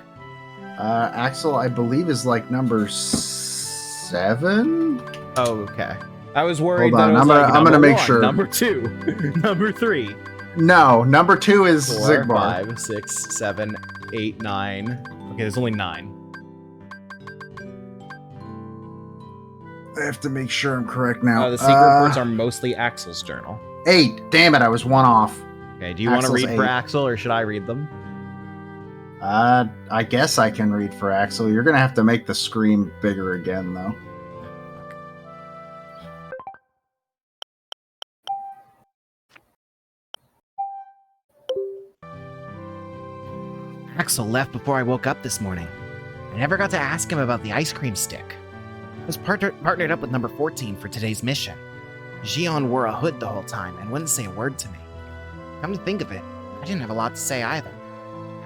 Axel, I believe, is like number 7? Oh, okay. I was worried. Hold on, that it was I'm gonna make 1, sure. Number 2, number 3. No, number 2 is 4, Zigbar. 5, 6, 7, 8, 9. Okay, there's only 9. I have to make sure I'm correct now. The secret reports are mostly Axel's journal. 8. Damn it, I was 1 off. Okay, do you want to Axel's read for 8. Axel, or should I read them? I guess I can read for Axel. You're gonna have to make the screen bigger again, though. Axel left before I woke up this morning. I never got to ask him about the ice cream stick. I was partnered up with number 14 for today's mission. Xion wore a hood the whole time and wouldn't say a word to me. Come to think of it, I didn't have a lot to say either.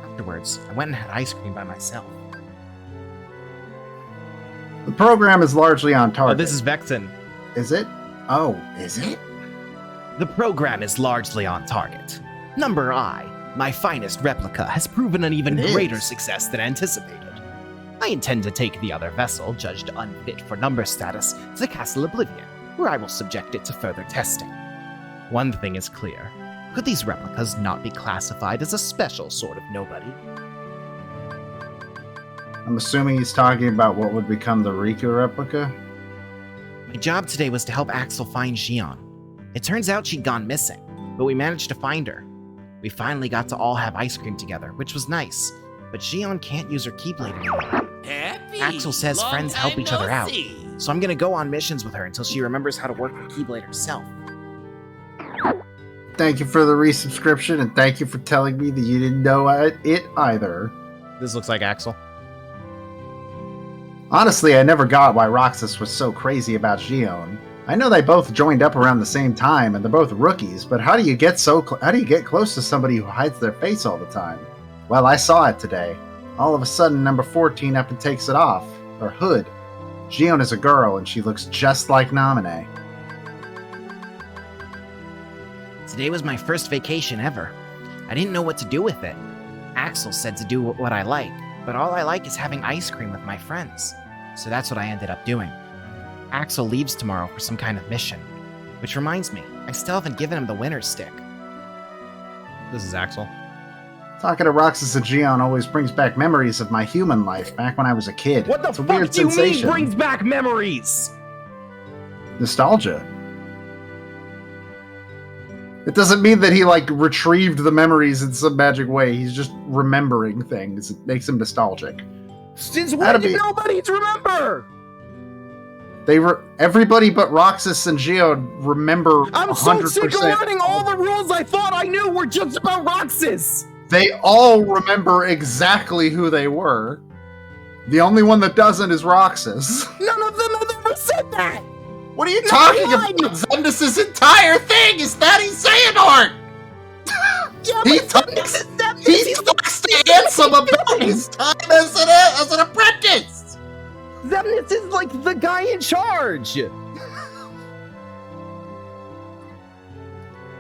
Afterwards, I went and had ice cream by myself. The program is largely on Oh, target. this is Vexen. Is it? Oh, is it? The program is largely on target. Number I, my finest replica, has proven an even It greater is. success than anticipated. I intend to take the other vessel, judged unfit for number status, to Castle Oblivion, where I will subject it to further testing. One thing is clear. Could these replicas not be classified as a special sort of nobody? I'm assuming he's talking about what would become the Riku replica. My job today was to help Axel find Xion. It turns out she'd gone missing, but we managed to find her. We finally got to all have ice cream together, which was nice, but Xion can't use her Keyblade anymore. Happy. Axel says Long friends help time each other no out, see. so I'm gonna go on missions with her until she remembers how to work the Keyblade herself. Thank you for the resubscription, and thank you for telling me that you didn't know it either. This looks like Axel. Honestly, I never got why Roxas was so crazy about Xion. I know they both joined up around the same time, and they're both rookies. But how do you get close to somebody who hides their face all the time? Well, I saw it today. All of a sudden, number 14 up and takes it off, her hood. Xion is a girl, and she looks just like Naminé. Today was my first vacation ever. I didn't know what to do with it. Axel said to do what I like, but all I like is having ice cream with my friends. So that's what I ended up doing. Axel leaves tomorrow for some kind of mission. Which reminds me, I still haven't given him the winner's stick. This is Axel. Talking to Roxas and Xion always brings back memories of my human life back when I was a kid. What the It's a fuck weird do you sensation. mean brings back memories? Nostalgia. It doesn't mean that he retrieved the memories in some magic way. He's just remembering things. It makes him nostalgic. Since That'd when did be- nobody remember? Everybody but Roxas and Xion remember I'm so 100%. sick of learning all the rules I thought I knew were just about Roxas! They all remember exactly who they were. The only one that doesn't is Roxas. None of them have ever said that! What are you talking about? Zemnis' entire thing is that he's Xehanort! Yeah, He but talks, Zemnis he is talks to Ansem about his time as an apprentice! Zemnis is like the guy in charge!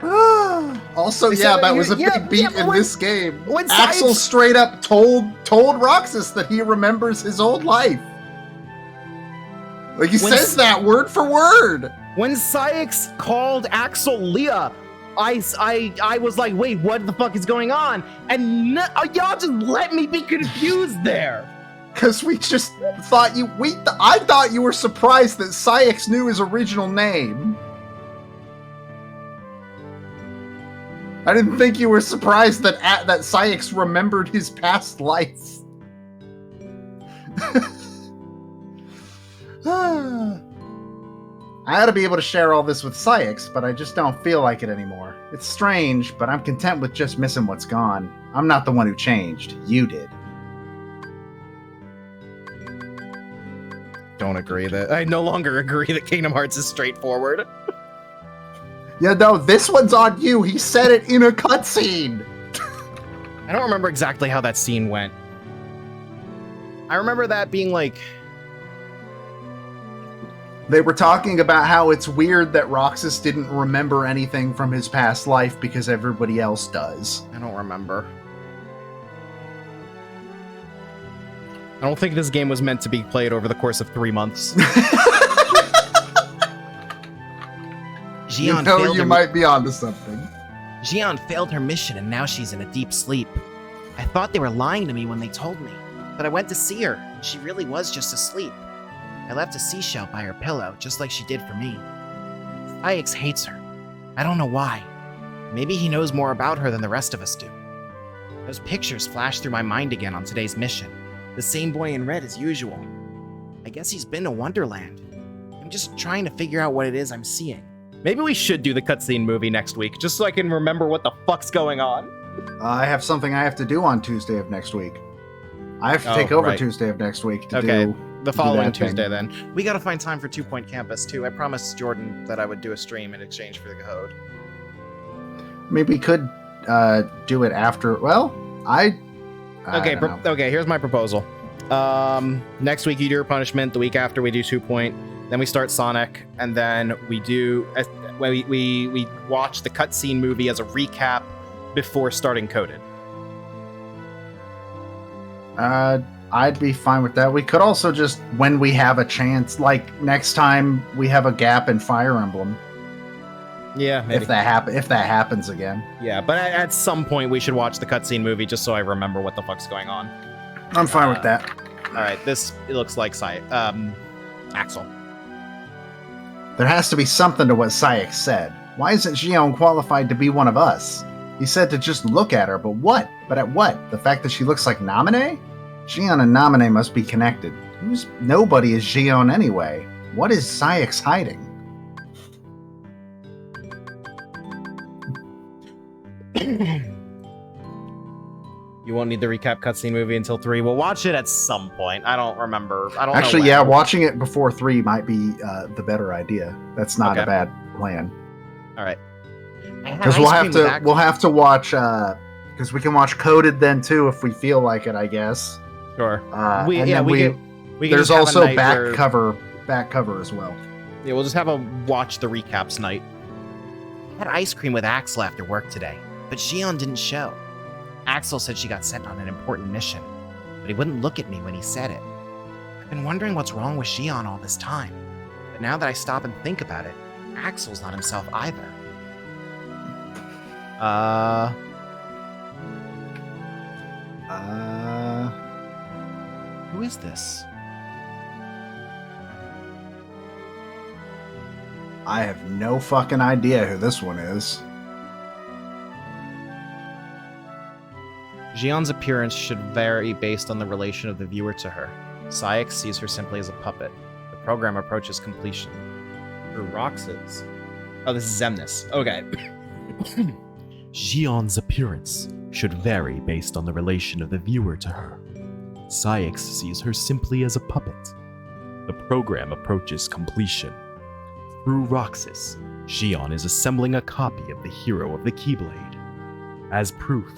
Also, So yeah, that you- was a yeah, big beat yeah, but in when- this game. when Axel Science- straight up told Roxas that he remembers his old life. Like, he When says that word for word. When Cyax called Axel Leah, I was like, wait, what the fuck is going on? And y'all just let me be confused there. Because we just thought I thought you were surprised that Cyax knew his original name. I didn't think you were surprised that Cyax remembered his past life. I ought to be able to share all this with Cyax, but I just don't feel like it anymore. It's strange, but I'm content with just missing what's gone. I'm not the one who changed. You did. Don't agree that I no longer agree that Kingdom Hearts is straightforward. Yeah, no, this one's on you. He said it in a cutscene. I don't remember exactly how that scene went. I remember that being like, They were talking about how it's weird that Roxas didn't remember anything from his past life because everybody else does. I don't remember. I don't think this game was meant to be played over the course of 3 months. Xion You failed her might be onto something. Xion failed her mission and now she's in a deep sleep. I thought they were lying to me when they told me, but I went to see her and she really was just asleep. I left a seashell by her pillow, just like she did for me. Cyax hates her. I don't know why. Maybe he knows more about her than the rest of us do. Those pictures flashed through my mind again on today's mission. The same boy in red as usual. I guess he's been to Wonderland. I'm just trying to figure out what it is I'm seeing. Maybe we should do the cutscene movie next week, just so I can remember what the fuck's going on. I have something I have to do on Tuesday of next week. I have to take Oh, over right. Tuesday of next week to Okay, do the following that thing. Tuesday then. We gotta find time for 2 Point Campus too. I promised Jordan that I would do a stream in exchange for the code. Maybe we could do it after. Well, I Okay, don't know. okay. Here's my proposal. Next week you do your punishment. The week after we do 2 Point. Then we start Sonic, and then we do we watch the cutscene movie as a recap before starting Coded. I'd be fine with that. We could also just, when we have a chance, like next time we have a gap in Fire Emblem, Yeah, maybe. if that happens again. Yeah, but at some point we should watch the cutscene movie just so I remember what the fuck's going on. I'm fine with that. All right, it looks like Axel. There has to be something to what Sayek said. Why isn't Xion qualified to be one of us? He said to just look at her, but what? But at what? The fact that she looks like Naminé? Xion and Naminé must be connected. Nobody is Xion anyway. What is Sayek's hiding? You won't need the recap cutscene movie until 3. We'll watch it at some point. I don't remember. I don't Actually, know yeah, when. watching it before 3 might be the better idea. That's not Okay. a bad plan. All right. Because we'll have to watch because we can watch Coded then too if we feel like it, I guess. Sure. We can just there's have a also night back where- cover as well. Yeah, we'll just have a watch the recaps night. I had ice cream with Axel after work today, but Xion didn't show. Axel said she got sent on an important mission, but he wouldn't look at me when he said it. I've been wondering what's wrong with Xion all this time, but now that I stop and think about it, Axel's not himself either. Who is this? I have no fucking idea who this one is. Xion's appearance should vary based on the relation of the viewer to her. Sayek sees her simply as a puppet. The program approaches completion. Through Roxas. Oh, this is Xemnas. Okay. Xion's appearance should vary based on the relation of the viewer to her. Sayek sees her simply as a puppet. The program approaches completion. Through Roxas, Xion is assembling a copy of the hero of the Keyblade. As proof,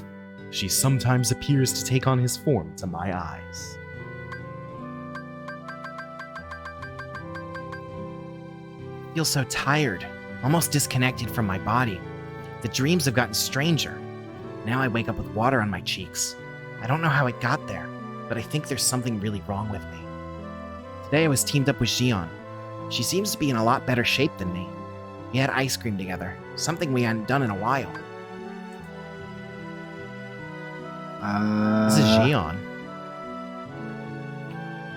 she sometimes appears to take on his form to my eyes. I feel so tired, almost disconnected from my body. The dreams have gotten stranger. Now I wake up with water on my cheeks. I don't know how it got there, but I think there's something really wrong with me. Today I was teamed up with Xion. She seems to be in a lot better shape than me. We had ice cream together, something we hadn't done in a while. This is Xion.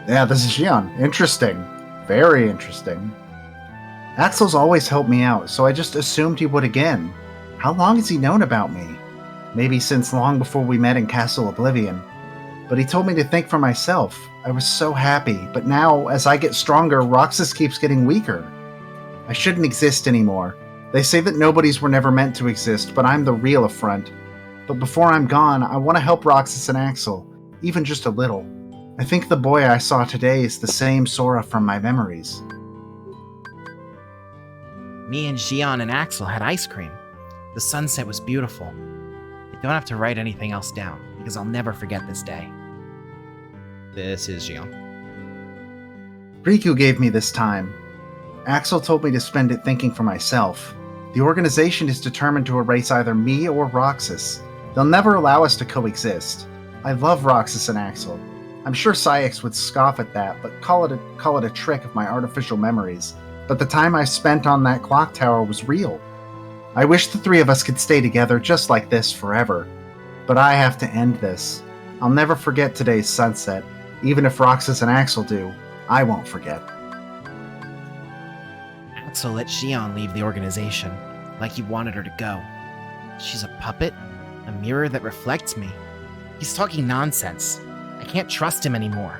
Yeah, this is Xion. Interesting. Very interesting. Axel's always helped me out, so I just assumed he would again. How long has he known about me? Maybe since long before we met in Castle Oblivion. But he told me to think for myself. I was so happy, but now, as I get stronger, Roxas keeps getting weaker. I shouldn't exist anymore. They say that nobodies were never meant to exist, but I'm the real affront. But before I'm gone, I want to help Roxas and Axel, even just a little. I think the boy I saw today is the same Sora from my memories. Me and Xion and Axel had ice cream. The sunset was beautiful. I don't have to write anything else down, because I'll never forget this day. This is Xion. Riku gave me this time. Axel told me to spend it thinking for myself. The organization is determined to erase either me or Roxas. They'll never allow us to coexist. I love Roxas and Axel. I'm sure Sayek would scoff at that, but call it a trick of my artificial memories. But the time I spent on that clock tower was real. I wish the three of us could stay together just like this forever. But I have to end this. I'll never forget today's sunset. Even if Roxas and Axel do, I won't forget. Axel let Xion leave the organization, like he wanted her to go. She's a puppet? A mirror that reflects me? He's talking nonsense. I can't trust him anymore.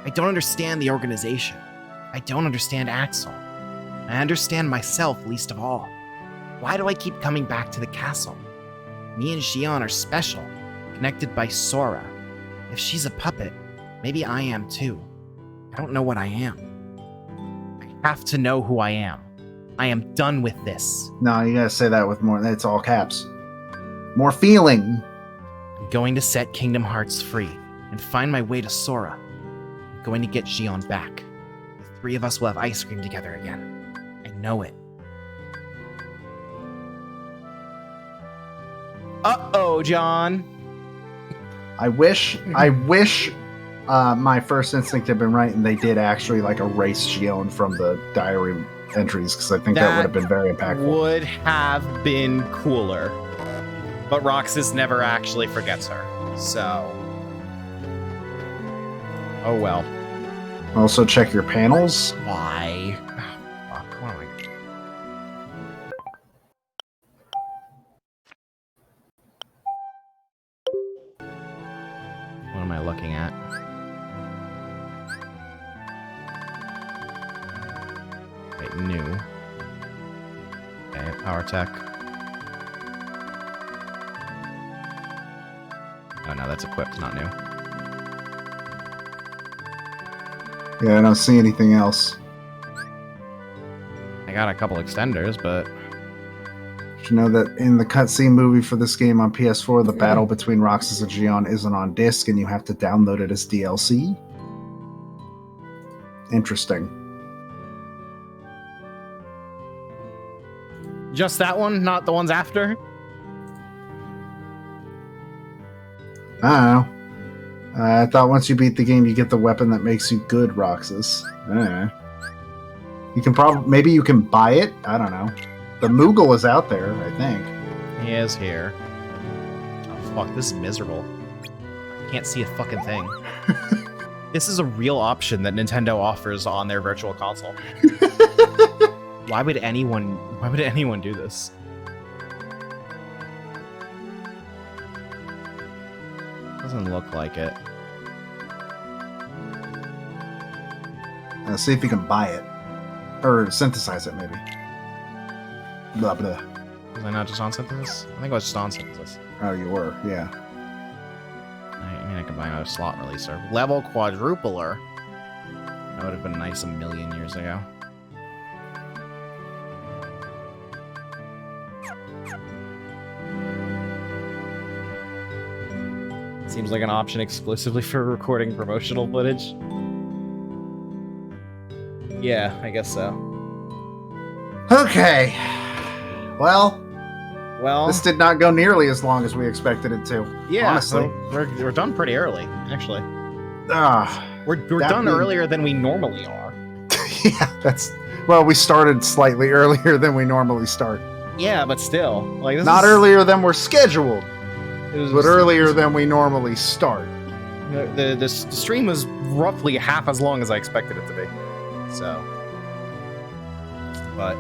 I don't understand the organization. I don't understand Axel. I understand myself least of all. Why do I keep coming back to the castle? Me and Xion are special, connected by Sora. If she's a puppet, maybe I am too. I don't know what I am. I have to know who I am. I am done with this. No, you gotta say that with more. It's all caps. More feeling. I'm going to set Kingdom Hearts free and find my way to Sora. I'm going to get Xion back. The three of us will have ice cream together again. I know it. Uh-oh, John. I wish my first instinct had been right and they did actually like erase Xion from the diary entries, because I think that would have been very impactful. Would have been cooler. But Roxas never actually forgets her. So. Oh well. Also check your panels. Why? Fuck, what am I... What am I looking at? Wait, new. Okay, power tech. Oh no, that's equipped, not new. Yeah, I don't see anything else. I got a couple extenders, but Did you know that in the cutscene movie for this game on PS4, the battle between Roxas and Xion isn't on disc and you have to download it as DLC? Interesting. just that one, not the ones after? I don't know. I thought once you beat the game, you get the weapon that makes you good, Roxas. I don't know. You can probably, maybe you can buy it. I don't know. The Moogle is out there, I think. He is here. Oh fuck, this is miserable. I can't see a fucking thing. This is a real option that Nintendo offers on their virtual console. Why would anyone do this? Doesn't look like it. See if you can buy it. Or synthesize it, maybe. Blah, blah. Was I not just on Synthesis? I think I was just on Synthesis. Oh, you were, yeah. I mean, I could buy another slot releaser. Level quadrupler. That would have been nice a million years ago. Seems like an option exclusively for recording promotional footage. Yeah, I guess so. Okay. Well, Well, this did not go nearly as long as we expected it to. yeah, honestly. so we're done pretty early, actually. We're That done being- earlier than we normally are. Yeah, that's... Well, we started slightly earlier than we normally start. Yeah, but still, like this Not is, earlier than we're scheduled, it was- but earlier than we normally start. The stream was roughly half as long as I expected it to be. So, but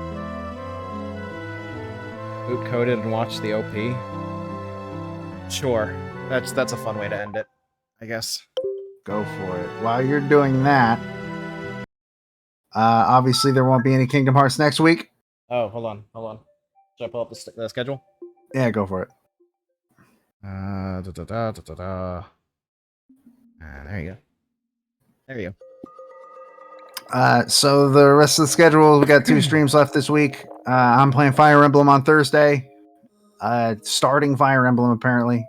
boot coded and watch the OP. Sure, that's a fun way to end it, I guess. Go for it. While you're doing that, obviously there won't be any Kingdom Hearts next week. Oh, hold on. Should I pull up the schedule? Yeah, go for it. There you go. So the rest of the schedule, we got 2 streams left this week. I'm playing Fire Emblem on Thursday. Starting Fire Emblem, apparently.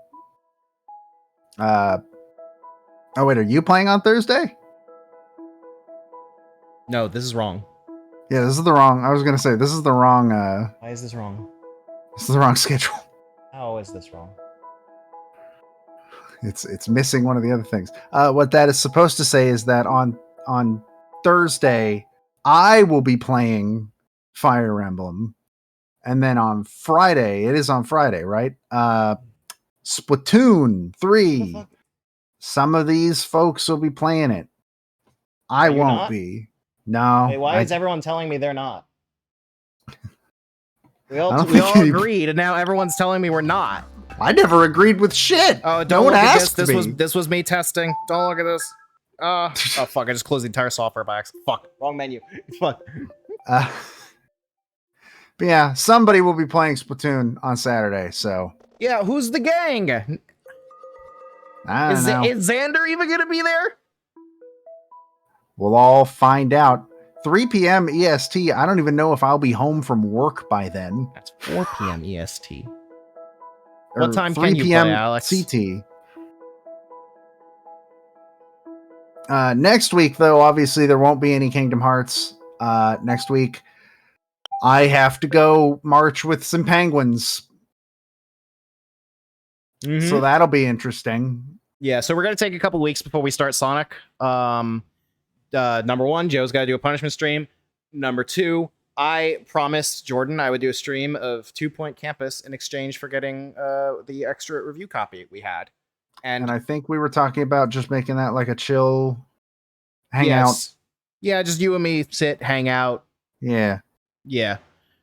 Oh, wait, are you playing on Thursday? No, this is wrong. Yeah, this is the wrong... I was going to say, this is the wrong... Why is this wrong? this is the wrong schedule. How is this wrong? It's missing one of the other things. What that is supposed to say is that on Thursday, I will be playing Fire Emblem. And then on Friday, it is on Friday, right? Splatoon 3. Some of these folks will be playing it. I Are you won't not? be. No. Wait, why is everyone telling me they're not? We I all don't we think all any- agreed, and now everyone's telling me we're not. I never agreed with shit. Oh, no don't one look at asked this. me. This was me testing. Don't look at this. Oh fuck! I just closed the entire software by accident. Fuck. Wrong menu. Fuck. But yeah, somebody will be playing Splatoon on Saturday, so Yeah, who's the gang? I don't know. Is Xander even gonna be there? We'll all find out. 3 p.m. EST. I don't even know if I'll be home from work by then. That's 4 p.m. EST. Or What time 3 can you p.m. play, Alex? CT. Next week, though, obviously there won't be any Kingdom Hearts. Next week, I have to go march with some penguins. Mhm. So that'll be interesting. Yeah, so we're gonna take a couple weeks before we start Sonic. Number one, Joe's got to do a punishment stream. Number two, I promised Jordan I would do a stream of 2 Point Campus in exchange for getting the extra review copy we had. And I think we were talking about just making that like a chill hangout. Yes. Yeah, just you and me sit, hang out. Yeah. Yeah.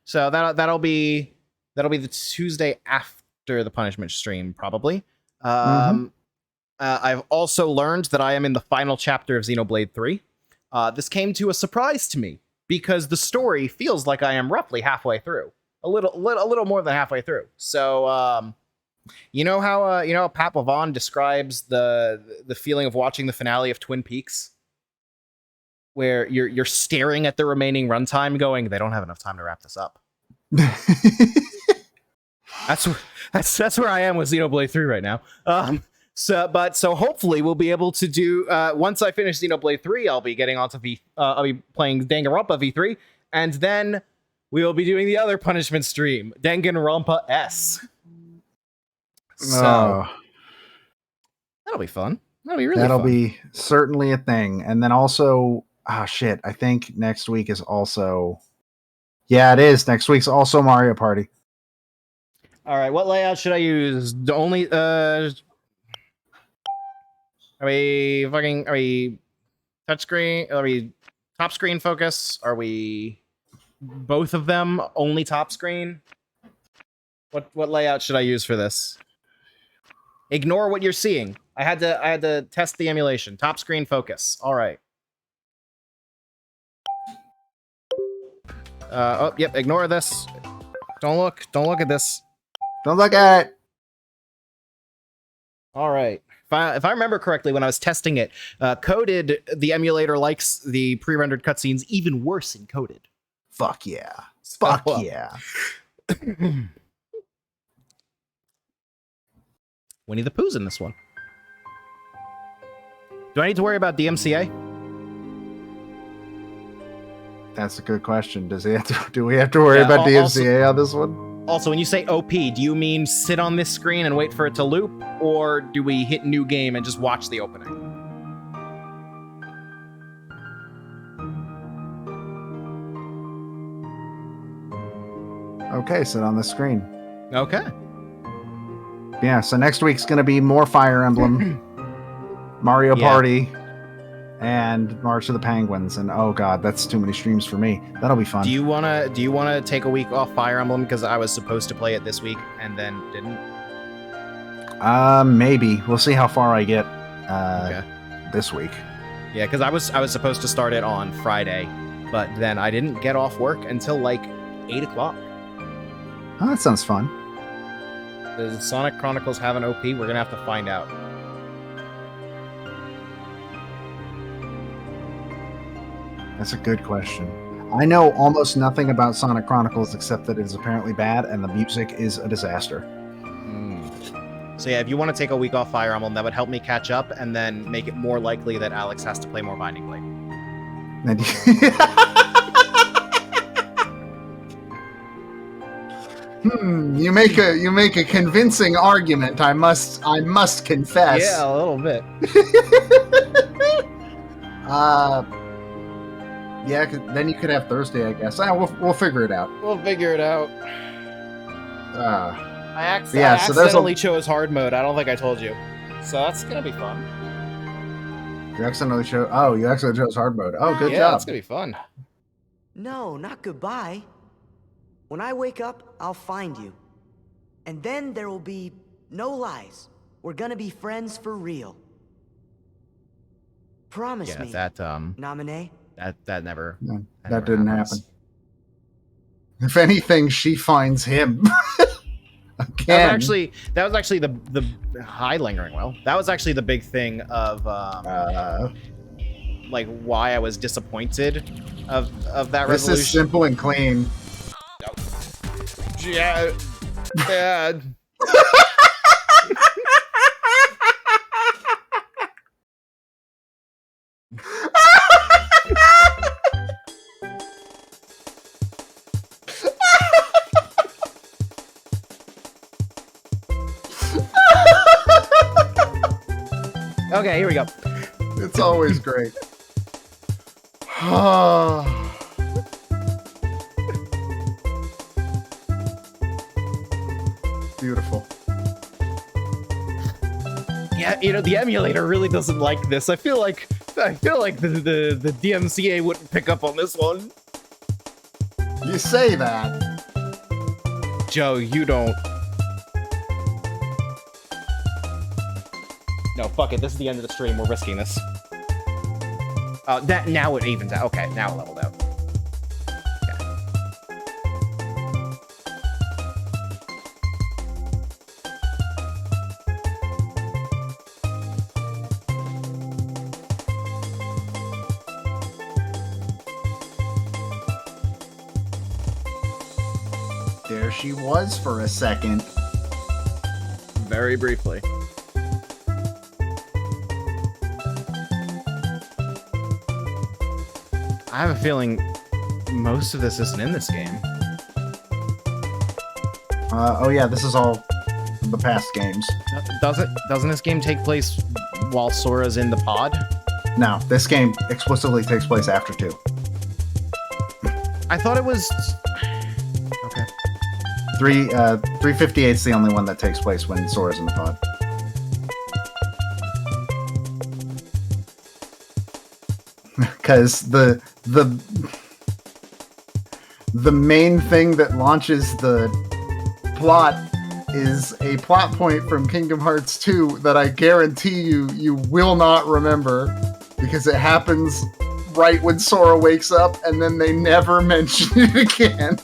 So that'll be the Tuesday after the punishment stream, probably. I've also learned that I am in the final chapter of Xenoblade 3. This came to a surprise to me because the story feels like I am roughly halfway through, a little more than halfway through. So, you know how Pat Levon describes the feeling of watching the finale of Twin Peaks, where you're staring at the remaining runtime, going, they don't have enough time to wrap this up. That's where I am with Xenoblade 3 right now. So hopefully we'll be able to do once I finish Xenoblade 3, I'll be getting onto I'll be playing Danganronpa V3, and then we will be doing the other punishment stream, Danganronpa S. So that'll be fun. That'll be really That'll fun. be certainly a thing. And then also, I think next week is also it is. Next week's also Mario Party. All right, what layout should I use? The only are we touchscreen? Are we top screen focus? Are we both of them only top screen? What layout should I use for this? Ignore what you're seeing. I had to test the emulation. Top screen focus. All right. Yep. Ignore this. Don't look at this. Don't look at it. All right. If I remember correctly, when I was testing it, coded, the emulator likes the pre-rendered cutscenes even worse encoded. Fuck yeah. Fuck yeah. Winnie the Pooh's in this one. Do I need to worry about DMCA? That's a good question. Do we have to worry about DMCA on this one? Also, when you say OP, do you mean sit on this screen and wait for it to loop? Or do we hit new game and just watch the opening? Okay, sit on the screen. Okay. Yeah, so next week's going to be more Fire Emblem, Mario Party, and March of the Penguins. And oh god, that's too many streams for me. That'll be fun. Do you wanna take a week off Fire Emblem because I was supposed to play it this week and then didn't? Maybe. We'll see how far I get this week. Yeah, because I was supposed to start it on Friday, but then I didn't get off work until like 8 o'clock. Oh, that sounds fun. Does Sonic Chronicles have an OP? We're gonna have to find out. That's a good question. I know almost nothing about Sonic Chronicles except that it is apparently bad and the music is a disaster. So yeah, if you want to take a week off Fire Emblem, that would help me catch up and then make it more likely that Alex has to play more Binding Blade. You make a convincing argument. I must confess. Yeah, a little bit. Yeah, then you could have Thursday, I guess. We'll figure it out. We'll figure it out. I accidentally chose hard mode. I don't think I told you. So that's gonna be fun. You accidentally chose hard mode. Oh, good job. Yeah, it's gonna be fun. No, not goodbye. When I wake up, I'll find you. And then there will be no lies. We're gonna be friends for real. Promise me. Naminé? That never. No, that that never didn't happens. happen. If anything, she finds him. Again. That was actually the high lingering will. That was actually the big thing of like why I was disappointed of that This resolution. is simple and clean. Yeah. Bad. Okay, here we go. It's always great. Beautiful. Yeah, the emulator really doesn't like this. I feel like the DMCA wouldn't pick up on this one. You say that. Joe, you don't. No, fuck it. This is the end of the stream. We're risking this. That now it evens out. Okay, now it leveled out. There she was for a second. Very briefly. I have a feeling most of this isn't in this game. Oh yeah, this is all the past games. Doesn't this game take place while Sora's in the pod? No, this game explicitly takes place after 2. I thought it was... Okay. 358 is the only one that takes place when Sora's in the pod. Because the main thing that launches the plot is a plot point from Kingdom Hearts 2 that I guarantee you will not remember, because it happens right when Sora wakes up and then they never mention it again.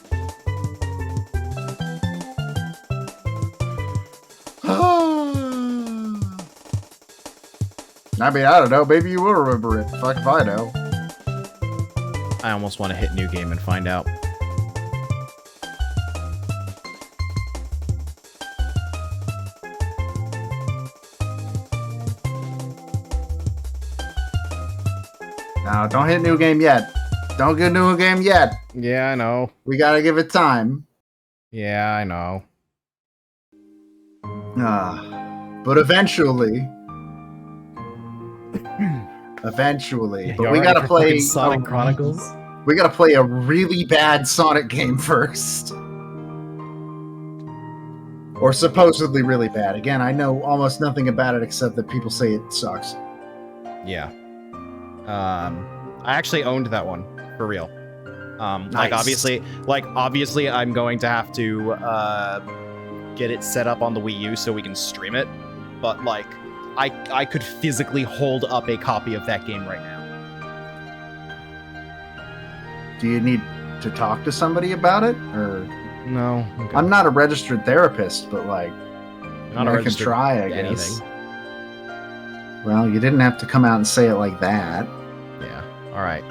I mean, I don't know. Maybe you will remember it. Fuck if I know. I almost want to hit new game and find out. No, don't hit new game yet. Don't get new game yet. Yeah, I know. We gotta give it time. Yeah, I know. But eventually. Yeah, but we gotta play Sonic Chronicles. We gotta play a really bad Sonic game first. Or supposedly really bad. Again, I know almost nothing about it except that people say it sucks. Yeah. I actually owned that one for real. Nice. Obviously, I'm going to have to get it set up on the Wii U so we can stream it. But like, I could physically hold up a copy of that game right now. Do you need to talk to somebody about it, or no? Okay. I'm not a registered therapist, but like, Not I can try. I guess. Well, you didn't have to come out and say it like that. Yeah. All right.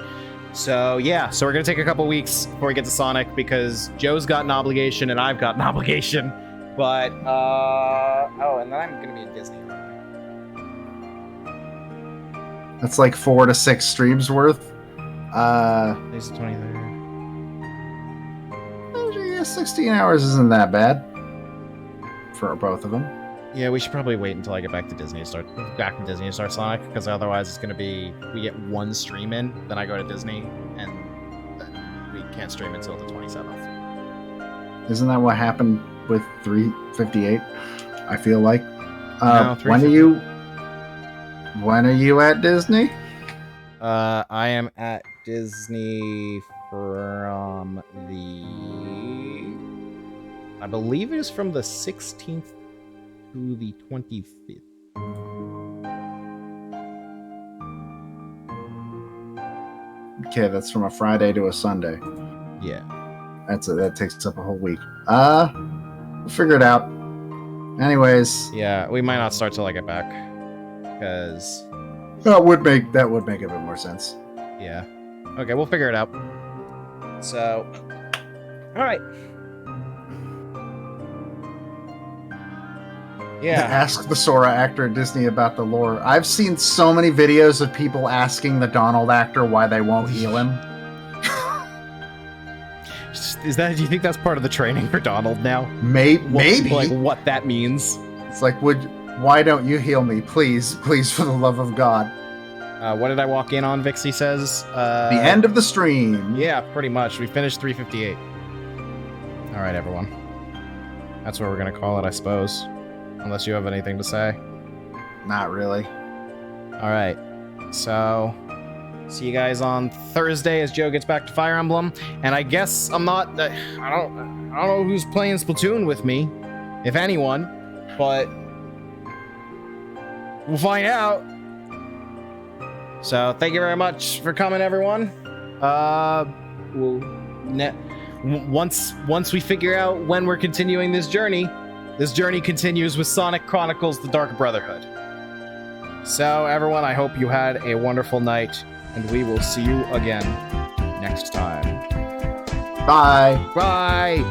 So yeah, so we're gonna take a couple weeks before we get to Sonic because Joe's got an obligation and I've got an obligation. But and then I'm gonna be in Disney. That's like 4 to 6 streams worth. Today's the 23rd. Yeah, 16 hours isn't that bad for both of them. Yeah, we should probably wait until I get back to Disney to start Sonic, because otherwise it's gonna be we get one stream in, then I go to Disney, and then we can't stream until the 27th. Isn't that what happened with 358? I feel like. No, When are you at Disney? I am at Disney from I believe it is from the 16th to the 25th. Okay, that's from a Friday to a Sunday. Yeah. That takes up a whole week. We'll figure it out. Anyways, Yeah, we might not start till I get back. Because, that would make a bit more sense. yeah. Okay, we'll figure it out. So, alright. Yeah. Ask the Sora actor at Disney about the lore. I've seen so many videos of people asking the Donald actor why they won't heal him. Do you think that's part of the training for Donald now? Maybe. Like, what that means? It's like, why don't you heal me, please, for the love of God? What did I walk in on, Vixie says? The end of the stream. Yeah, pretty much. We finished 358. Alright, everyone. That's what we're gonna call it, I suppose. Unless you have anything to say. Not really. Alright. So, see you guys on Thursday as Joe gets back to Fire Emblem. And I guess I'm not... I don't know who's playing Splatoon with me. If anyone. But... we'll find out. So, thank you very much for coming, everyone. Once we figure out when we're continuing this journey continues with Sonic Chronicles: The Dark Brotherhood. So, everyone, I hope you had a wonderful night, and we will see you again next time. Bye. Bye.